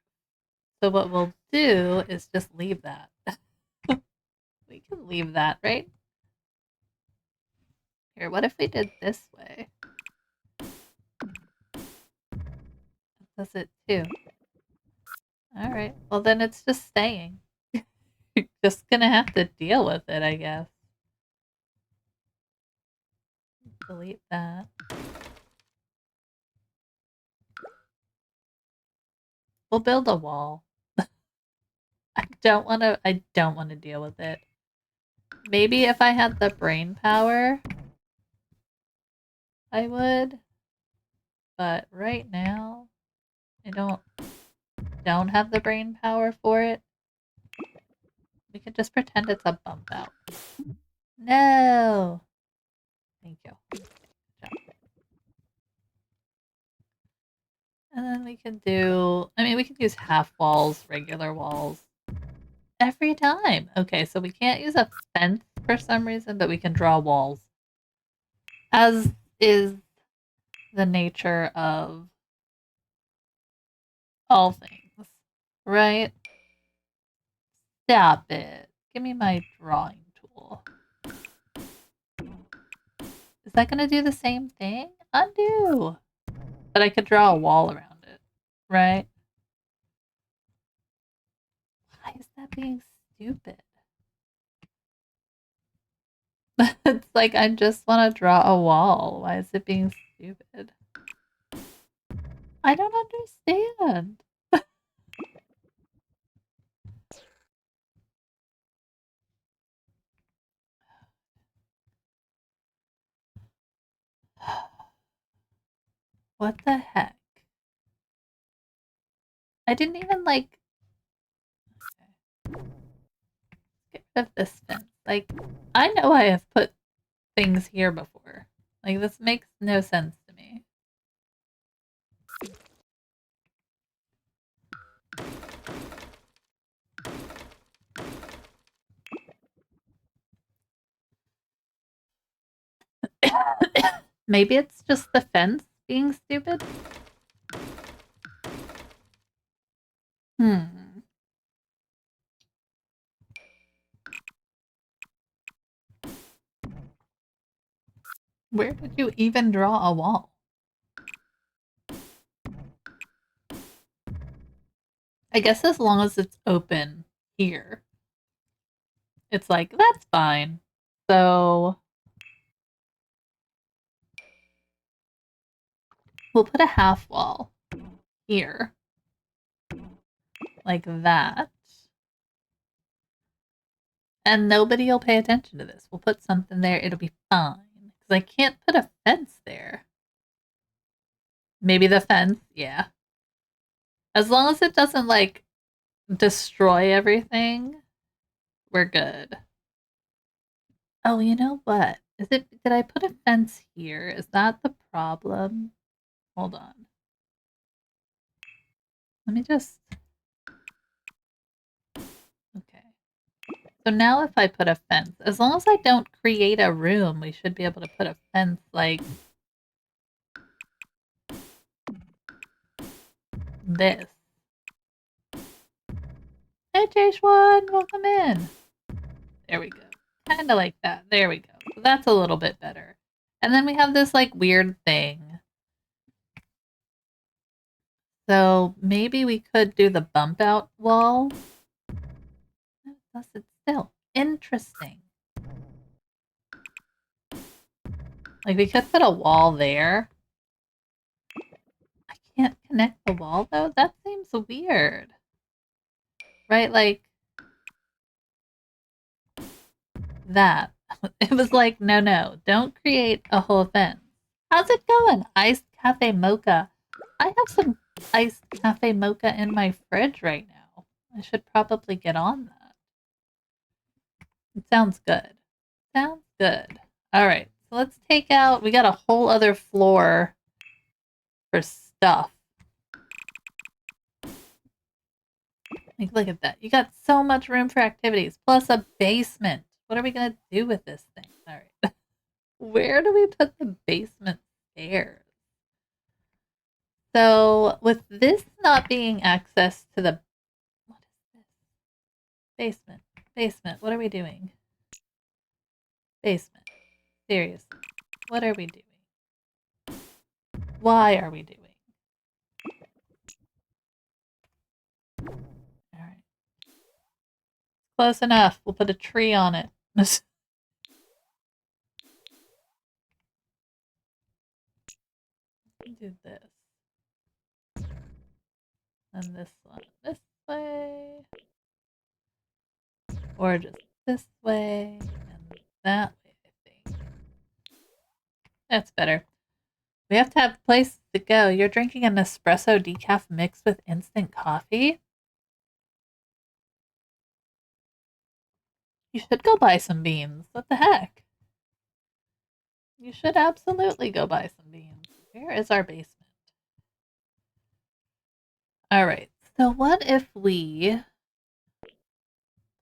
Speaker 1: So what we'll do is just leave that. We can leave that, right? Here, what if we did this way? That does it too. Alright, well then it's just staying. You're just gonna have to deal with it, I guess. Delete that. We'll build a wall. I don't wanna deal with it. Maybe if I had the brain power, I would. But right now, I don't have the brain power for it. We can just pretend it's a bump out. No! Thank you. Good job. And then we can do, I mean, we can use half walls, regular walls. Every time. Okay, so we can't use a fence for some reason, but we can draw walls. As is the nature of all things, right? Stop it. Give me my drawing tool. Is that going to do the same thing? Undo. But I could draw a wall around it, right? Why is that being stupid? It's like I just want to draw a wall. Why is it being stupid? I don't understand. What the heck? I didn't even like. Okay. Get rid of this fence. Like, I know I have put things here before. Like, this makes no sense to me. Maybe it's just the fence being stupid? Hmm. Where did you even draw a wall? I guess as long as it's open here, it's like, that's fine. So we'll put a half wall here, like that. And nobody will pay attention to this. We'll put something there, it'll be fine. Because I can't put a fence there. Maybe the fence, yeah. As long as it doesn't, like, destroy everything, we're good. Oh, you know what? Did I put a fence here? Is that the problem? Hold on. Let me just So now if I put a fence, as long as I don't create a room, we should be able to put a fence like this. Hey, J1, welcome in. There we go. Kind of like that. There we go. So that's a little bit better. And then we have this like weird thing. So maybe we could do the bump out wall. Does it still? Interesting. Like we could put a wall there. I can't connect the wall though. That seems weird. Right? Like that. It was like, no, don't create a whole fence. How's it going? Iced cafe mocha. I have some iced cafe mocha in my fridge right now. I should probably get on that. It sounds good. Sounds good. All right. So let's take out, we got a whole other floor for stuff. Like, look at that. You got so much room for activities, plus a basement. What are we going to do with this thing? All right. Where do we put the basement stairs? So, with this not being access to the... What is this? Basement. Basement. What are we doing? Basement. Seriously. What are we doing? Why are we doing? Alright. Close enough. We'll put a tree on it. Do this. And this one this way. Or just this way. And that way, I think. That's better. We have to have a place to go. You're drinking an espresso decaf mixed with instant coffee? You should go buy some beans. What the heck? You should absolutely go buy some beans. Where is our basement? Alright, so what if we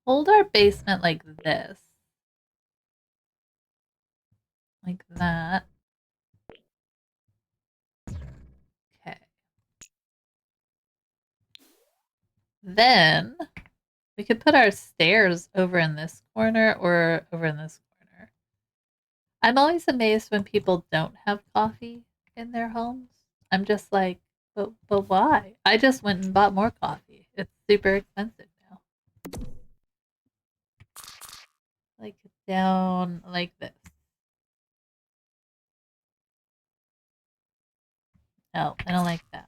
Speaker 1: hold our basement like this? Like that. Okay. Then we could put our stairs over in this corner or over in this corner. I'm always amazed when people don't have coffee in their homes. I'm just like, but why? I just went and bought more coffee. It's super expensive now. Like down like this. No, I don't like that.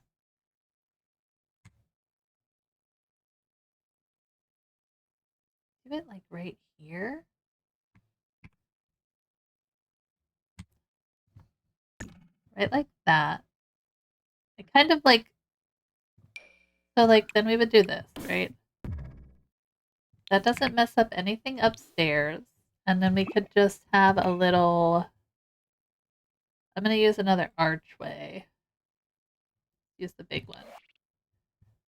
Speaker 1: Do it like right here. Right like that. I kind of like, so like then we would do this, right? That doesn't mess up anything upstairs. And then we could just have a little, I'm going to use another archway. Use the big one.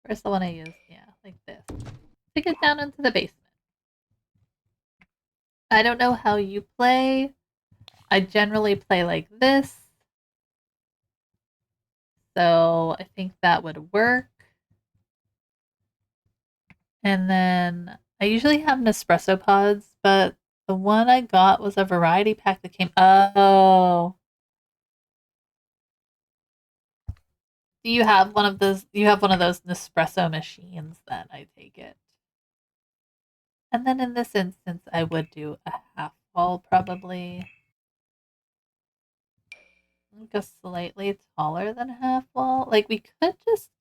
Speaker 1: Where's the one I used? Yeah, like this. To get down into the basement. I don't know how you play. I generally play like this. So I think that would work. And then I usually have Nespresso pods, but the one I got was a variety pack that came. Oh. Do you have one of those? You have one of those Nespresso machines then, I take it. And then in this instance, I would do a half wall probably. Just slightly taller than a half wall. Like we could just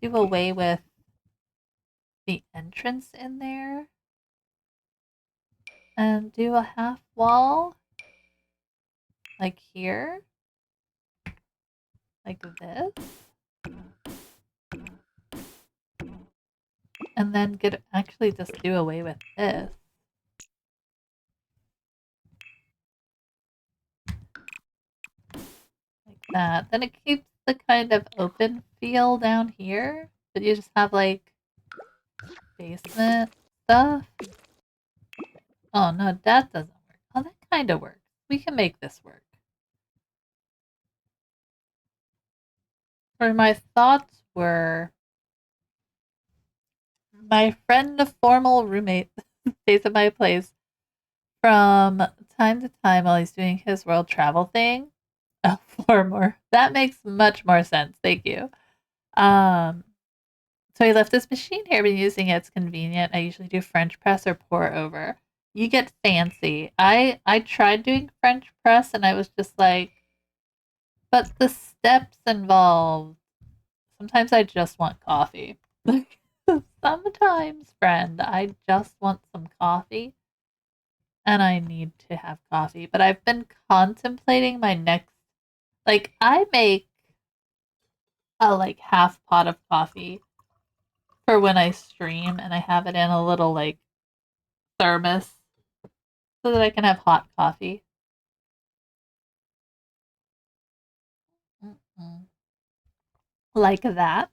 Speaker 1: do away with the entrance in there and do a half wall like here, like this, and then actually just do away with this. Like that. Then it keeps the kind of open feel down here, but you just have like basement stuff. Oh, no, that doesn't work. Oh, that kind of works. We can make this work. Or my thoughts were my friend, a formal roommate, stays at my place from time to time while he's doing his world travel thing. Oh, four more. That makes much more sense. Thank you. Um, so he left this machine here, been using it. It's convenient. I usually do French press or pour over. You get fancy. I tried doing French press and I was just like, but the steps involved. Sometimes I just want coffee. Sometimes, friend, I just want some coffee and I need to have coffee. But I've been contemplating my next, like, I make a like half pot of coffee for when I stream and I have it in a little like thermos so that I can have hot coffee. Mm-mm. Like that.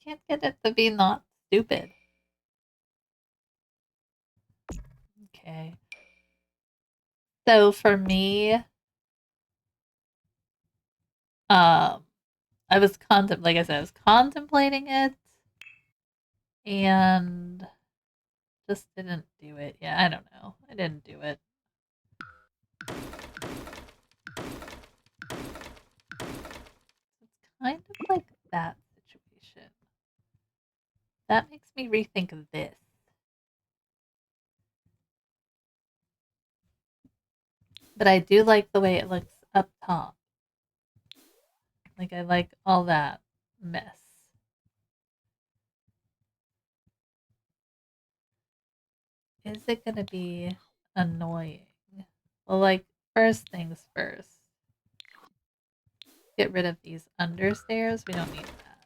Speaker 1: Can't get it to be not stupid. Okay. So for me, I was like I said, I was contemplating it and just didn't do it. Yeah, I don't know. I didn't do it. It's kind of like that situation. That makes me rethink this. But I do like the way it looks up top. Like I like all that mess. Is it gonna be annoying? Well, like first things first. Get rid of these understairs. We don't need that.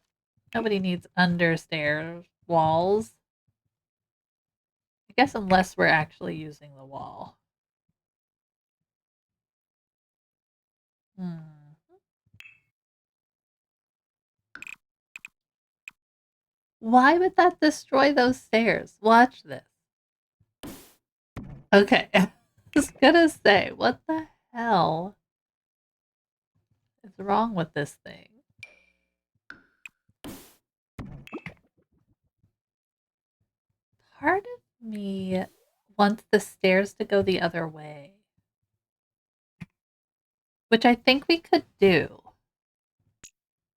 Speaker 1: Nobody needs understairs walls. I guess unless we're actually using the wall. Hmm. Why would that destroy those stairs? Watch this. Okay. I was gonna say, what the hell is wrong with this thing? Part of me wants the stairs to go the other way, which I think we could do,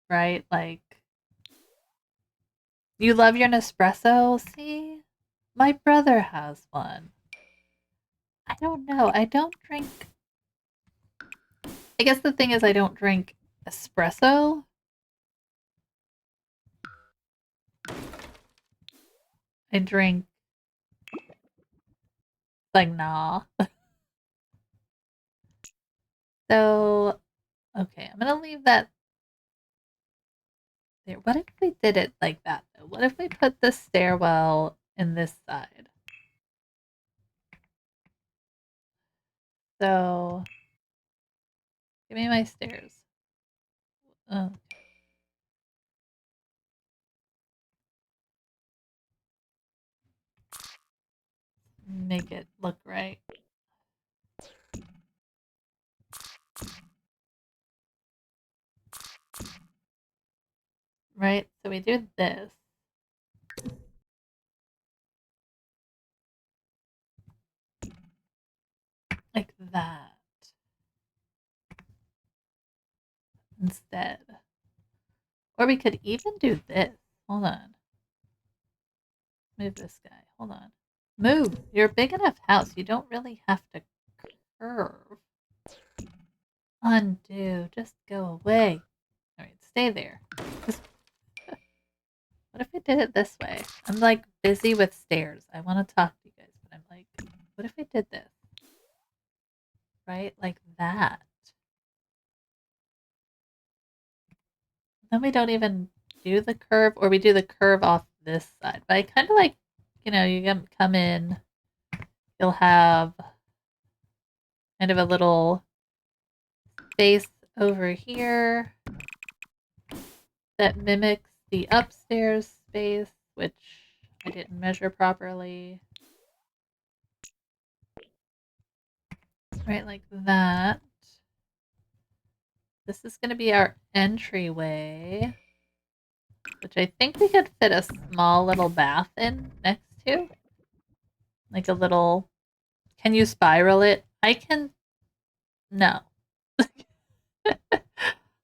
Speaker 1: right? Like, you love your Nespresso? See? My brother has one. I don't know. I don't drink. I guess the thing is, I don't drink espresso. I drink, like, nah. So, okay, I'm gonna leave that there. What if we did it like that, though? What if we put the stairwell in this side? So, give me my stairs. Oh, make it look right. Right? So we do this. Like that. Instead. Or we could even do this. Hold on. Move this guy. Hold on. Move. You're a big enough house. You don't really have to curve. Undo. Just go away. Alright, stay there. Just, what if we did it this way? I'm like busy with stairs. I want to talk to you guys, but I'm like, what if we did this? Right? Like that. Then we don't even do the curve, or we do the curve off this side. But I kind of like, you come in, you'll have kind of a little space over here that mimics the upstairs space, which I didn't measure properly. Right, like that. This is going to be our entryway, which I think we could fit a small little bath in next to. Like a little... Can you spiral it? I can... No.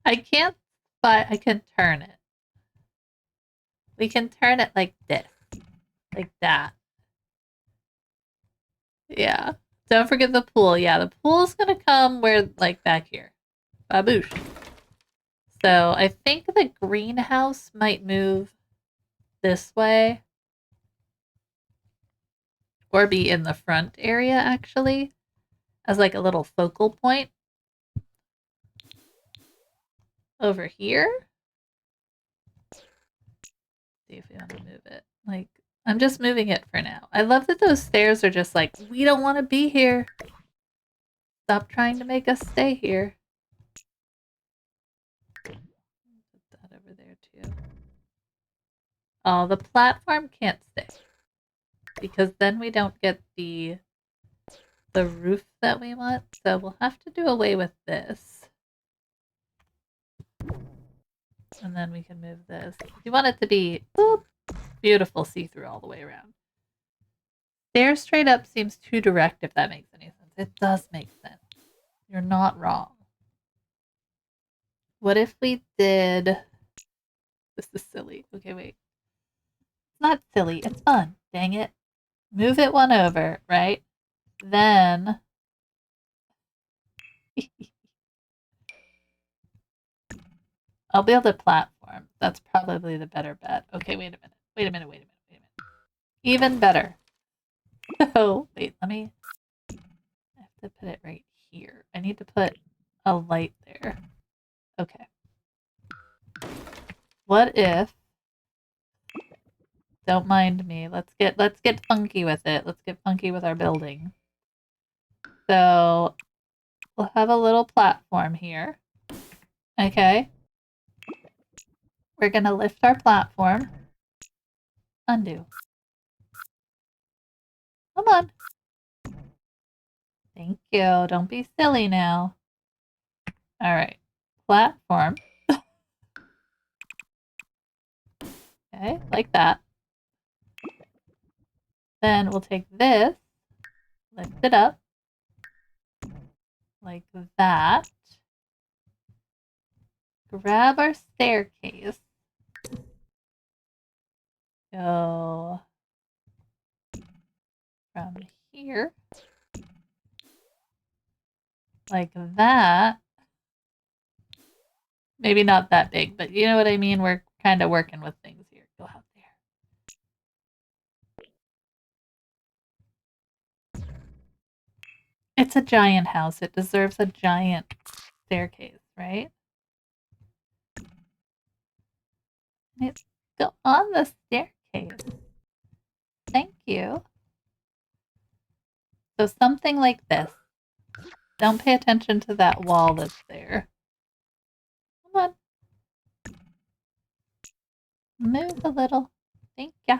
Speaker 1: I can't... But I can turn it. We can turn it like this. Like that. Yeah. Don't forget the pool. Yeah, the pool's gonna come where, like, back here. Baboosh. So I think the greenhouse might move this way. Or be in the front area, actually. As like a little focal point. Over here. See if we want to move it. Like, I'm just moving it for now. I love that those stairs are just like, we don't want to be here. Stop trying to make us stay here. Put that over there too. Oh, the platform can't stay. Because then we don't get the roof that we want. So we'll have to do away with this. And then we can move this. You want it to be boop, beautiful see-through all the way around. Stairs straight up seems too direct, if that makes any sense. It does make sense. You're not wrong. What if we did... This is silly. Okay, wait. It's not silly. It's fun. Dang it. Move it one over, right? Then... I'll build a platform. That's probably the better bet. Okay, wait a minute. Wait a minute. Even better. Oh, wait, let me... I have to put it right here. I need to put a light there. Okay. What if... Don't mind me. Let's get funky with it. Let's get funky with our building. So we'll have a little platform here. Okay. We're gonna lift our platform. Undo. Come on. Thank you. Don't be silly now. All right. Platform. Okay, like that. Then we'll take this, lift it up, like that. Grab our staircase. Go from here, like that. Maybe not that big, but you know what I mean? We're kind of working with things here. Go out there. It's a giant house. It deserves a giant staircase, right? Let's go on the staircase. Thank you. So something like this. Don't pay attention to that wall that's there. Come on. Move a little. Thank ya.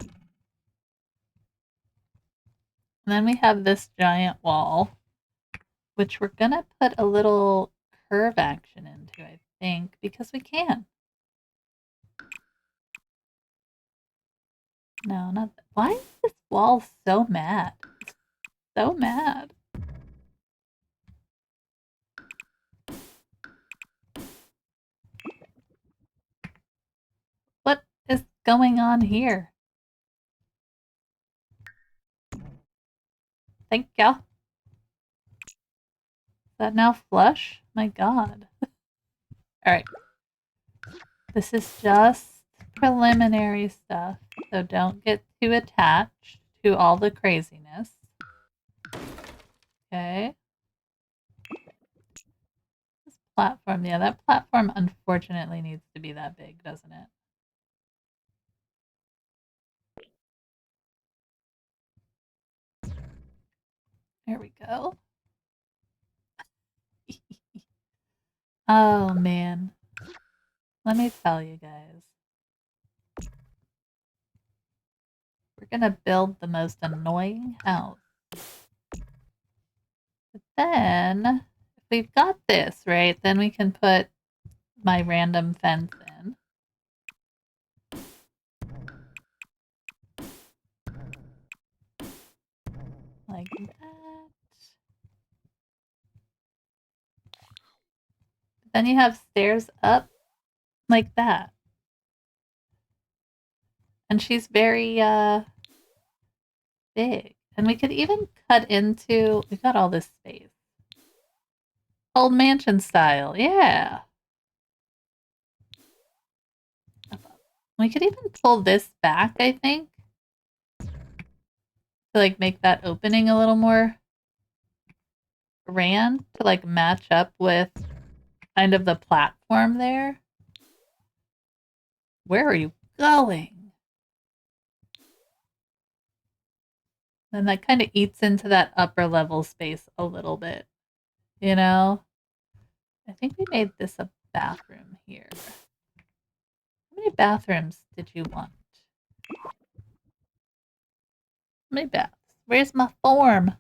Speaker 1: And then we have this giant wall, which we're gonna put a little curve action into, I think, because we can. No, not that. Why is this wall so mad? It's so mad. What is going on here? Thank ya. Is that now flush? My god. Alright. This is just preliminary stuff, so don't get too attached to all the craziness. Okay. This platform, yeah, that platform unfortunately needs to be that big, doesn't it? There we go. Oh, man. Let me tell you guys. We're gonna build the most annoying house. But then, if we've got this, right, then we can put my random fence in. Like that. Then you have stairs up like that. And she's very big. And we could even cut into, we've got all this space. Old mansion style, yeah. We could even pull this back, I think. To like make that opening a little more grand to like match up with kind of the platform there. Where are you going? And that kind of eats into that upper level space a little bit, you know? I think we made this a bathroom here. How many bathrooms did you want? How many baths? Where's my form?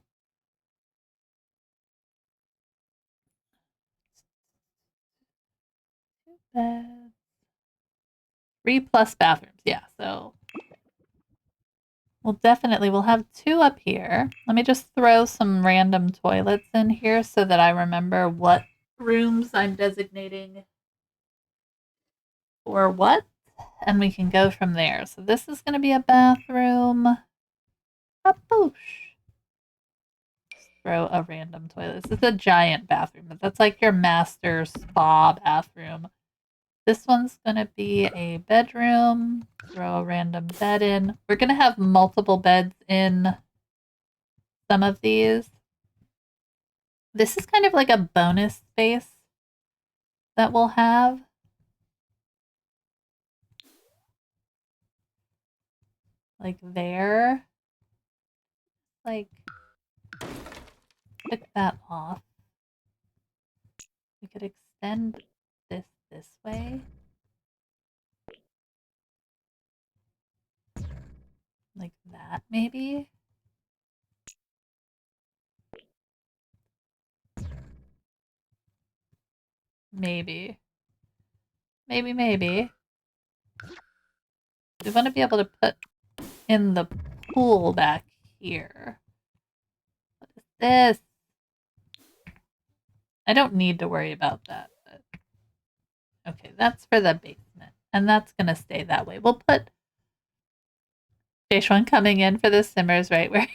Speaker 1: 2 beds. 3 plus bathrooms. Yeah, so we'll have 2 up here. Let me just throw some random toilets in here so that I remember what rooms I'm designating for what, and we can go from there. So this is going to be a bathroom. A boosh. Just throw a random toilet. This is a giant bathroom, but that's like your master spa bathroom. This one's going to be a bedroom. Throw a random bed in. We're going to have multiple beds in some of these. This is kind of like a bonus space that we'll have. Like there. Like, pick that off. We could extend this way. Like that, maybe? Maybe. Maybe. We want to be able to put in the pool back here. What is this? I don't need to worry about that. But... okay, that's for the basement. And that's going to stay that way. We'll put One coming in for the simmers right where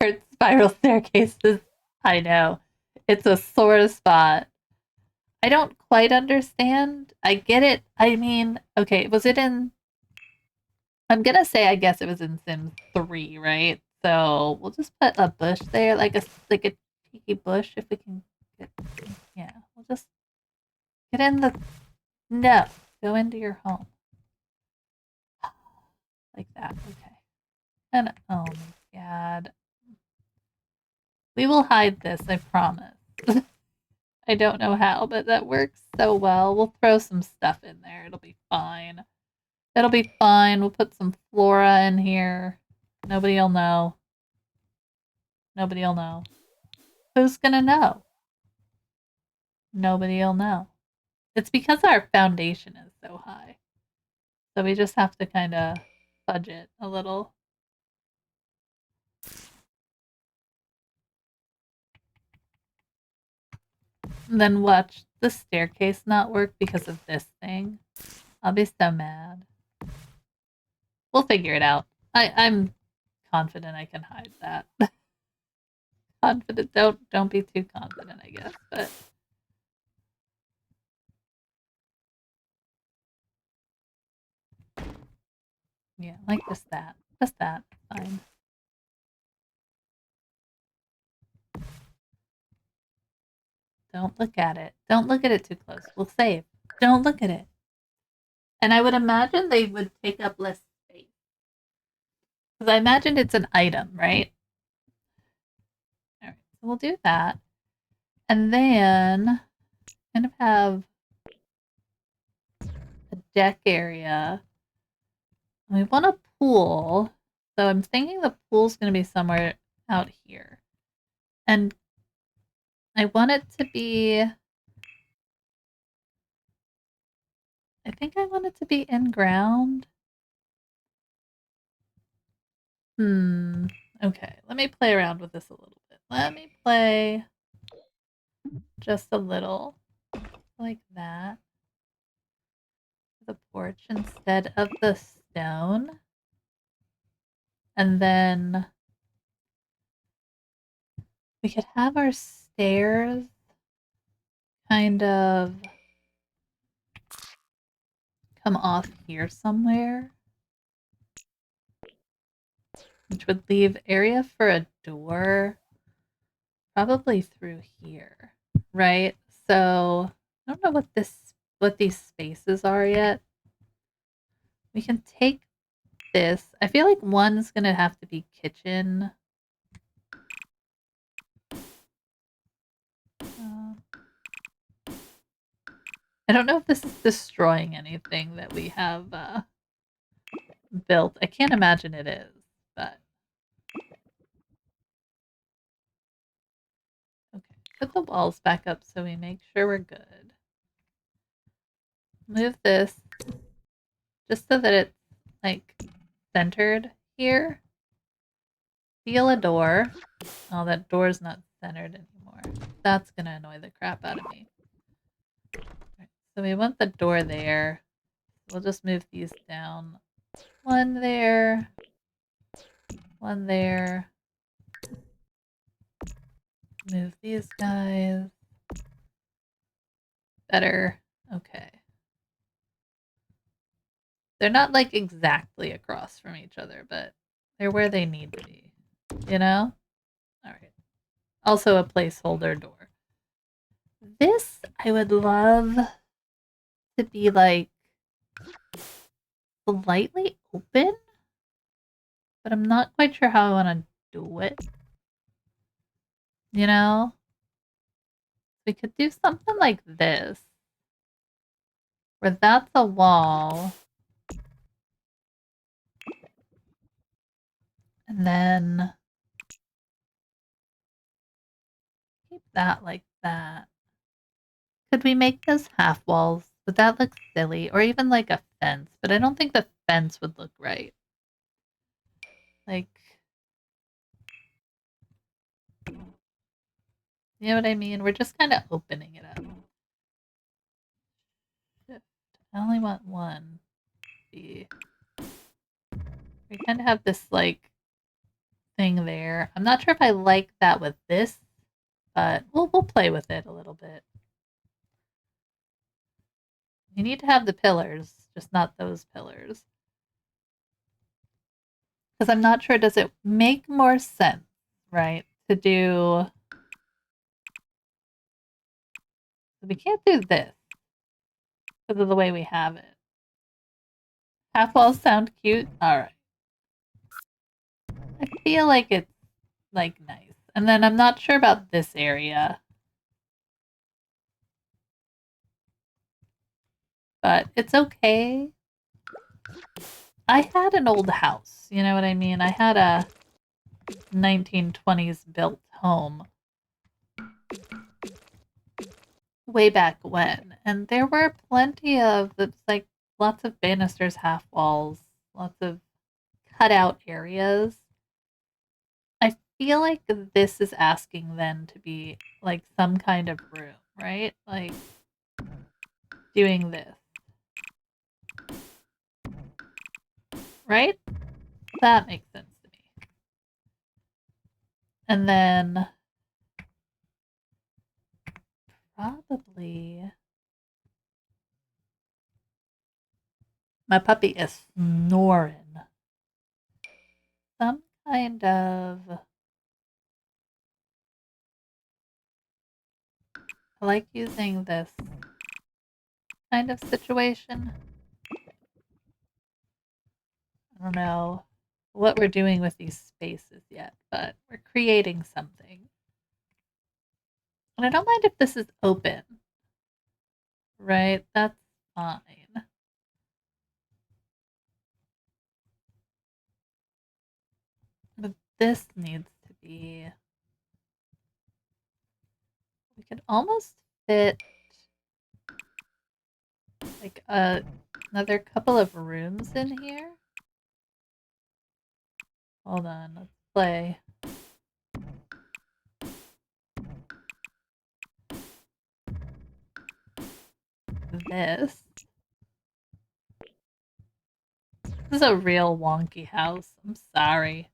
Speaker 1: it's spiral staircases. I know. It's a sore spot. I don't quite understand. I get it. I mean, okay, was it in... I'm gonna say I guess it was in Sims 3, right? So we'll just put a bush there, like a cheeky bush if we can get... yeah, we'll just get in the... no, go into your home. Like that, okay. And oh my god. We will hide this, I promise. I don't know how, but that works so well. We'll throw some stuff in there. It'll be fine. It'll be fine. We'll put some flora in here. Nobody'll know. Nobody'll know. Who's gonna know? Nobody'll know. It's because our foundation is so high. So we just have to kind of fudge it a little. And then watch the staircase not work because of this thing. I'll be so mad. We'll figure it out. I'm confident I can hide that. Confident. Don't be too confident, I guess. But yeah, like just that. Just that. Fine. Don't look at it. Don't look at it too close. We'll save. Don't look at it. And I would imagine they would take up less space. Because I imagine it's an item, right? All right, so we'll do that. And then kind of have a deck area. We want a pool. So I'm thinking the pool's going to be somewhere out here. And I want it to be... I think I want it to be in ground. Okay, let me play around with this a little bit. Let me play just a little like that. The porch instead of the stone. And then we could have our stairs kind of come off here somewhere, which would leave area for a door probably through here, right? So I don't know what these spaces are yet. We can take this. I feel like one's gonna have to be kitchen. I don't know if this is destroying anything that we have built. I can't imagine it is, but okay. Put the walls back up so we make sure we're good. Move this just so that it's like centered here. Seal a door. Oh, that door's not centered anymore. That's gonna annoy the crap out of me. Right, so we want the door there. We'll just move these down. One there. One there. Move these guys. Better. Okay. They're not like exactly across from each other, but they're where they need to be. You know? Alright. Also a placeholder door. This I would love to be like slightly open, but I'm not quite sure how I want to do it. You know? We could do something like this, where that's a wall, and then keep that like that. Could we make those half walls? Would that look silly? Or even like a fence? But I don't think the fence would look right. Like, you know what I mean? We're just kind of opening it up. Shift. I only want one. We kind of have this like thing there. I'm not sure if I like that with this, but we'll play with it a little bit. You need to have the pillars, just not those pillars. Because I'm not sure, does it make more sense, right, to do... We can't do this because of the way we have it. Half walls sound cute? Alright. I feel like it's, like, nice. And then I'm not sure about this area. But it's okay. I had an old house, you know what I mean? I had a 1920s built home way back when, and there were plenty of, it's like, lots of banisters, half walls, lots of cutout areas. I feel like this is asking then to be like some kind of room, right? Like doing this. Right? That makes sense to me. And then probably my puppy is snoring. Some kind of, I like using this kind of situation. I don't know what we're doing with these spaces yet, but we're creating something. And I don't mind if this is open, right? That's fine. this needs to be. We could almost fit like another couple of rooms in here. Hold on, let's play. This. This is a real wonky house. I'm sorry.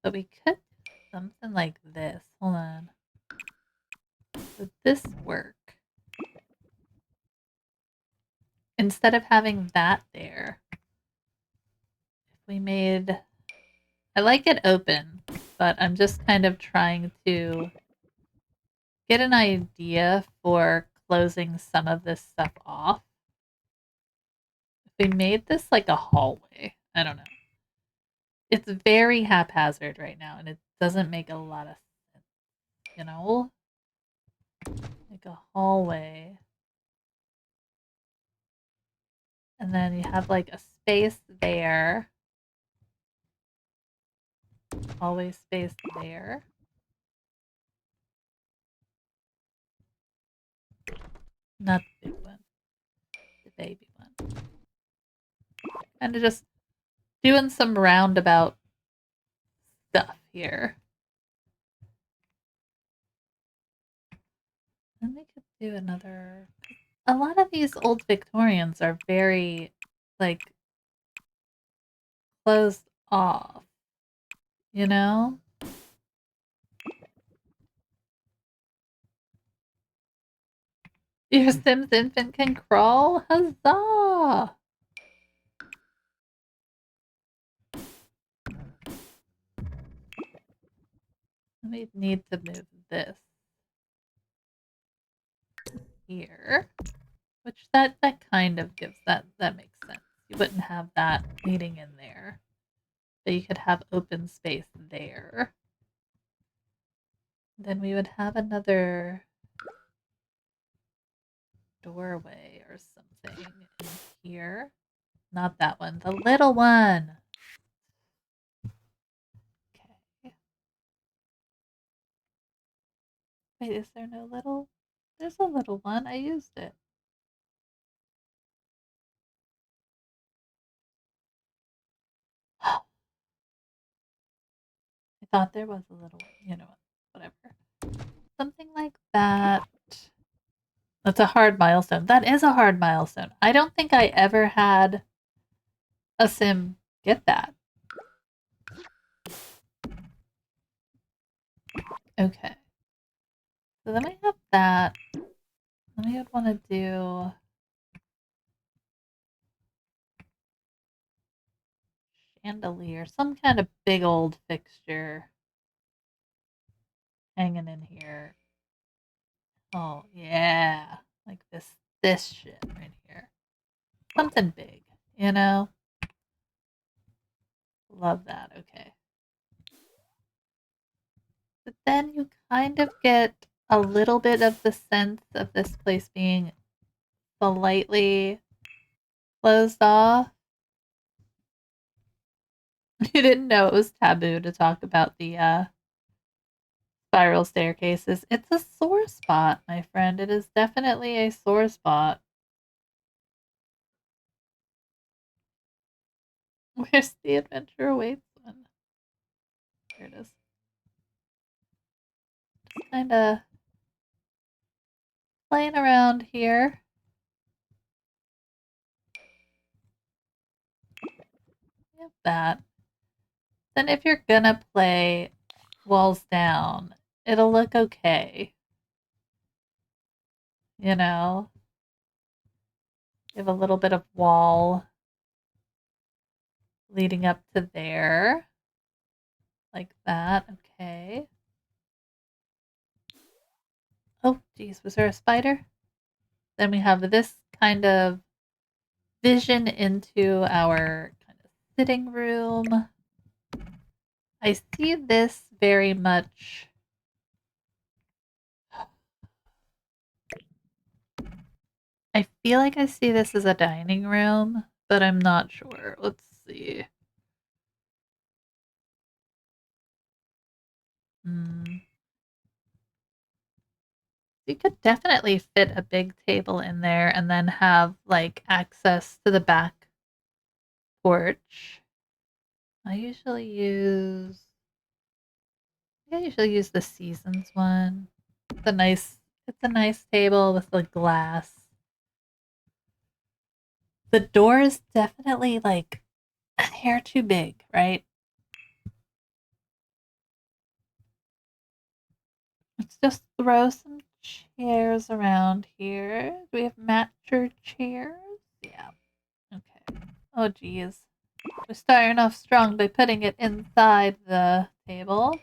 Speaker 1: But we could do something like this. Hold on. Would this work? Instead of having that there, if we made... I like it open, but I'm just kind of trying to get an idea for closing some of this stuff off. If we made this like a hallway, I don't know. It's very haphazard right now, and it doesn't make a lot of sense, you know? Like a hallway. And then you have like a space there. Hallway space there. Not the big one. The baby one. Kind of just doing some roundabout stuff here. And we could do another... A lot of these old Victorians are very, like, closed off. You know? Your Sims infant can crawl? Huzzah! We need to move this here. Which that kind of gives that makes sense. You wouldn't have that leading in there. But you could have open space there. Then we would have another doorway or something in here. Not that one, the little one. Okay. Wait, is there no little? There's a little one. I used it. I thought there was a little one. You know what? Whatever. Something like that. That's a hard milestone. That is a hard milestone. I don't think I ever had a sim get that. Okay. So then we have that. Then we would want to do chandelier, some kind of big old fixture hanging in here. Oh yeah, like this shit right here. Something big, you know? Love that. Okay. But then you kind of get a little bit of the sense of this place being slightly closed off. You didn't know it was taboo to talk about the spiral staircases. It's a sore spot, my friend. It is definitely a sore spot. Where's the adventure awaits one? There it is. Just kind of playing around here. Yep, that. Then if you're gonna play walls down, it'll look okay. You know? You have a little bit of wall leading up to there. Like that. Okay. Oh, geez. Was there a spider? Then we have this kind of vision into our kind of sitting room. I see this very much. I feel like I see this as a dining room, but I'm not sure. Let's see. You could definitely fit a big table in there and then have like access to the back porch. I usually use the Seasons one. It's a nice table with the glass. The door is definitely like a hair too big, right? Let's just throw some chairs around here. Do we have matcher chairs? Yeah. Okay. Oh, geez. We're starting off strong by putting it inside the table.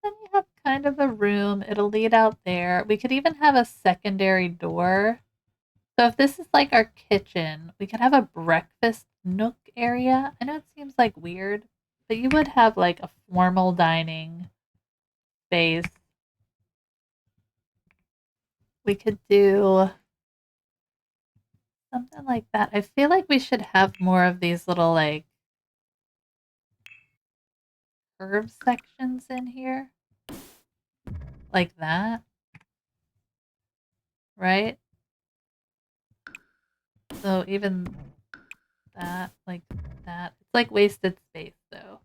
Speaker 1: Then you have kind of a room. It'll lead out there. We could even have a secondary door. So if this is like our kitchen, we could have a breakfast nook area. I know it seems like weird, but you would have like a formal dining space. We could do something like that. I feel like we should have more of these little like curved sections in here. Like that. Right? So even that, like that. It's like wasted space though.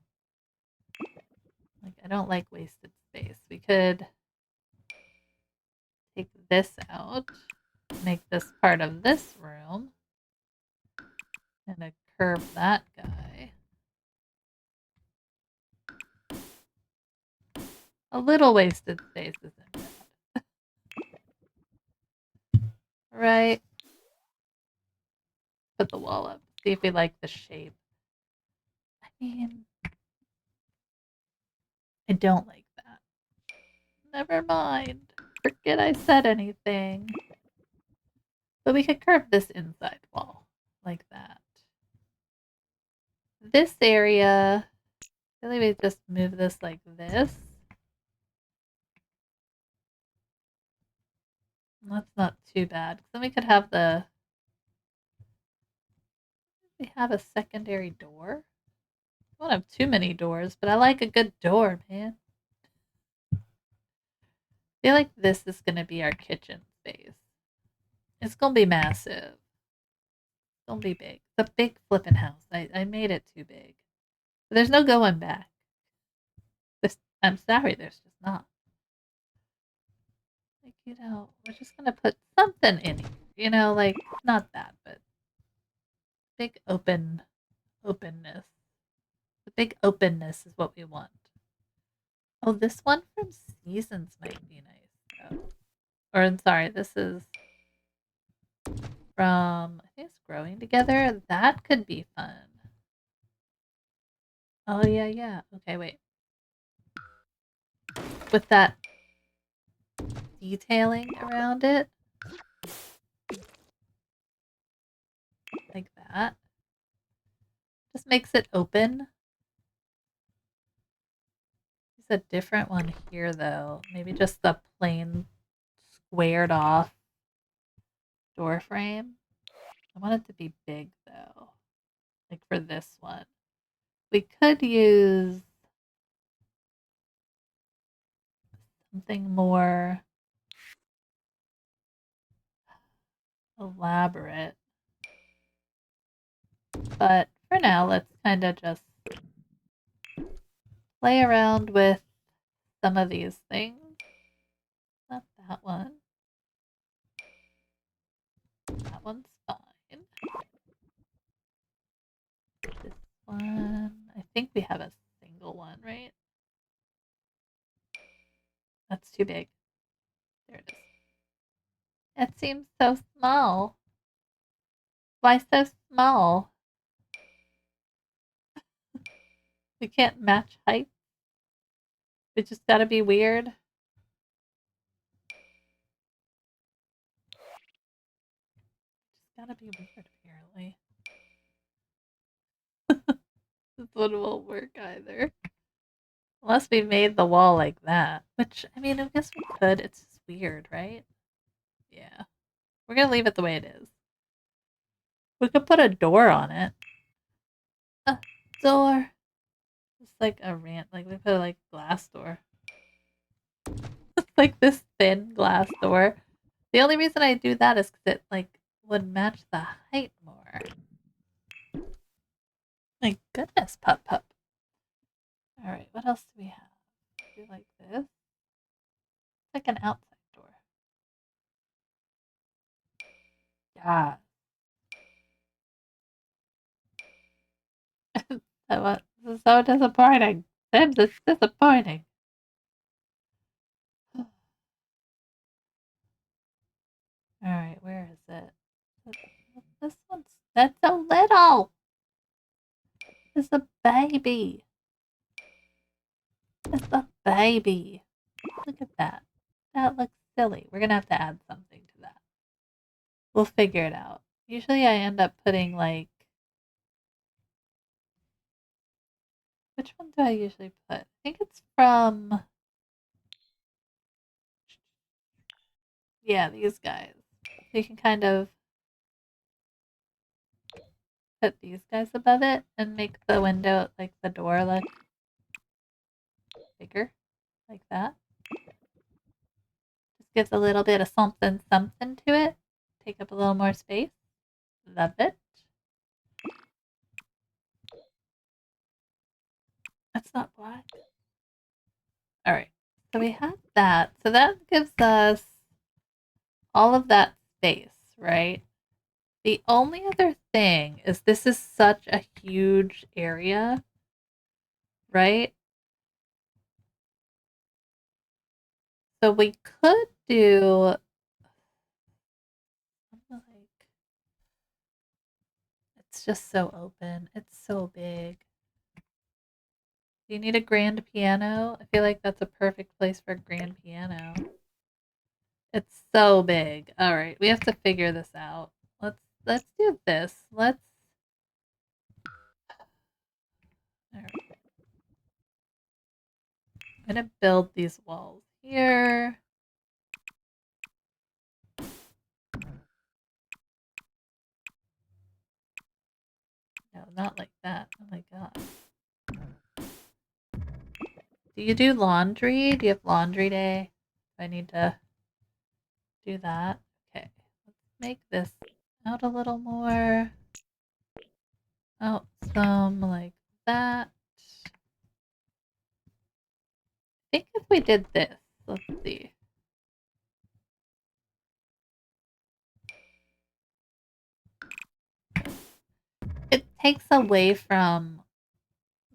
Speaker 1: Like I don't like wasted space. We could take this out, make this part of this room, and curve that guy. A little wasted space isn't bad. Right? Put the wall up. See if we like the shape. I mean, I don't like that. Never mind. Forget I said anything. But we could curve this inside wall like that. This area, really we just move this like this. That's not too bad. Then we could have we have a secondary door. I don't have too many doors, but I like a good door, man. I feel like this is going to be our kitchen space. It's going to be massive. It's going to be big. It's a big flipping house. I made it too big. But there's no going back. I'm sorry, there's just not. Like, we're just going to put something in here. Like, not that, but big openness. The big openness is what we want. Oh, this one from Seasons might be nice, though. Or, I'm sorry, this is from, I think it's Growing Together. That could be fun. Oh, yeah, yeah. Okay, wait. With that detailing around it. Like that. Just makes it open. There's a different one here, though. Maybe just the plain squared off door frame. I want it to be big, though. Like for this one. We could use something more elaborate. But for now, let's kind of just play around with some of these things. Not that one. That one's fine. This one. I think we have a single one, right? That's too big. There it is. It seems so small. Why so small? We can't match height. We just gotta be weird. Just gotta be weird, apparently. This one won't work either. Unless we made the wall like that. Which, I mean, I guess we could. It's just weird, right? Yeah. We're gonna leave it the way it is. We could put a door on it. A door. It's like a rant. Like we put like a glass door. Like this thin glass door. The only reason I do that is because it like would match the height more. My goodness, pup pup. All right, what else do we have? Do like this? It's like an outside door. Yeah. This is so disappointing. Sims, it's disappointing. All right, where is it? This one's that's so little. It's a baby. It's a baby. Look at that. That looks silly. We're gonna have to add something to that. We'll figure it out. Usually I end up putting like which one do I usually put? I think it's from yeah, these guys. So you can kind of put these guys above it and make the window like the door look bigger. Like that. Just gives a little bit of something something to it. Take up a little more space. Love it. That's not black. Alright. So we have that. So that gives us all of that space, right? The only other thing is this is such a huge area, right? So we could do like it's just so open. It's so big. Do you need a grand piano? I feel like that's a perfect place for a grand piano. It's so big. All right, we have to figure this out. Let's do this. Let's. All right. I'm gonna build these walls here. No, not like that. Oh my god. Do you do laundry? Do you have laundry day? I need to do that. Okay, let's make this out a little more. Out some like that. I think if we did this, let's see. It takes away from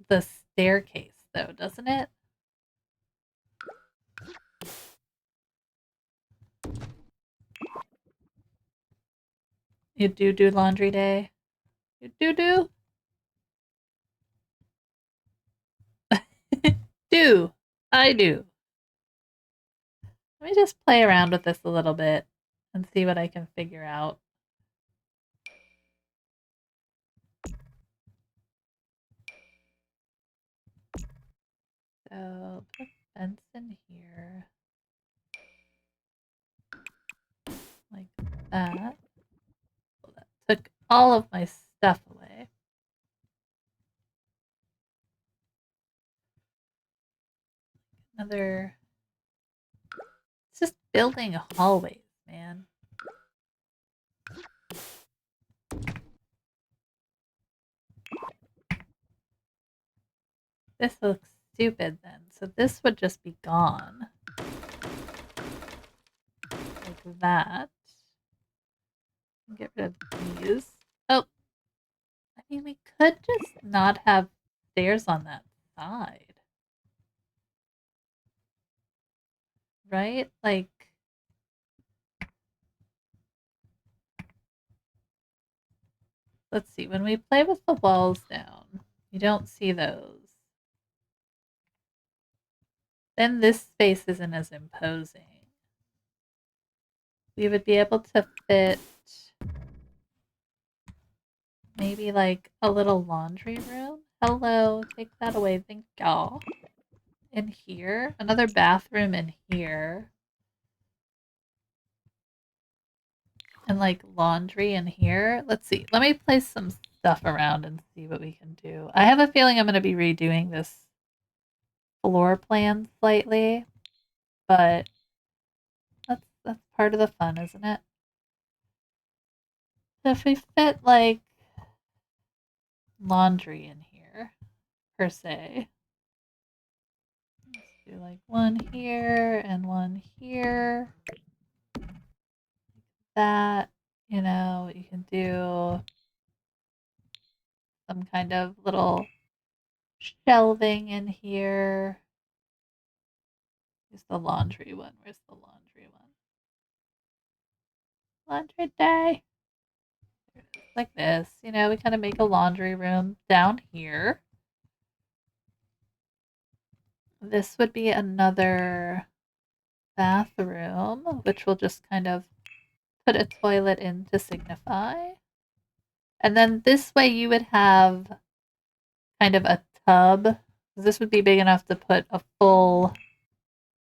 Speaker 1: the staircase though, doesn't it? You do laundry day? You do? Do. I do. Let me just play around with this a little bit and see what I can figure out. So put a fence in here. Like that. Well, that took all of my stuff away. Another. It's just building hallways, man. This looks stupid then. So this would just be gone. Like that. Get rid of these. Oh, I mean, we could just not have stairs on that side. Right? Like, let's see. When we play with the walls down, you don't see those. Then this space isn't as imposing. We would be able to fit maybe like a little laundry room. Hello, take that away. Thank y'all. In here, another bathroom in here. And like laundry in here. Let's see. Let me place some stuff around and see what we can do. I have a feeling I'm going to be redoing this floor plan slightly, but that's part of the fun, isn't it? So if we fit like laundry in here, per se, let's do like one here and one here. That, you know, you can do some kind of little shelving in here. Here's the laundry one. Where's the laundry one? Laundry day. Like this. You know, we kind of make a laundry room down here. This would be another bathroom, which we'll just kind of put a toilet in to signify. And then this way you would have kind of a tub. This would be big enough to put a full,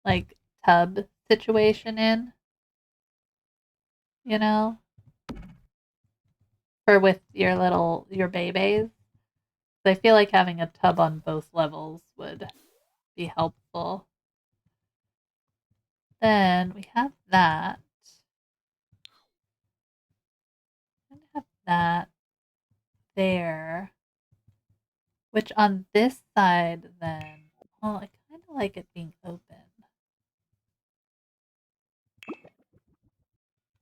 Speaker 1: like, tub situation in. You know? For with your babies. I feel like having a tub on both levels would be helpful. Then we have that. And have that there. Which on this side then, well, I kind of like it being open.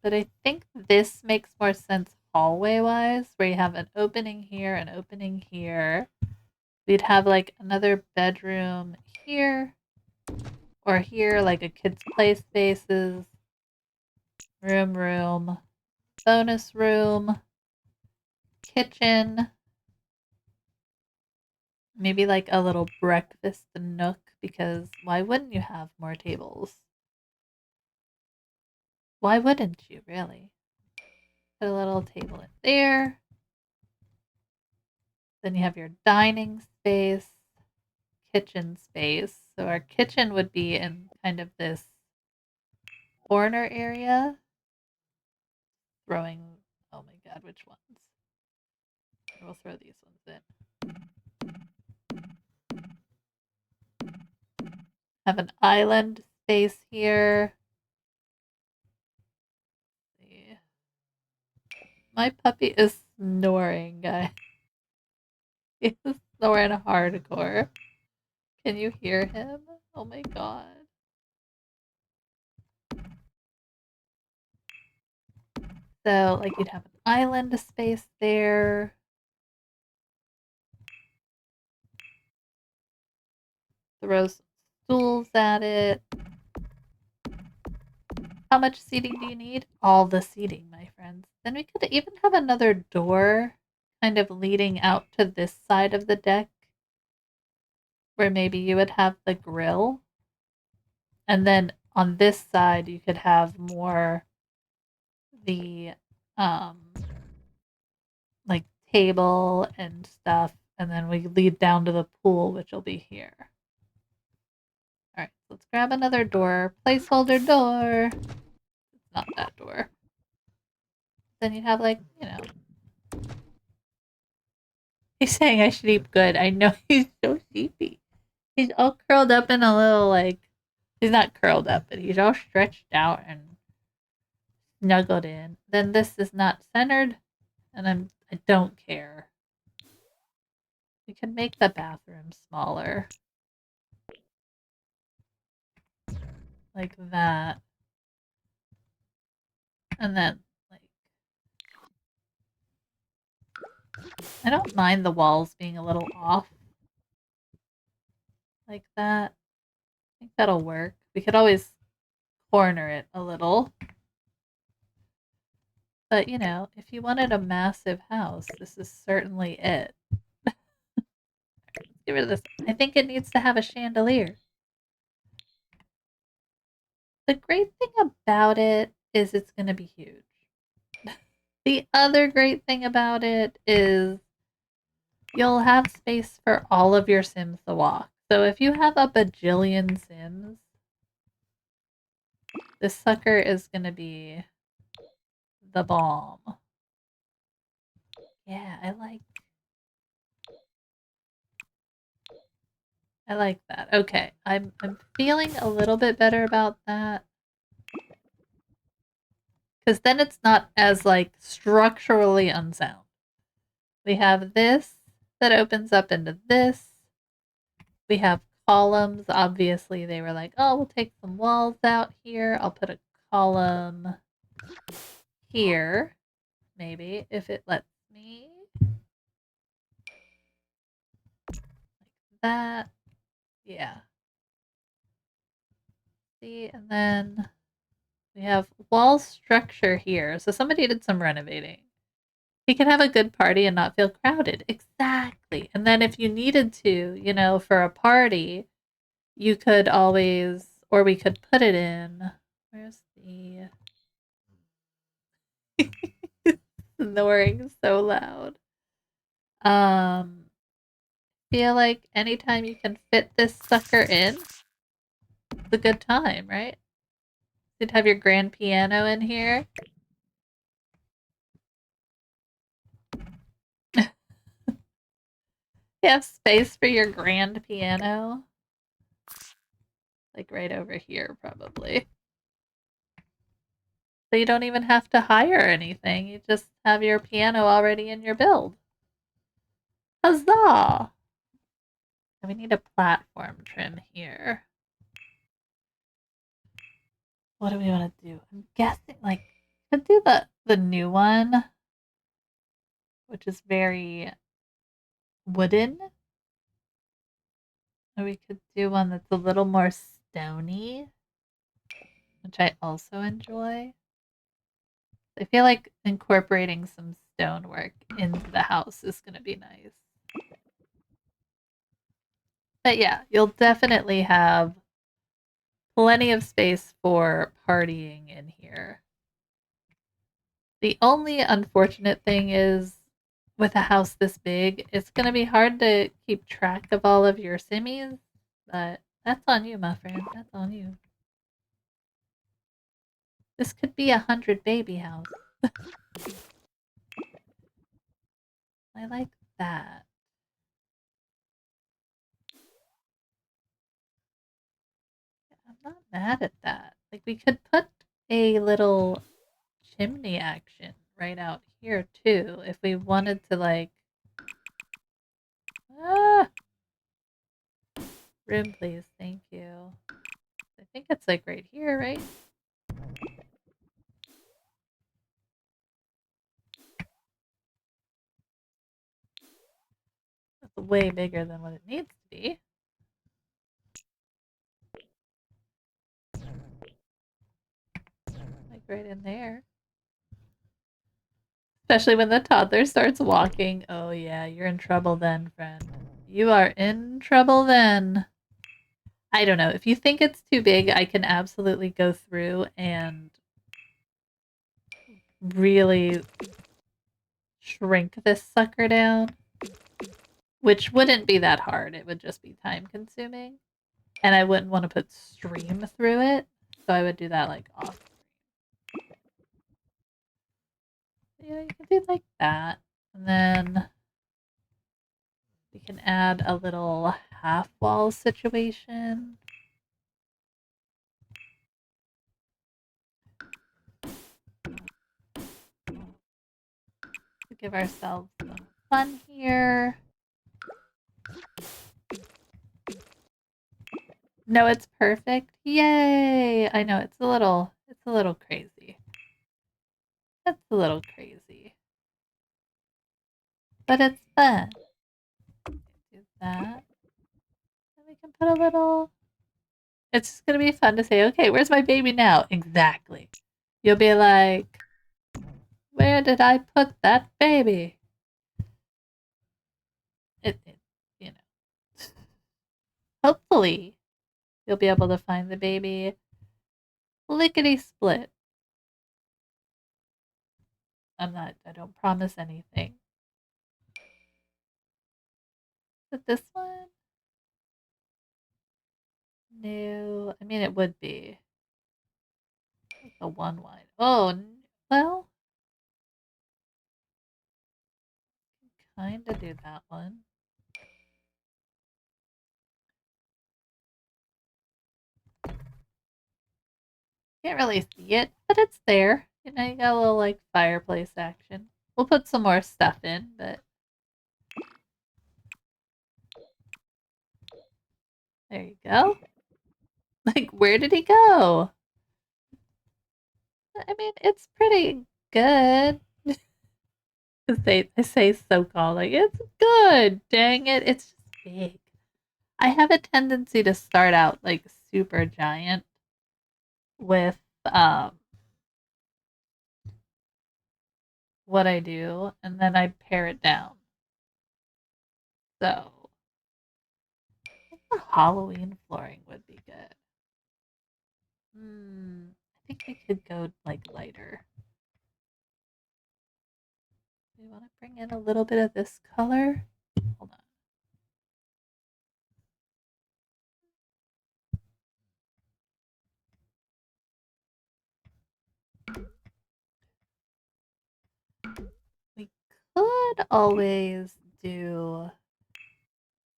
Speaker 1: But I think this makes more sense hallway wise, where you have an opening here, an opening here. We'd have like another bedroom here, or here, like a kid's play spaces, room, bonus room, kitchen, maybe like a little breakfast nook, because why wouldn't you have more tables? Why wouldn't you, really? Put a little table in there. Then you have your dining space, kitchen space. So our kitchen would be in kind of this corner area. Throwing, oh my god, which ones? We'll throw these ones in. Have an island space here. My puppy is snoring, guys. He's snoring hardcore. Can you hear him? Oh my god. So, like, you'd have an island space there. Throw some stools at it. How much seating do you need? All the seating, my friends. Then we could even have another door kind of leading out to this side of the deck, where maybe you would have the grill. And then on this side, you could have more the like table and stuff, and then we lead down to the pool, which will be here. All right, let's grab another door, placeholder door. It's not that door. Then you'd have like, you know. He's saying I should eat good. I know he's so sleepy. He's all curled up in a little like. He's not curled up, but he's all stretched out and snuggled in. Then this is not centered, and I don't care. We can make the bathroom smaller. Like that. And then, like, I don't mind the walls being a little off. Like that. I think that'll work. We could always corner it a little. But, you know, if you wanted a massive house, this is certainly it. Let's get rid of this. I think it needs to have a chandelier. The great thing about it is it's going to be huge. The other great thing about it is you'll have space for all of your Sims to walk. So if you have a bajillion Sims, this sucker is going to be the balm. Yeah, I like that. Okay, I'm feeling a little bit better about that. Because then it's not as like structurally unsound. We have this that opens up into this. We have columns. Obviously, they were like, oh, we'll take some walls out here. I'll put a column here, maybe, if it lets me. Like that. Yeah. See, and then we have wall structure here. So somebody did some renovating. He can have a good party and not feel crowded. Exactly. And then if you needed to, for a party, you could always, or we could put it in. Where's the snoring so loud? Feel like anytime you can fit this sucker in, it's a good time, right? You'd have your grand piano in here. You have space for your grand piano. Like right over here, probably. So you don't even have to hire anything. You just have your piano already in your build. Huzzah! And we need a platform trim here. What do we want to do? I'm guessing, like, could do the new one, which is very wooden. Or we could do one that's a little more stony, which I also enjoy. I feel like incorporating some stonework into the house is going to be nice. But yeah, you'll definitely have plenty of space for partying in here. The only unfortunate thing is with a house this big, it's going to be hard to keep track of all of your simmies, but that's on you, my friend. That's on you. This could be 100 baby house. I like that. I'm not mad at that. Like, we could put a little chimney action right out here, too, if we wanted to, like... Ah! Room, please. Thank you. I think it's, like, right here, right? That's way bigger than what it needs to be. Like, right in there. Especially when the toddler starts walking. Oh, yeah, you're in trouble then, friend. You are in trouble then. I don't know. If you think it's too big, I can absolutely go through and really shrink this sucker down, which wouldn't be that hard. It would just be time consuming. And I wouldn't want to put stream through it. So I would do that like off. Yeah, you can do like that. And then we can add a little half wall situation. To give ourselves some fun here. No, it's perfect. Yay! I know it's a little crazy. It's a little crazy. But it's fun. Do that. And we can put a little... It's just going to be fun to say, okay, where's my baby now? Exactly. You'll be like, where did I put that baby? You know. Hopefully, you'll be able to find the baby lickety split. I don't promise anything. But this one? No. I mean, it would be. The one wide. Oh, well. kind of do that one. Can't really see it, but it's there. You know, you got a little like fireplace action. We'll put some more stuff in, but there you go. Like, where did he go? I mean, it's pretty good. I say so called like it's good. Dang it, it's just big. I have a tendency to start out like super giant with what I do, and then I pare it down. So Halloween flooring would be good. I think we could go like lighter. We want to bring in a little bit of this color. Hold on. We could always do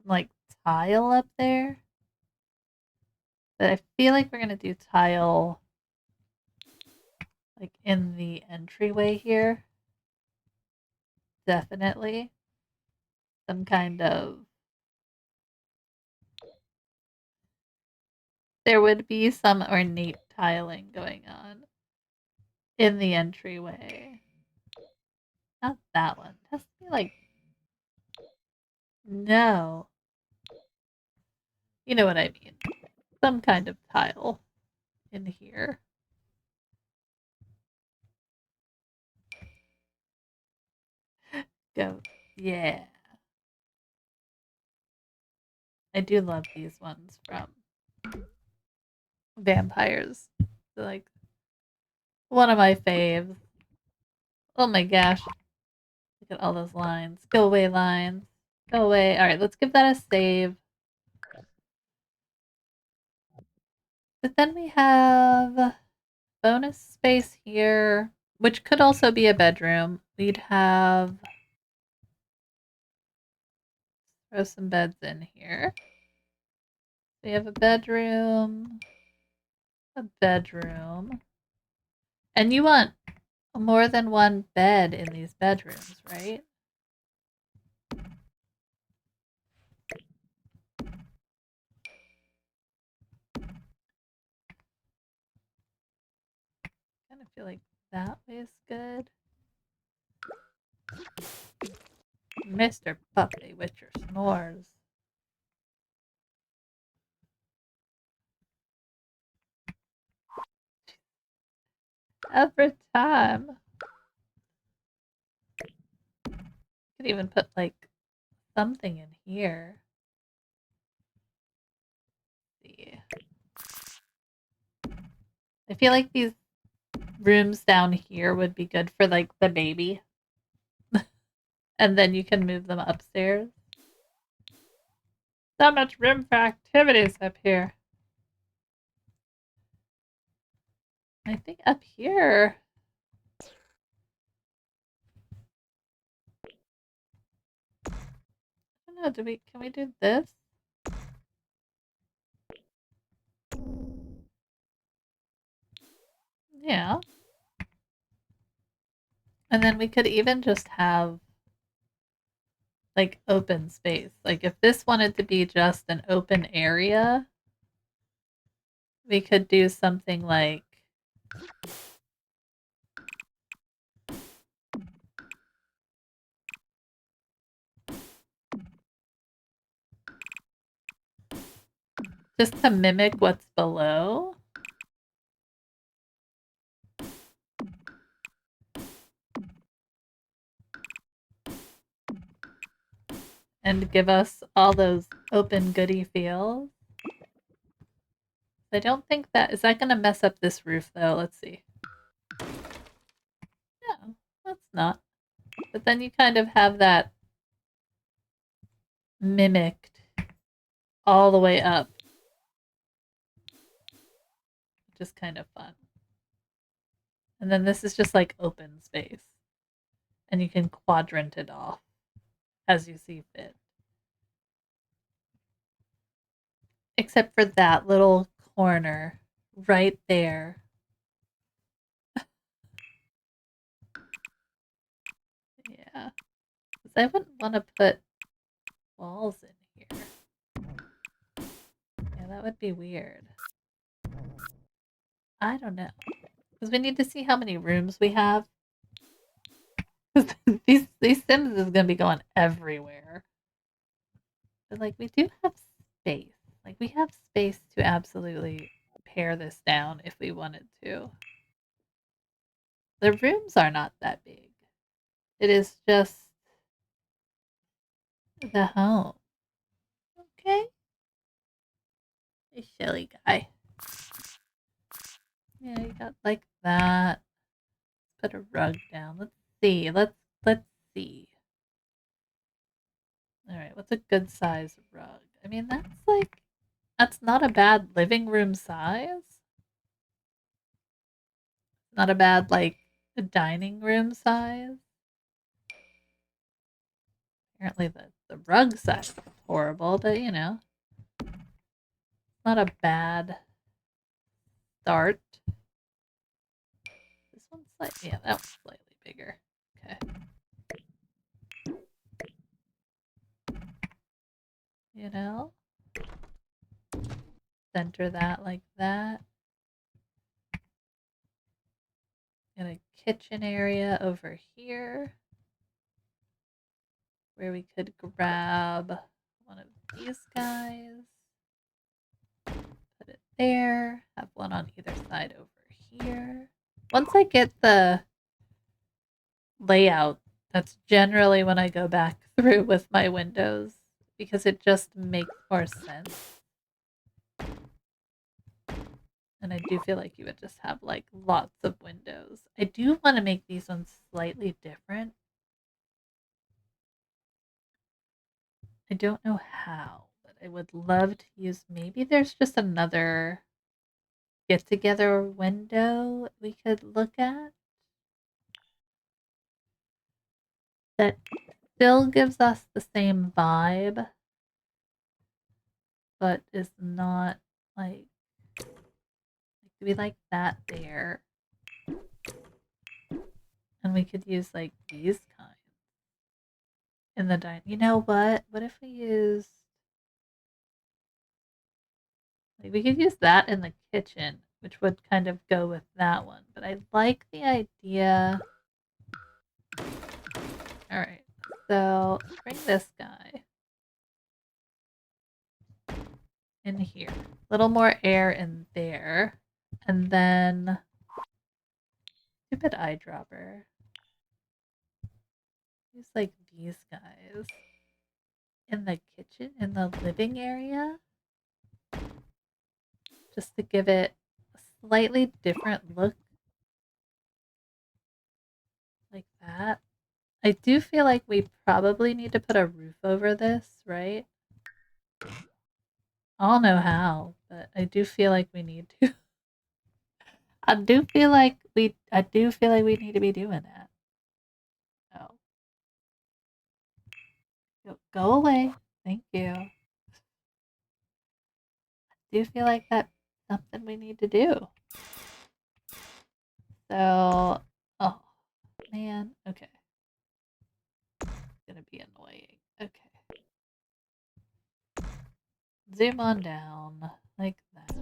Speaker 1: like tile up there. But I feel like we're gonna do tile like in the entryway here. Definitely. Some kind of there would be some ornate tiling going on in the entryway. Not that one. It has to be like no. You know what I mean. Some kind of tile in here. Go. Yeah. I do love these ones from vampires. They're like one of my faves. Oh my gosh. Look at all those lines. Go away, lines. Go away. Alright, let's give that a save. But then we have bonus space here, which could also be a bedroom. We'd have throw some beds in here. We have a bedroom, and you want more than one bed in these bedrooms, right? Kind of feel like that way is good. Mr. Puppy with your snores. Every time. Could even put like something in here. Let's see. I feel like these rooms down here would be good for like the baby. And then you can move them upstairs. So much room for activities up here. I think up here. I don't know, can we do this? Yeah. And then we could even just have like open space. Like if this wanted to be just an open area, we could do something like just to mimic what's below. And give us all those open goody feels. I don't think that is that going to mess up this roof though. Let's see. No, that's not. But then you kind of have that mimicked all the way up, which is kind of fun. And then this is just like open space, and you can quadrant it off. as you see fit. Except for that little corner right there. Yeah. Because I wouldn't want to put walls in here. Yeah, that would be weird. I don't know. Because we need to see how many rooms we have. these Sims is gonna be going everywhere. But like we do have space. Like we have space to absolutely pare this down if we wanted to. The rooms are not that big. It is just the home. Okay. Hey Shelly guy. Yeah, you got like that. Let's put a rug down. Let's see. Let's see. Alright, what's a good size rug? I mean that's not a bad living room size. Not a bad like dining room size. Apparently the rug size is horrible, but you know. Not a bad start. This one's slightly, yeah, that one's slightly bigger. Okay. You know? Center that like that. And a kitchen area over here where we could grab one of these guys. Put it there. Have one on either side over here. Once I get the layout, that's generally when I go back through with my windows because it just makes more sense. And I do feel like you would just have like lots of windows. I do want to make these ones slightly different. I don't know how, but I would love to use, maybe there's just another get together window we could look at that still gives us the same vibe, but is not like we like that there. And we could use like these kinds in the dining. You know what? What if we used like we could use that in the kitchen, which would kind of go with that one. But I like the idea. All right. So bring this guy in here. A little more air in there. And then stupid eyedropper. Use like these guys in the kitchen, in the living area. Just to give it a slightly different look. Like that. I do feel like we probably need to put a roof over this, right? I don't know how, but I do feel like we need to. I do feel like we need to be doing that. Oh. Go away. Thank you. I do feel like that's something we need to do. So, oh man, okay. It's gonna be annoying. Okay. Zoom on down like that.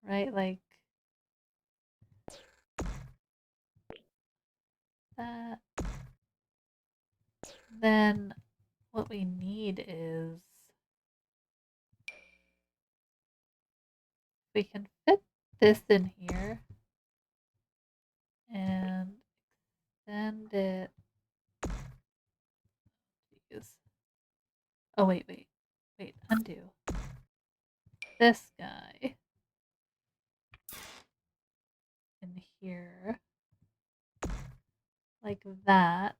Speaker 1: Right, like that. Then what we need is we can fit this in here and extend it. Jeez. Oh, wait. Undo. This guy in here. Like that.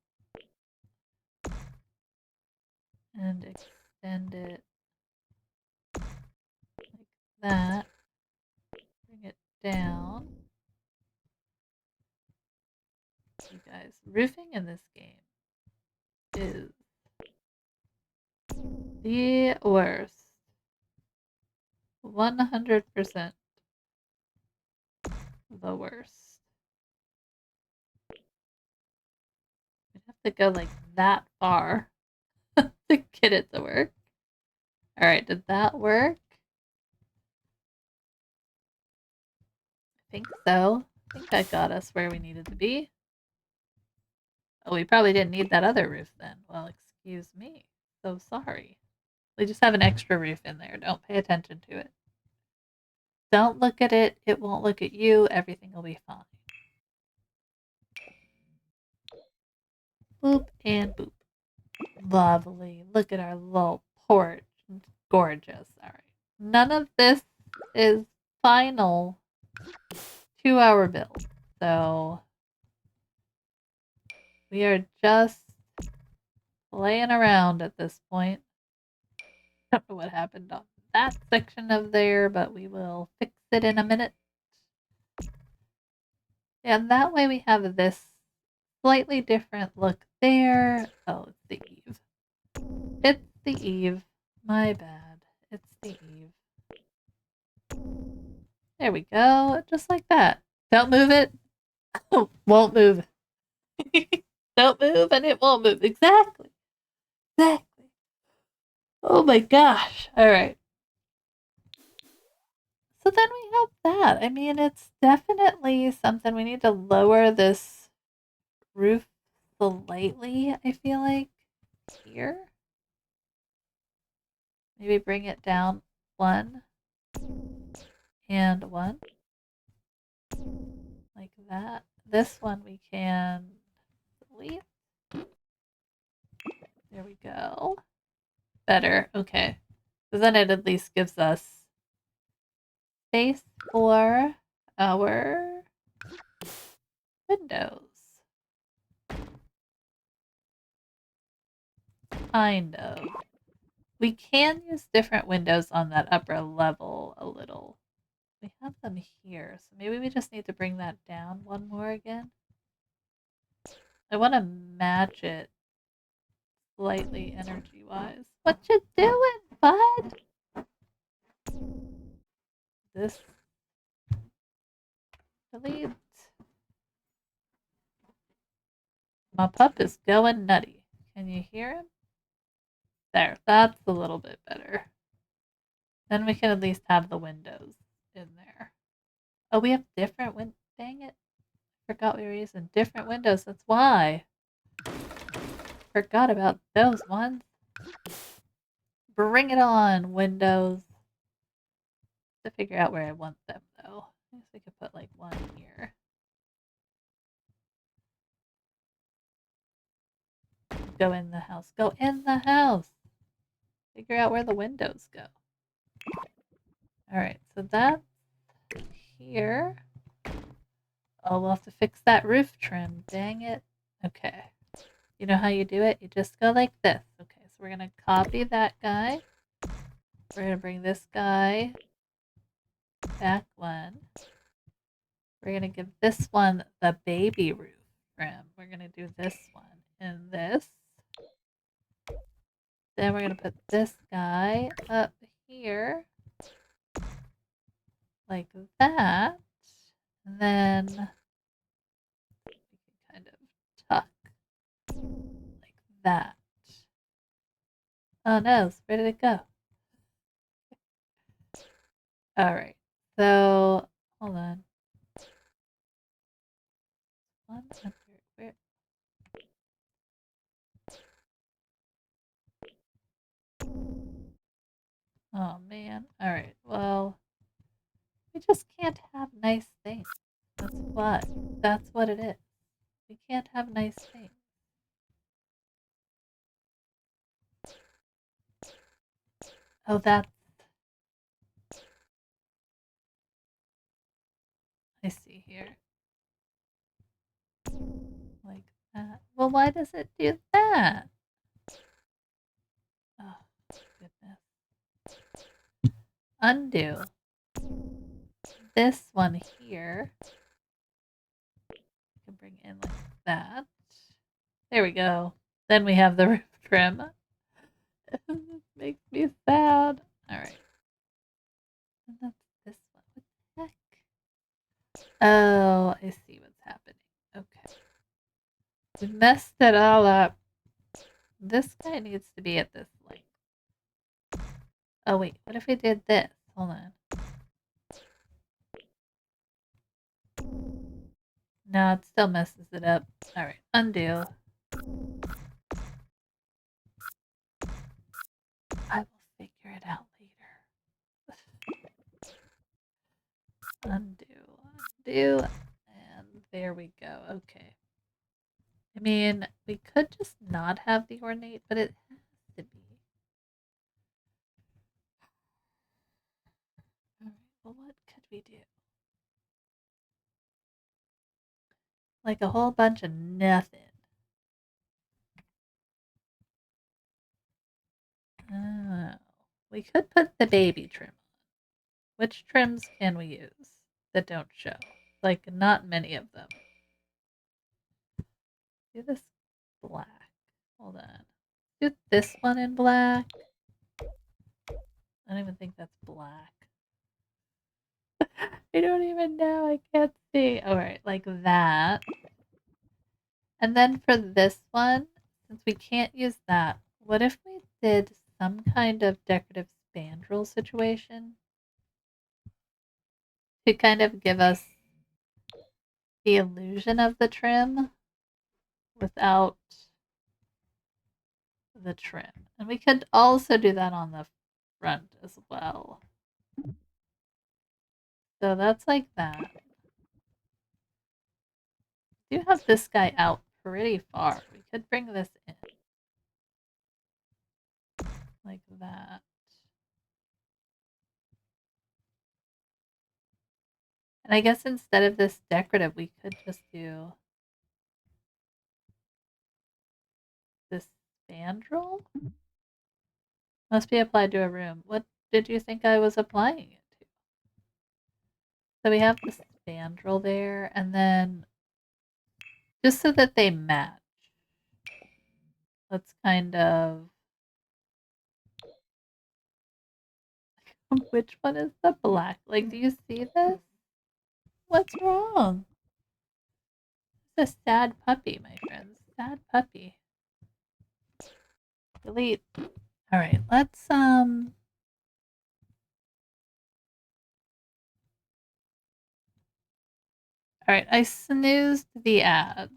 Speaker 1: And extend it like that. Bring it down. You guys, roofing in this game is the worst. 100% the worst. We'd have to go like that far to get it to work. Alright, did that work? I think so. I think that got us where we needed to be. Oh, we probably didn't need that other roof then. Well, excuse me. So sorry. We just have an extra roof in there. Don't pay attention to it. Don't look at it. It won't look at you. Everything will be fine. Boop and boop. Lovely. Look at our little porch. It's gorgeous. Alright. None of this is final to our build. So we are just playing around at this point. Don't know what happened on that section of there, but we will fix it in a minute. And that way we have this slightly different look there. Oh, it's the eave. It's the eave. My bad. It's the eve. There we go. Just like that. Don't move it. Won't move. Don't move and it won't move. Exactly. Exactly. Oh my gosh. All right. So then we have that. I mean, it's definitely something we need to lower this roof slightly, I feel like. Here. Maybe bring it down 1 and 1. Like that. This one we can delete. There we go. Better. Okay. Because then it at least gives us space for our windows. Kind of. We can use different windows on that upper level a little. We have them here, so maybe we just need to bring that down 1 more again. I want to match it slightly energy-wise. What you doing, bud? This delete. My pup is going nutty. Can you hear him? There, that's a little bit better. Then we can at least have the windows in there. Oh, we have different windows. Dang it. Forgot we were using different windows. That's why. Forgot about those ones. Bring it on, windows. To figure out where I want them, though. I guess we could put like 1 here. Go in the house. Go in the house. Figure out where the windows go. Alright, so that's here. Oh, we'll have to fix that roof trim. Dang it. Okay. You know how you do it? You just go like this. Okay, so we're going to copy that guy. We're going to bring this guy back 1. We're going to give this one the baby roof trim. We're going to do this one and this. Then we're going to put this guy up here. Like that. And then we can kind of tuck like that. Oh no, where did it go? Alright, so hold on. 100, where? Oh man, alright, well, we just can't have nice things. That's what. That's what it is. We can't have nice things. Oh, that's. I see here. Like that. Well, why does it do that? Oh, goodness. Undo. this one here, I can bring in like that. There we go. Then we have the roof trim. Makes me sad. Alright. And that's this one. What the heck? Oh, I see what's happening. Okay. We messed it all up. This guy needs to be at this length. Oh wait, what if we did this? Hold on. No, it still messes it up. Alright, undo. I will figure it out later. Undo. And there we go. Okay. I mean, we could just not have the ornate, but it has to be. Alright, well, what could we do? Like a whole bunch of nothing. Oh, we could put the baby trim on. Which trims can we use that don't show? Like, not many of them. Do this black. Hold on. Do this one in black. I don't even think that's black. I don't even know. I can't see. Alright, like that. And then for this one, since we can't use that, what if we did some kind of decorative spandrel situation to kind of give us the illusion of the trim without the trim? And we could also do that on the front as well. So that's like that. We do have this guy out pretty far. We could bring this in. Like that. And I guess instead of this decorative, we could just do this spandrel. Must be applied to a room. What did you think I was applying it to? So we have the spandrel there, and then just so that they match, let's kind of... Which one is the black? Like, do you see this? What's wrong? It's a sad puppy, my friends. Sad puppy. Delete. Alright, let's, Alright, I snoozed the ads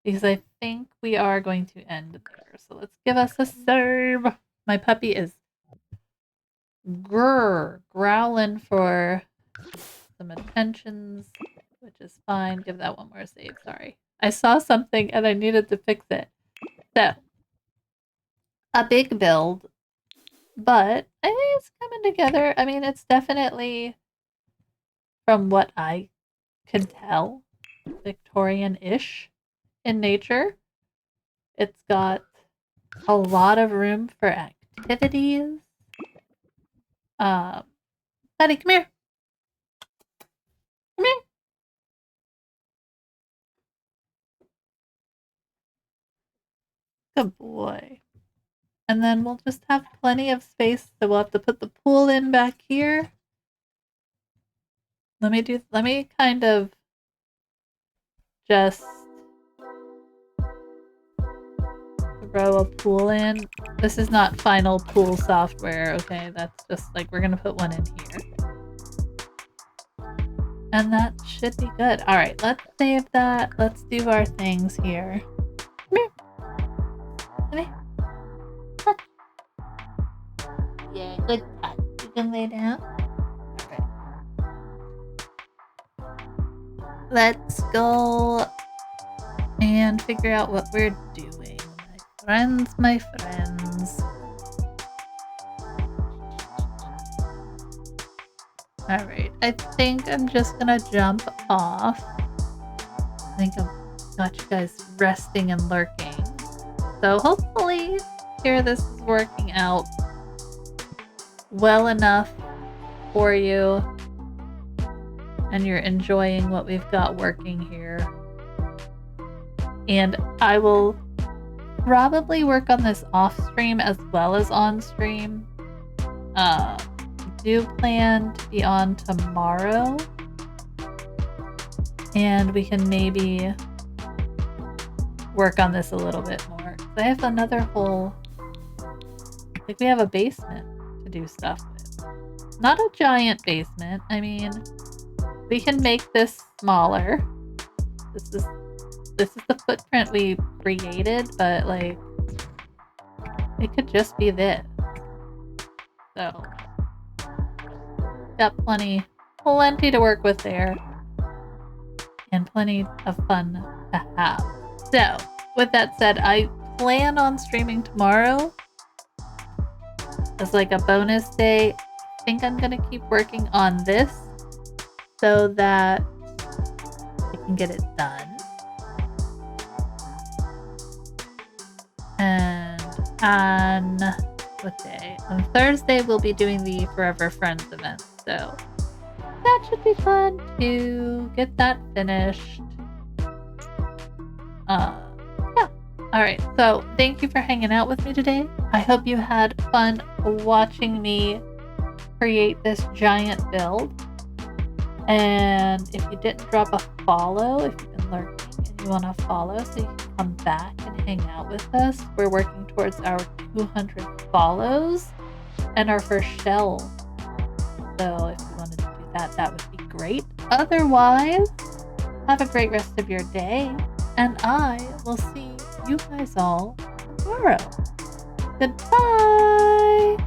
Speaker 1: because I think we are going to end there. So let's give us a save. My puppy is growling for some attentions, which is fine. Give that one more save. Sorry. I saw something and I needed to fix it. So, a big build, but I think it's coming together. I mean, it's definitely, from what I can tell, Victorian-ish in nature. It's got a lot of room for activities. Buddy, come here. Come here. Good boy. And then we'll just have plenty of space, so we'll have to put the pool in back here. Let me kind of just throw a pool in. This is not final pool software, okay? That's just like, we're gonna put one in here. And that should be good. Alright, let's save that. Let's do our things here. Come here. Come here. Touch. Yeah, good touch. You can lay down. Okay. Let's go and figure out what we're doing. My friends. Alright, I think I'm just gonna jump off. I think I've got you guys resting and lurking. So hopefully here this is working out well enough for you. and you're enjoying what we've got working here. And I will probably work on this off stream as well as on stream. Do plan to be on tomorrow, and we can maybe work on this a little bit more. I have another whole, like, we have a basement to do stuff with. Not a giant basement. I mean, we can make this smaller. This is the footprint we created, but like, it could just be this. So, got plenty to work with there, and plenty of fun to have. So, with that said, I plan on streaming tomorrow as like a bonus day. I think I'm gonna keep working on this so that I can get it done. And on what day? On Thursday, we'll be doing the Forever Friends event. So that should be fun to get that finished. Yeah. Alright, so thank you for hanging out with me today. I hope you had fun watching me create this giant build. And if you didn't drop a follow, if you've been lurking and you want to follow so you can come back and hang out with us, we're working towards our 200 follows and our first shell. So if you wanted to do that, that would be great. Otherwise, have a great rest of your day, and I will see you guys all tomorrow. Goodbye!